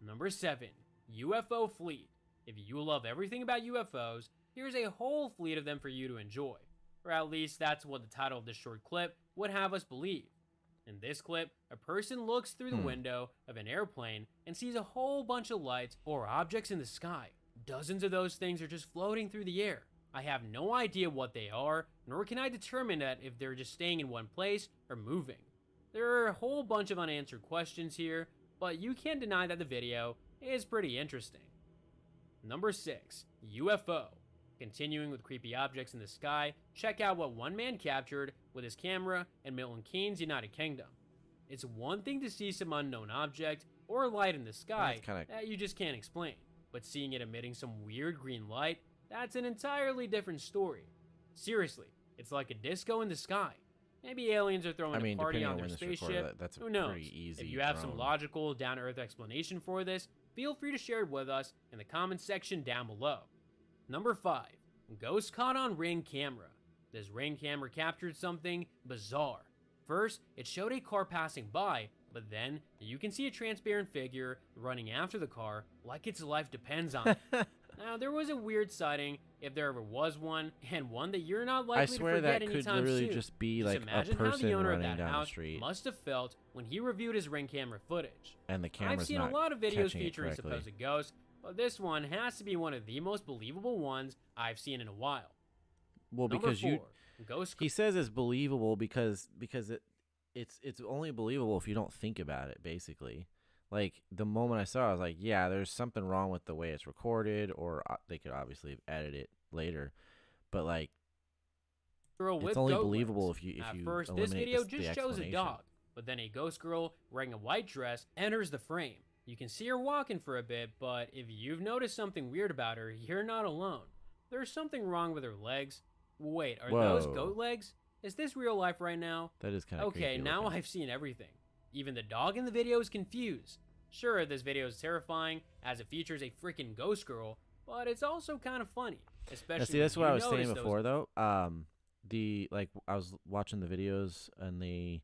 Number 7. UFO fleet. If you love everything about UFOs, here's a whole fleet of them for you to enjoy. Or at least that's what the title of this short clip would have us believe. In this clip, a person looks through the window of an airplane and sees a whole bunch of lights or objects in the sky. Dozens of those things are just floating through the air. I have no idea what they are, nor can I determine that if they're just staying in one place or moving. There are a whole bunch of unanswered questions here, but you can't deny that the video is pretty interesting. Number 6. UFO. Continuing with creepy objects in the sky, check out what one man captured with his camera in Milton Keynes, United Kingdom. It's one thing to see some unknown object or light in the sky that you just can't explain, but seeing it emitting some weird green light, that's an entirely different story. Seriously, it's like a disco in the sky. Maybe aliens are throwing a party depending on on their when this spaceship. recorded, that's a Who knows? pretty easy If you have some drone. logical, down-to-earth explanation for this, feel free to share it with us in the comments section down below. Number 5. Ghost caught on Ring camera. This Ring camera captured something bizarre. First, it showed a car passing by, but then you can see a transparent figure running after the car like its life depends on it. Now, there was a weird sighting, if there ever was one, and one that you're not likely I swear to forget that could anytime literally soon. just be like a imagine how person the owner of running that down the house street. must have felt when he reviewed his Ring camera footage. And the I've camera's seen not a lot of videos catching it featuring correctly. supposed ghosts, but this one has to be one of the most believable ones I've seen in a while. Well, Number because 4, Ghost. he says it's believable because it's only believable if you don't think about it. Basically, like the moment I saw it, I was like, yeah, there's something wrong with the way it's recorded, or they could obviously have edited it later, but like Girl with it's only goat believable legs. if you At first, this eliminate video the just shows a explanation. dog, but then a ghost girl wearing a white dress enters the frame. You can see her walking for a bit, but if you've noticed something weird about her, you're not alone. There's something wrong with her legs. Wait, are those Whoa. goat legs? Is this real life right now? That is kind of Okay, now I've seen everything. Even the dog in the video is confused. Sure, this video is terrifying as it features a freaking ghost girl, but it's also kind of funny. Especially Now, see, that's when what you I was saying notice before, those though. I was watching the videos and the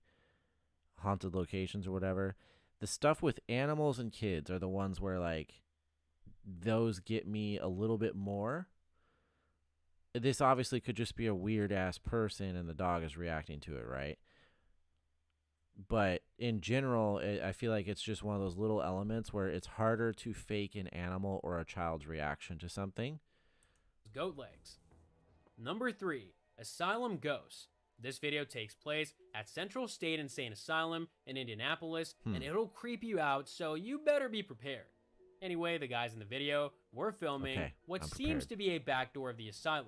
haunted locations or whatever. The stuff with animals and kids are the ones where like those get me a little bit more. This obviously could just be a weird ass person and the dog is reacting to it, right? But in general, I feel like it's just one of those little elements where it's harder to fake an animal or a child's reaction to something. goat legs. Number 3, Asylum Ghosts. This video takes place at Central State Insane Asylum in Indianapolis, and it'll creep you out, so you better be prepared. Anyway, the guys in the video were filming what seems to be a back door of the asylum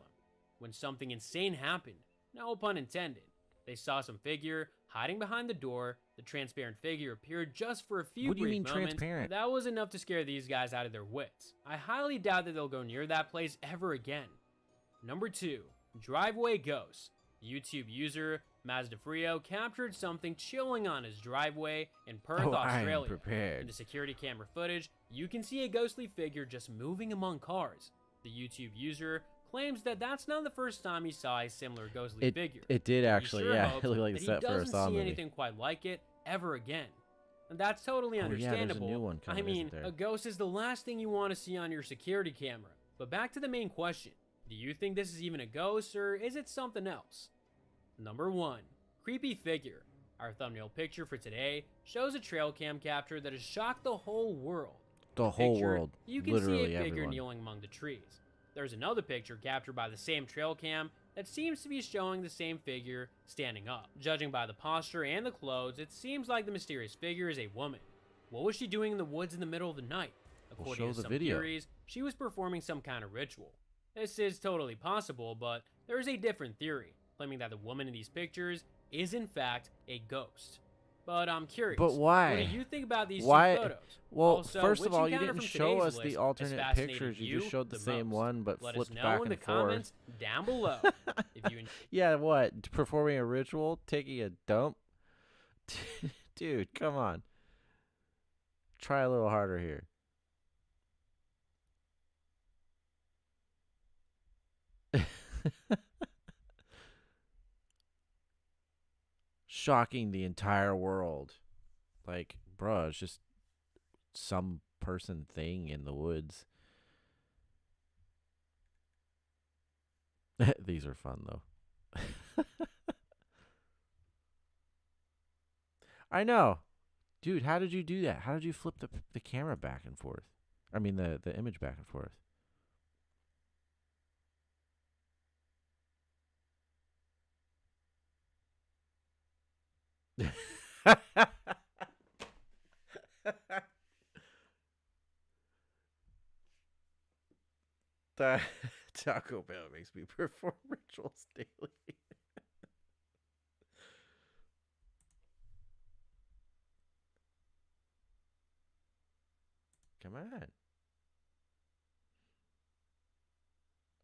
when something insane happened. No pun intended. They saw some figure hiding behind the door. The transparent figure appeared just for a few What do you brief mean moments. transparent? That was enough to scare these guys out of their wits. I highly doubt that they'll go near that place ever again. Number 2, Driveway Ghosts. YouTube user Mazdafrio captured something chilling on his driveway in Perth, Australia. I'm prepared. In the security camera footage, you can see a ghostly figure just moving among cars. The YouTube user claims that that's not the first time he saw a similar ghostly figure. It did actually, He sure yeah. hopes It looked like that a set he for a doesn't Saw see movie. anything quite like it ever again. And that's totally Oh, yeah, there's a understandable. new one coming, I mean, isn't there? a ghost is the last thing you want to see on your security camera. But back to the main question. Do you think this is even a ghost, or is it something else? Number 1, Creepy Figure. Our thumbnail picture for today shows a trail cam capture that has shocked the whole world. The In whole picture, world. You can Literally see a figure everyone. kneeling among the trees. There's another picture captured by the same trail cam that seems to be showing the same figure standing up. Judging by the posture and the clothes, it seems like the mysterious figure is a woman. What was she doing in the woods in the middle of the night? According to show the some video. theories, she was performing some kind of ritual. This is totally possible, but there is a different theory, claiming that the woman in these pictures is in fact a ghost. But I'm curious. But why? What do you think about these Why? two photos? Well, Also, first which of all, you encounter didn't from show today's us list the has alternate fascinated pictures. You you just showed the same most? one, but Let flipped us know back in the and forth. comments down below. If you Yeah, what? Performing a ritual? Taking a dump? Dude, come on. Try a little harder here. Shocking the entire world. Like, bro, it's just some person thing in the woods. These are fun, though. I know. Dude, how did you do that? How did you flip the camera back and forth? I mean, the image back and forth. The Taco Bell makes me perform rituals daily. Come on.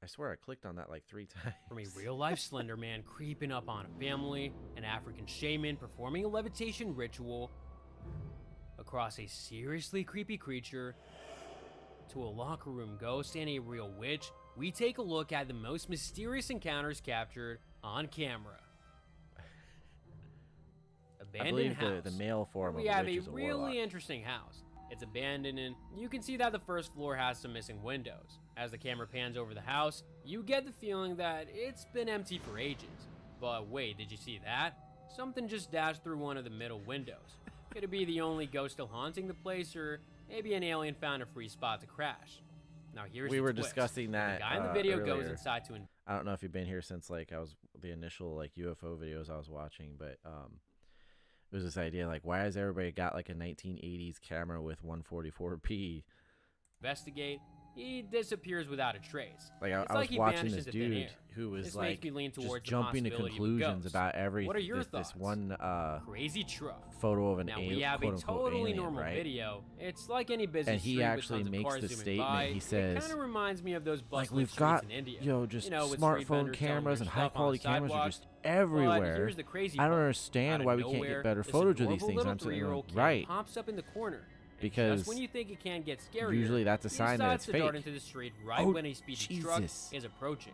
I swear I clicked on that like 3 times. From a real-life Slender Man creeping up on a family, an African shaman performing a levitation ritual, across a seriously creepy creature, to a locker room ghost and a real witch, we take a look at the most mysterious encounters captured on camera. Abandoned I believe house. the male form We of a have witch a is a really warlock. interesting house. It's abandoned and you can see that the first floor has some missing windows. As the camera pans over the house, you get the feeling that it's been empty for ages. But wait, did you see that? Something just dashed through one of the middle windows. Could it be the only ghost still haunting the place, or maybe an alien found a free spot to crash? Now here's We the were twist. discussing that The guy in the video goes earlier. inside to I don't know if you've been here since like I was the initial like UFO videos I was watching, but it was this idea like, why has everybody got like a 1980s camera with 144p? investigate. He disappears without a trace. Like It's I like was he watching vanishes this into thin dude air. who was This like makes me lean just towards the jumping to possibility of a conclusions ghost. about every What are your this thoughts? one Crazy truck. photo of an Now alien, we have quote a unquote totally alien, normal right? video. It's like any busy And he street actually with tons makes of the cars zooming statement. by. He It says, kind of reminds me of those like, bustling we've streets got, in India. yo, just You know, with street smartphone vendors selling cameras their and high stuff on quality the cameras are sidewalks. just But everywhere. here's the crazy I don't part. understand Out of why we can't nowhere, get better this footage of adorable these things. little I'm saying, 3-year-old kid right, pops up in the corner. And because just when you think it can't get scarier, usually that's a he sign that decides it's to dart fake. into the street right Oh, when a speeding truck Jesus. is approaching.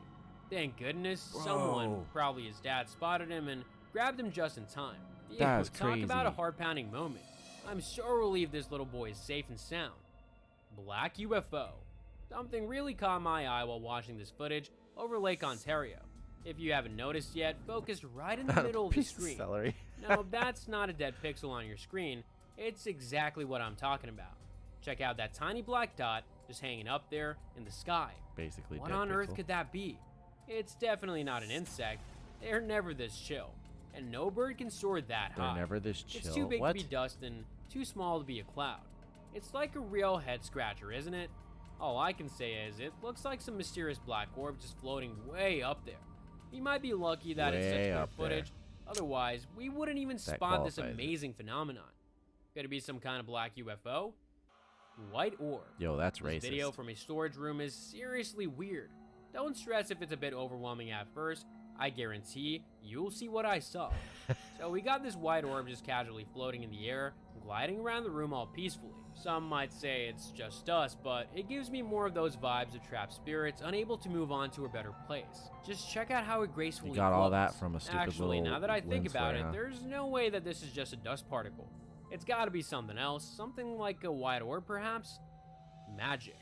Thank goodness someone, Bro. probably his dad, spotted him and grabbed him just in time. That's Talk about a crazy. heart-pounding moment. I'm so relieved this little boy is safe and sound. Black UFO. Something really caught my eye while watching this footage over Lake Ontario. If you haven't noticed yet, focused right in the middle of the Piece of screen. celery. No, that's not a dead pixel on your screen. It's exactly what I'm talking about. Check out that tiny black dot just hanging up there in the sky. Basically, What dead on earth pixel. could that be? It's definitely not an insect. They're never this chill. And no bird can soar that They're high. never this It's chill. too big What? to be dust and too small to be a cloud. It's like a real head scratcher, isn't it? All I can say is it looks like some mysterious black orb just floating way up there. We might be lucky that it's such Way clear up there. footage. Otherwise, we wouldn't even That spot this qualifies it. amazing phenomenon. Could it be some kind of black UFO? White orb. Yo, that's This racist. video from a storage room is seriously weird. Don't stress if it's a bit overwhelming at first. I guarantee you'll see what I saw. So we got this white orb just casually floating in the air, gliding around the room all peacefully. Some might say it's just us, but it gives me more of those vibes of trapped spirits unable to move on to a better place. Just check out how it gracefully You got all floats. that from a stupid Actually, little now that I think lens about flare, it, huh? there's no way that this is just a dust particle. It's gotta be something else, something like a white orb perhaps? Magic.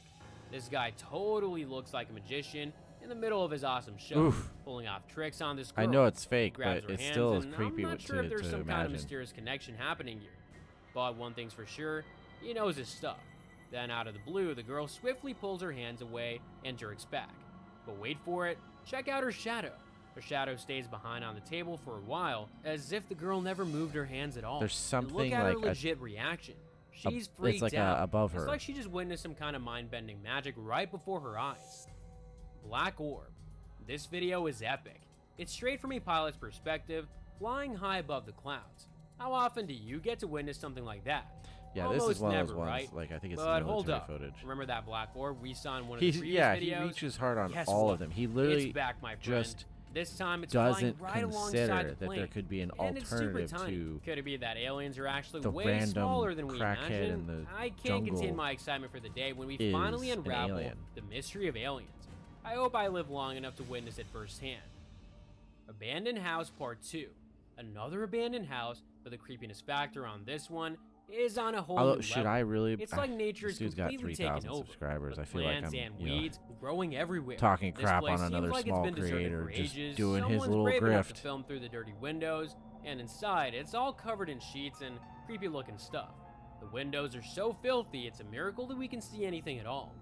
This guy totally looks like a magician in the middle of his awesome show, Oof. pulling off tricks on this girl. I know it's He fake, grabs but her it hands, still is and creepy I'm not sure if there's to some kind of imagine. mysterious connection happening here. But one thing's for sure, he knows his stuff. Then out of the blue, the girl swiftly pulls her hands away and jerks back. But wait for it, check out her shadow. Her shadow stays behind on the table for a while, as if the girl never moved her hands at all. There's And something look at her like a- legit reaction. She's freaked it's like out. above her. It's like she just witnessed some kind of mind-bending magic right before her eyes. Black orb. This video is epic. It's straight from a pilot's perspective, flying high above the clouds. How often do you get to witness something like that? Yeah, Almost this is one never, of those ones. right? Like I think it's but the hold military up. footage. Remember that black orb we saw in one of the previous videos? He reaches hard on Guess all what? of them. He literally It's back, my friend. just this time it's flying doesn't right alongside consider the that plane. there could be an And it's super alternative tiny. to Could it be that aliens are actually the way random smaller than we crackhead imagine? in the I can't contain jungle my excitement for the day when we is finally an unravel alien. the mystery of aliens. I hope I live long enough to witness it firsthand. Abandoned House Part 2. Another abandoned house, but the creepiness factor on this one is on a whole Although, new should level. I really? It's like nature's This dude's got completely 3,000 taken over. subscribers. I with feel like plants I'm and you know, weeds growing everywhere. talking This crap place on seems another like it's small been deserted creator, for just ages. doing his Someone's little brave enough grift. to film through the dirty windows, and inside it's all covered in sheets and creepy looking stuff. The windows are so filthy, it's a miracle that we can see anything at all.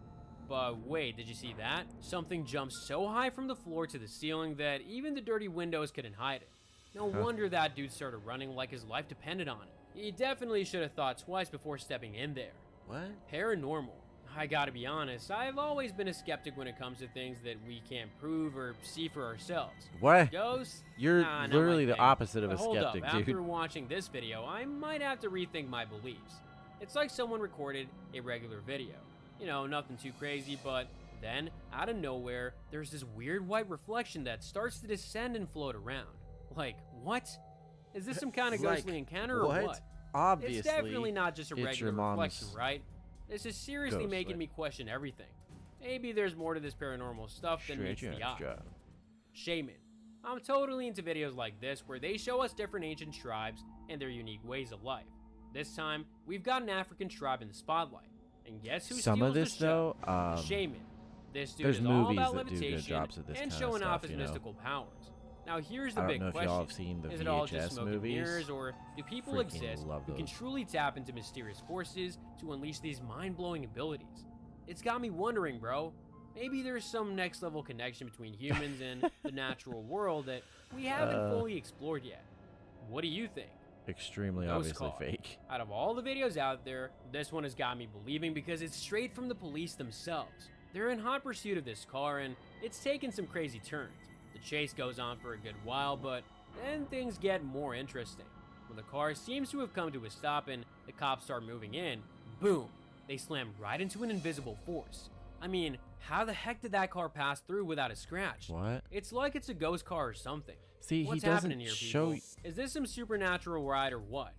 But wait, did you see that? Something jumped so high from the floor to the ceiling that even the dirty windows couldn't hide it. No wonder that dude started running like his life depended on it. He definitely should have thought twice before stepping in there. What? Paranormal. I gotta be honest, I've always been a skeptic when it comes to things that we can't prove or see for ourselves. What? Ghosts? You're Nah, not literally my the thing. opposite of But a hold skeptic, up, dude. After watching this video, I might have to rethink my beliefs. It's like someone recorded a regular video. You know, nothing too crazy, but then, out of nowhere, there's this weird white reflection that starts to descend and float around. Like, what? Is this some kind of ghostly encounter or what? Obviously, It's definitely not just a it's regular your mom's reflection, right? This is seriously ghost, making like- me question everything. Maybe there's more to this paranormal stuff than meets the eye. Shaman. I'm totally into videos like this where they show us different ancient tribes and their unique ways of life. This time, we've got an African tribe in the spotlight. And guess who Some steals of this the show? though, The Shaman. This dude there's is all movies about that do good levitation jobs at this and kind of showing off stuff, his you know? mystical powers. Now here's the I don't big know if question. y'all have seen the Is it all just VHS smoke and movies? mirrors, or do people Freaking exist love who can those. truly tap into mysterious forces to unleash these mind-blowing abilities? It's got me wondering, bro. Maybe there's some next level connection between humans and the natural world that we haven't fully explored yet. What do you think? Extremely Ghost obviously car. fake. Out of all the videos out there, this one has got me believing because it's straight from the police themselves. They're in hot pursuit of this car and it's taken some crazy turns. The chase goes on for a good while, but then things get more interesting. When the car seems to have come to a stop and the cops start moving in, boom, they slam right into an invisible force. I mean, how the heck did that car pass through without a scratch? What? It's like it's a ghost car or something. See, What's he doesn't happening here, show. people? Is this some supernatural ride or what?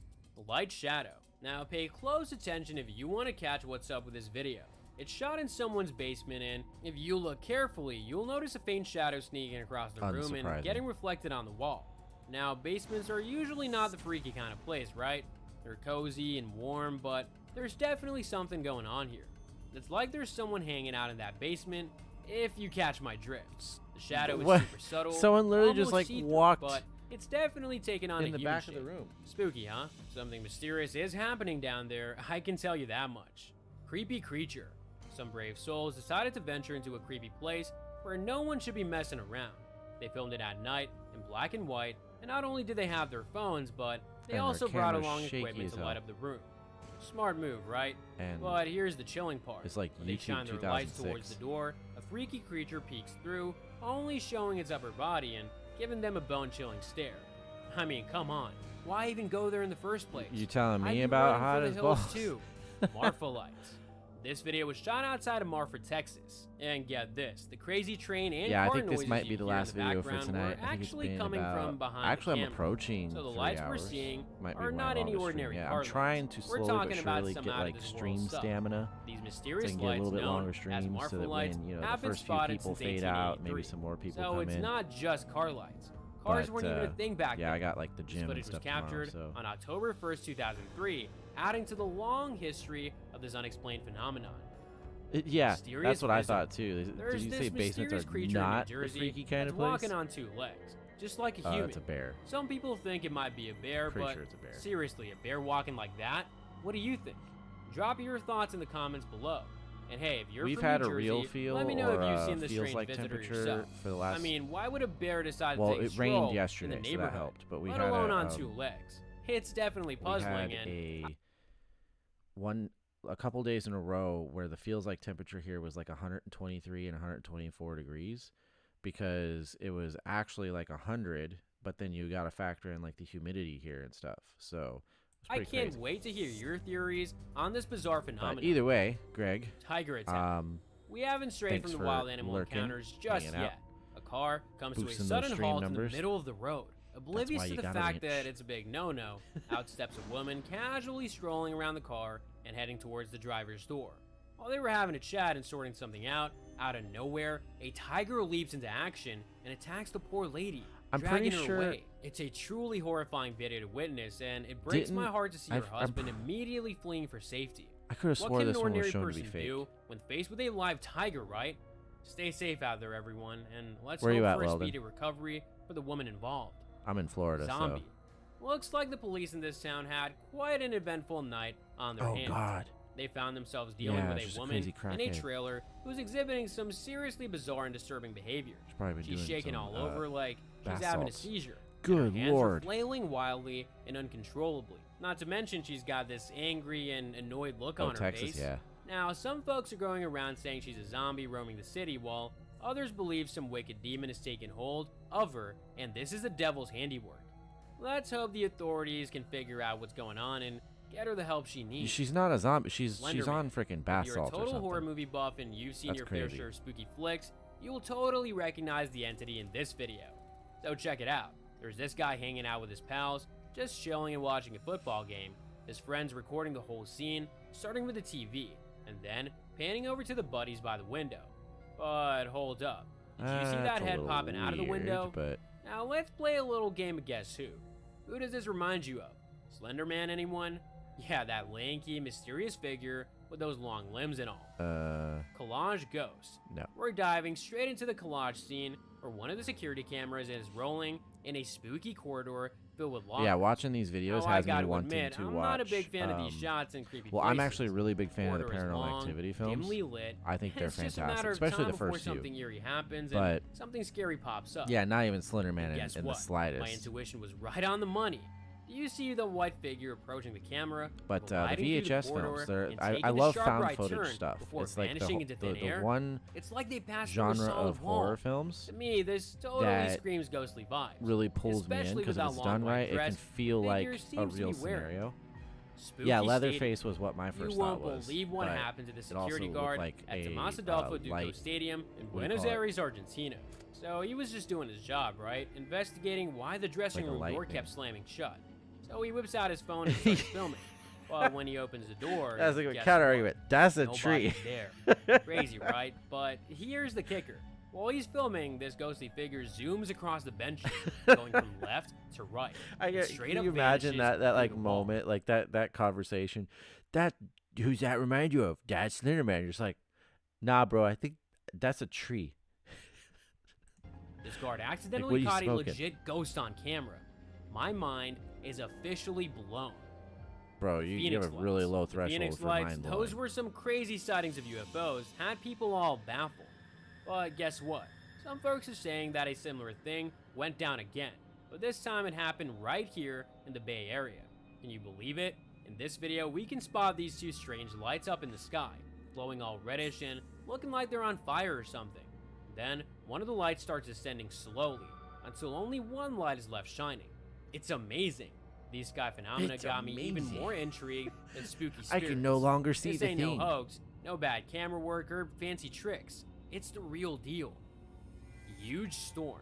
Light shadow. Now pay close attention if you want to catch what's up with this video. It's shot in someone's basement and if you look carefully, you'll notice a faint shadow sneaking across the room and Unsurprising. getting reflected on the wall. Now basements are usually not the freaky kind of place, right? They're cozy and warm, but there's definitely something going on here. It's like there's someone hanging out in that basement, if you catch my drift. The shadow is What? super subtle. Someone literally just, almost like, see-through, walked but it's definitely taken on in a the human back of the shape. room. Spooky, huh? Something mysterious is happening down there, I can tell you that much. Creepy creature. Some brave souls decided to venture into a creepy place where no one should be messing around. They filmed it at night in black and white, and not only did they have their phones, but they And their also brought camera's along shaky equipment as to hell. light up the room. Smart move, right? And But here's the chilling part. it's like When they YouTube shine their lights 2006. towards the door, a freaky creature peeks through, only showing its upper body and giving them a bone-chilling stare. I mean, come on. Why even go there in the first place? You telling I'd me be about running hot for as the hills balls? too. Marfa lights. This video was shot outside of Marfa, Texas. And get this, the crazy train and Yeah, I car think this noises might you be the hear in last the video for background tonight. were I think it's actually been coming about, from behind actually, the I'm camera. approaching So the 3 lights we're hours. seeing Might be are my not any longest stream ordinary yet. car I'm trying to lights. We're slowly talking but about surely some get out of like this world stream stuff. stamina. These So I mysterious can get a little lights bit known longer as streams Marfa so that lights when the have been first few spotted people since fade out, 1883. maybe some more people So come it's in. not just car lights. Cars But, weren't even a thing back yeah, then. I got like the This gym and footage was stuff tomorrow, captured so on October 1st, 2003, adding to the long history of this unexplained phenomenon. Yeah, Mysterious that's what I visitor. thought too. Did There's you this say basements mysterious are creature not in the New Jersey freaky kind that's of place? walking on 2 legs, just like a human. It's a bear. Some people think it might be a bear, Pretty but sure it's a bear. seriously, a bear walking like that? What do you think? Drop your thoughts in the comments below. And hey, if you're We've from had New a Jersey, real feel let me know or if you've seen the feels strange like visitor temperature yourself. for the last. I mean, why would a bear decide to Well, take a it stroll rained in yesterday, the so that neighborhood, helped. But we let had alone a, on 2 legs? It's definitely puzzling, we had and a couple days in a row where the feels like temperature here was like 123 and 124 degrees, because it was actually like 100, but then you got to factor in like the humidity here and stuff. So I can't wait to hear your theories on this bizarre phenomenon. But either way, Greg, tiger attack. We haven't strayed from the wild animal encounters just yet. A car comes to a sudden halt in the middle of the road. Oblivious to the fact that it's a big no-no, out steps a woman casually strolling around the car and heading towards the driver's door. While they were having a chat and sorting something out of nowhere, a tiger leaps into action and attacks the poor lady, dragging her away. It's a truly horrifying video to witness, and it breaks my heart to see her husband immediately fleeing for safety. I could have swore this one was shown to be fake. Do when faced with a live tiger, right? Stay safe out there, everyone, and let's hope for a speedy recovery for the woman involved. I'm in Florida, Zombie. Looks like the police in this town had quite an eventful night on their hands. Oh, God. They found themselves dealing with a woman in a trailer who's exhibiting some seriously bizarre and disturbing behavior. She's shaking all over like she's having a seizure. Good Her hands Lord. are flailing wildly and uncontrollably. Not to mention she's got this angry and annoyed look on her Texas, face. Yeah. Now, some folks are going around saying she's a zombie roaming the city, while others believe some wicked demon has taken hold of her, and this is the devil's handiwork. Let's hope the authorities can figure out what's going on and get her the help she needs. She's not a zombie. She's on freaking bath salts or something. If you're a or total something. horror movie buff and you've seen your fair share of spooky flicks, you will totally recognize the entity in this video. So check it out. There's this guy hanging out with his pals, just chilling and watching a football game. His friend's recording the whole scene, starting with the TV, and then panning over to the buddies by the window. But hold up. Did you see that head popping out of the window? But now let's play a little game of Guess Who. Who does this remind you of? Slender Man, anyone? Yeah, that lanky, mysterious figure with those long limbs and all. Collage Ghost. No. We're diving straight into the collage scene where one of the security cameras is rolling in a spooky corridor filled with lockers. yeah, watching these videos has me wanting to I'm watch. not a big fan of these shots and creepy Well, places. I'm actually a really big fan of the Corridor is Paranormal long, Activity films. dimly lit, I think they're it's just a fantastic, matter of especially time the first before few. something eerie happens But and something scary pops up. yeah, not even Slender Man Guess in what? the slightest. My intuition was right on the money. Do you see the white figure approaching the camera? But the gliding through VHS corridor films, and I taking the love sharp found right footage turn stuff. before It's like vanishing into thin the air? one It's like they passed through a genre solid of wall. horror films To me, this totally that screams ghostly vibes. really pulls me in Especially because if without it's long done white right, it can dress, feel like figure a seems to real be wearing. scenario. Spooky Yeah, stated, Leatherface was what my first you thought won't was. believe what but happened to the it also security looked guard like at a, Tomás Adolfo Duco light, Stadium in what do you Buenos call it? Aires, Argentina. So he was just doing his job, right? Investigating why the dressing Like a room door lightning. kept slamming shut. So he whips out his phone and starts filming. Well, when he opens the door, That's like a guess counter what? argument. That's a Nobody's tree. there. Crazy, right? But here's the kicker. While he's filming, this ghostly figure zooms across the benches, going from left to right. Straight Can up you imagine vanishes that like through the wall. moment, like that conversation? Who's that remind you of? That's Slender Man. You're just like, nah, bro. I think that's a tree. This guard what accidentally are you caught a smoking? legit ghost on camera. My mind is officially blown. Bro, you Phoenix have a really lights. low The threshold Phoenix for lights, mind those blowing. were some crazy sightings of UFOs, had people all baffled. But guess what? Some folks are saying that a similar thing went down again, but this time it happened right here in the Bay Area. Can you believe it? In this video, we can spot these two strange lights up in the sky, glowing all reddish and looking like they're on fire or something. Then, one of the lights starts ascending slowly, until only one light is left shining. It's amazing. These sky phenomena It's got me even amazing. more intrigued than spooky I spirits. can no longer see this the ain't thing. no hoax, no bad camera work or fancy tricks. It's the real deal. Huge storm.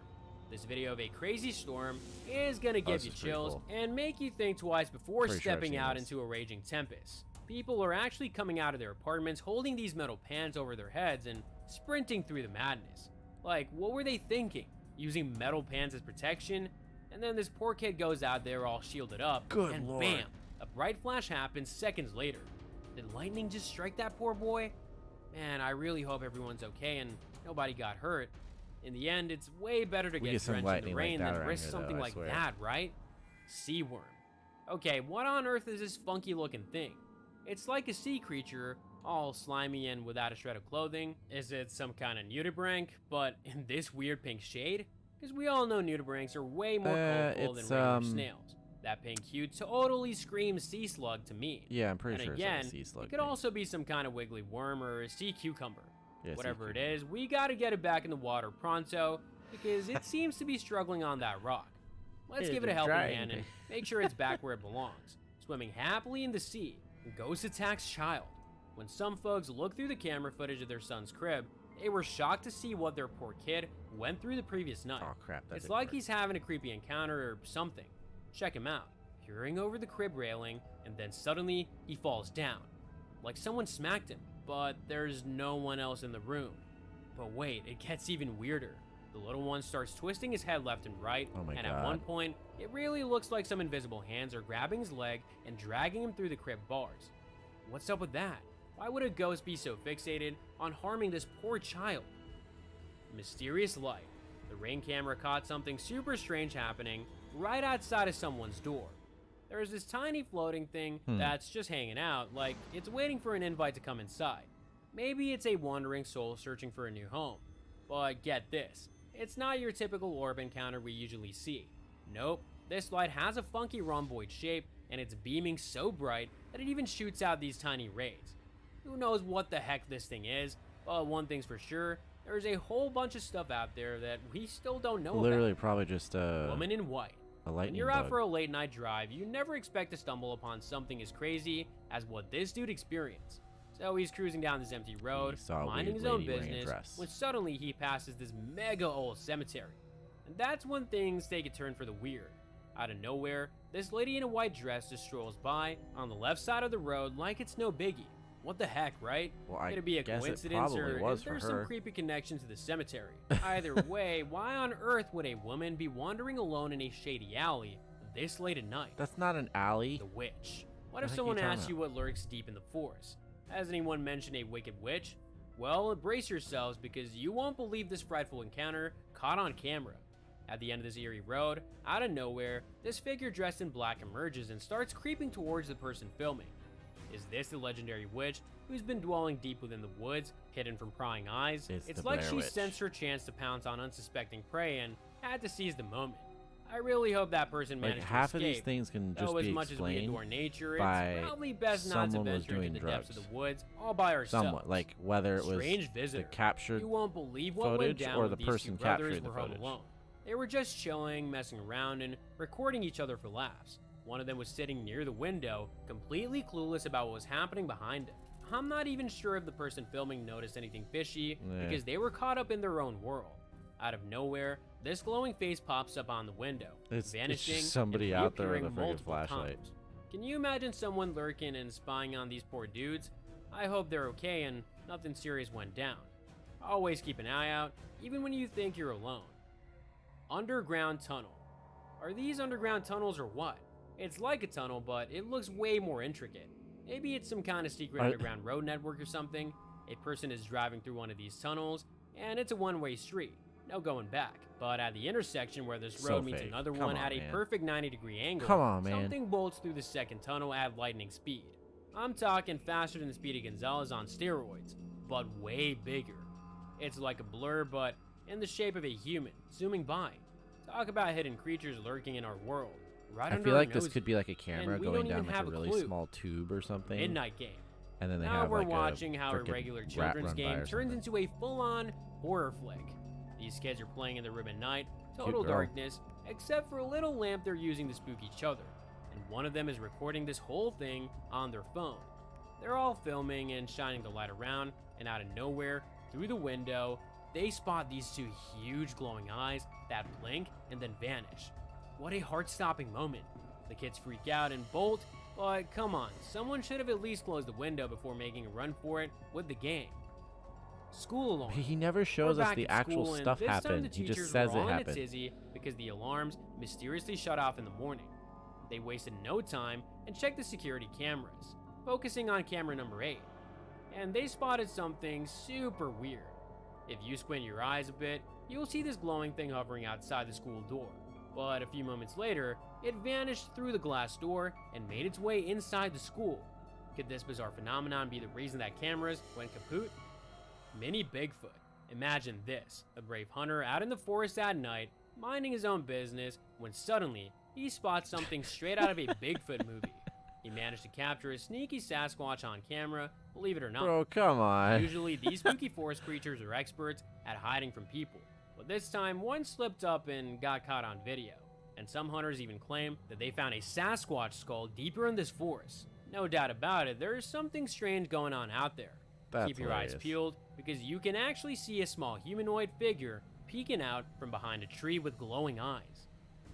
This video of a crazy storm is gonna give this you is pretty chills cool. and make you think twice before Pretty sure I've stepping seen out this. into a raging tempest. People are actually coming out of their apartments holding these metal pans over their heads and sprinting through the madness. Like, what were they thinking? Using metal pans as protection? And then this poor kid goes out there all shielded up, Good and Lord. bam! A bright flash happens seconds later. Did lightning just strike that poor boy? Man, I really hope everyone's okay and nobody got hurt. In the end, it's way better to We get get some drenched in lightning the like rain that than around risk here, something though, I like swear. that, right? Sea worm. Okay, what on earth is this funky looking thing? It's like a sea creature, all slimy and without a shred of clothing. Is it some kind of nudibranch, but in this weird pink shade? Because we all know nudibranchs are way more colorful than it's, regular snails. That pink hue totally screams sea slug to me. Yeah, I'm pretty and sure again, it's like a sea slug. It could also be some kind of wiggly worm or a sea cucumber. Yeah, whatever it is, we gotta get it back in the water pronto because it seems to be struggling on that rock. Let's give it a helping hand and make sure it's back where it belongs. Swimming happily in the sea, ghost attacks child. When some folks look through the camera footage of their son's crib, they were shocked to see what their poor kid went through the previous night. Oh crap, that's It's like he's having a creepy encounter or something. Check him out, peering over the crib railing, and then suddenly he falls down. Like someone smacked him, but there's no one else in the room. But wait, it gets even weirder. The little one starts twisting his head left and right, and at one point, it really looks like some invisible hands are grabbing his leg and dragging him through the crib bars. What's up with that? Why would a ghost be so fixated on harming this poor child? Mysterious light. The Ring camera caught something super strange happening right outside of someone's door. There's this tiny floating thing that's just hanging out, like it's waiting for an invite to come inside. Maybe it's a wandering soul searching for a new home. But get this, it's not your typical orb encounter we usually see. Nope, this light has a funky rhomboid shape, and it's beaming so bright that it even shoots out these tiny rays. Who knows what the heck this thing is, but one thing's for sure, there's a whole bunch of stuff out there that we still don't know Literally about. probably just Woman in white. a lightning When you're bug. out for a late night drive, you never expect to stumble upon something as crazy as what this dude experienced. So he's cruising down this empty road, minding his own business, when suddenly he passes this mega old cemetery. And that's when things take a turn for the weird. Out of nowhere, this lady in a white dress just strolls by on the left side of the road like it's no biggie. What the heck, right? Well, I Could it be a guess it coincidence, probably or was is there for some her. creepy connection to the cemetery? Either way, why on earth would a woman be wandering alone in a shady alley this late at night? That's not an alley. The witch. What The if heck someone you talking asks you what lurks deep in the forest? Has anyone mentioned a wicked witch? Well, brace yourselves because you won't believe this frightful encounter caught on camera. At the end of this eerie road, out of nowhere, this figure dressed in black emerges and starts creeping towards the person filming. Is this the legendary witch who's been dwelling deep within the woods, hidden from prying eyes? It's the like Blair she Witch. sensed her chance to pounce on unsuspecting prey and had to seize the moment. I really hope that person Like managed half to of escape. these things can just Though be as much as we explained adore nature, by it's probably best not to someone was venture doing into the depths of drugs. the woods all by ourselves. Somewhat, like whether it was Strange the visitor. captured You won't believe what went footage down or when the these person two brothers capturing the were home footage. alone. They were just chilling, messing around, and recording each other for laughs. One of them was sitting near the window, completely clueless about what was happening behind him. I'm not even sure if the person filming noticed anything fishy because they were caught up in their own world. Out of nowhere, this glowing face pops up on the window, It's vanishing just somebody and out there with a reappearing friggin' multiple flashlight. times. Can you imagine someone lurking and spying on these poor dudes? I hope they're okay and nothing serious went down. Always keep an eye out, even when you think you're alone. Underground tunnel. Are these underground tunnels or what? It's like a tunnel, but it looks way more intricate. Maybe it's some kind of secret underground road network or something. A person is driving through one of these tunnels, and it's a one-way street. No going back. But at the intersection where this road meets fake. another Come one on, at a man. perfect 90-degree angle, Come on, man. something bolts through the second tunnel at lightning speed. I'm talking faster than the speed of Gonzalez on steroids, but way bigger. It's like a blur, but in the shape of a human, zooming by. Talk about hidden creatures lurking in our world. Right I under feel our like this noses. could be like a camera And we going don't down even like have a really clue. small tube or something. Midnight game. And then they Now have we're like watching how a frickin' regular rat children's run by game or turns something. into a full-on horror flick. These kids are playing in the room at night, total girl. darkness, except for a little lamp they're using to spook each other. And one of them is recording this whole thing on their phone. They're all filming and shining the light around, and out of nowhere, through the window, they spot these two huge glowing eyes that blink and then vanish. What a heart-stopping moment. The kids freak out and bolt, but come on, someone should have at least closed the window before making a run for it with the game. School alarm. He never shows We're us back the at actual school, and stuff this time happen. the He just teachers says were it all in a happened. tizzy because the alarms mysteriously shut off in the morning. They wasted no time and checked the security cameras, focusing on camera number 8. And they spotted something super weird. If you squint your eyes a bit, you'll see this glowing thing hovering outside the school door. But a few moments later, it vanished through the glass door and made its way inside the school. Could this bizarre phenomenon be the reason that cameras went kaput? Mini Bigfoot. Imagine this, a brave hunter out in the forest at night, minding his own business, when suddenly, he spots something straight out of a Bigfoot movie. He managed to capture a sneaky Sasquatch on camera, believe it or not. Bro, come on. Usually, these spooky forest creatures are experts at hiding from people, but this time, one slipped up and got caught on video. And some hunters even claim that they found a Sasquatch skull deeper in this forest. No doubt about it, there is something strange going on out there. That's Keep your hilarious. eyes peeled, because you can actually see a small humanoid figure peeking out from behind a tree with glowing eyes.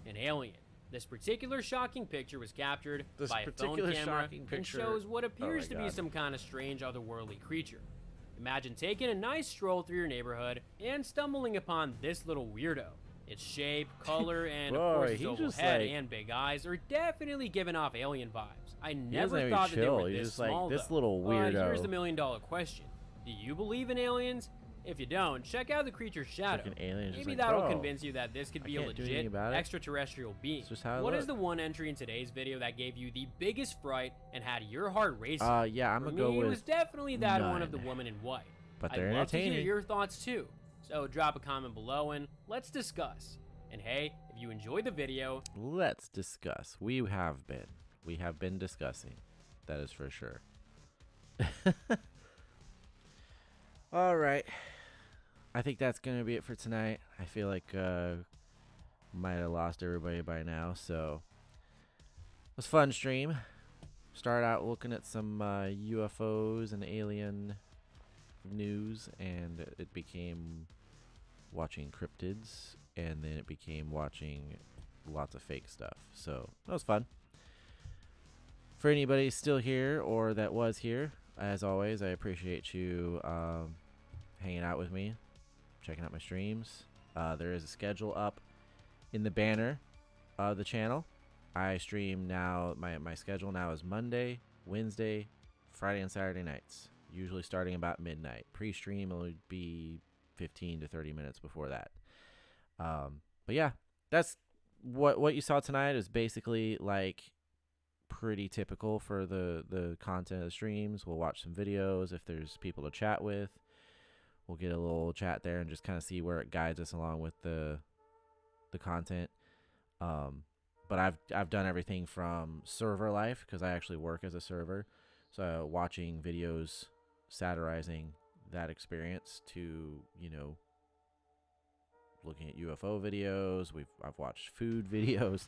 An alien. This particular shocking picture was captured by a phone camera and shows what appears to be some kind of strange otherworldly creature. Imagine taking a nice stroll through your neighborhood and stumbling upon this little weirdo. Its shape, color, and of course its oval head and big eyes are definitely giving off alien vibes. I never thought that they were this small, this though. little weirdo. But here's the million-dollar question. Do you believe in aliens? If you don't, check out the creature's shadow. Maybe that'll convince you that this could be a legit extraterrestrial being. What is the one entry in today's video that gave you the biggest fright and had your heart racing? Yeah, I'm gonna go with it was definitely that one of the woman in white. But they're I'd love to entertaining. hear your thoughts too. So drop a comment below and let's discuss. And hey, if you enjoyed the video, let's discuss. We have been discussing. That is for sure. All right. I think that's going to be it for tonight. I feel like might have lost everybody by now, so it was a fun stream. Started out looking at some UFOs and alien news, and it became watching cryptids, and then it became watching lots of fake stuff. So that was fun. For anybody still here or that was here, as always, I appreciate you hanging out with me, checking out my streams. There is a schedule up in the banner of the channel. I stream now, my schedule now is Monday, Wednesday, Friday, and Saturday nights, usually starting about midnight. Pre-stream will be 15 to 30 minutes before that. But yeah, that's what you saw tonight is basically like pretty typical for the content of the streams. We'll watch some videos. If there's people to chat with, we'll get a little chat there and just kind of see where it guides us along with the content. But I've done everything from server life, because I actually work as a server, so watching videos satirizing that experience, to, you know, looking at UFO videos. I've watched food videos.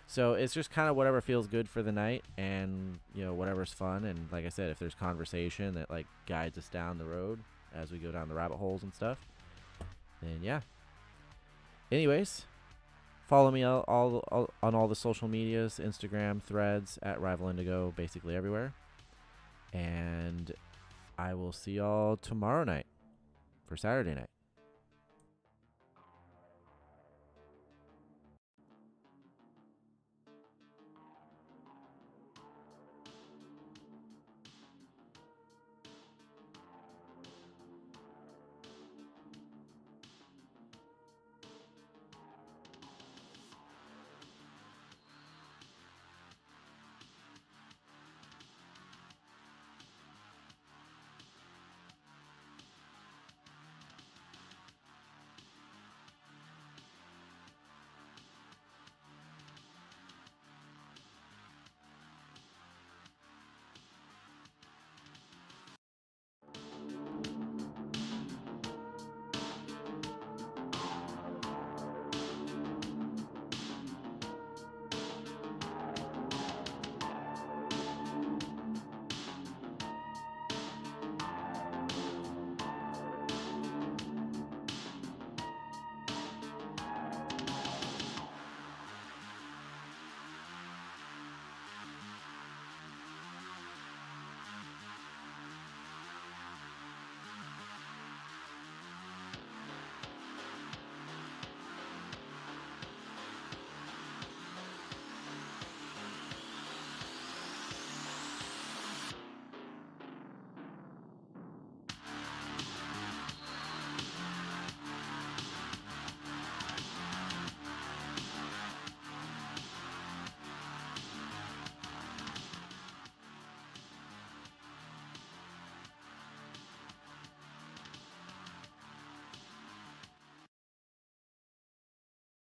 So it's just kind of whatever feels good for the night, and, you know, whatever's fun. And like I said, if there's conversation that like guides us down the road as we go down the rabbit holes and stuff, then yeah. Anyways, follow me on all the social medias, Instagram, Threads, at Rival Indigo, basically everywhere. And I will see y'all tomorrow night for Saturday night.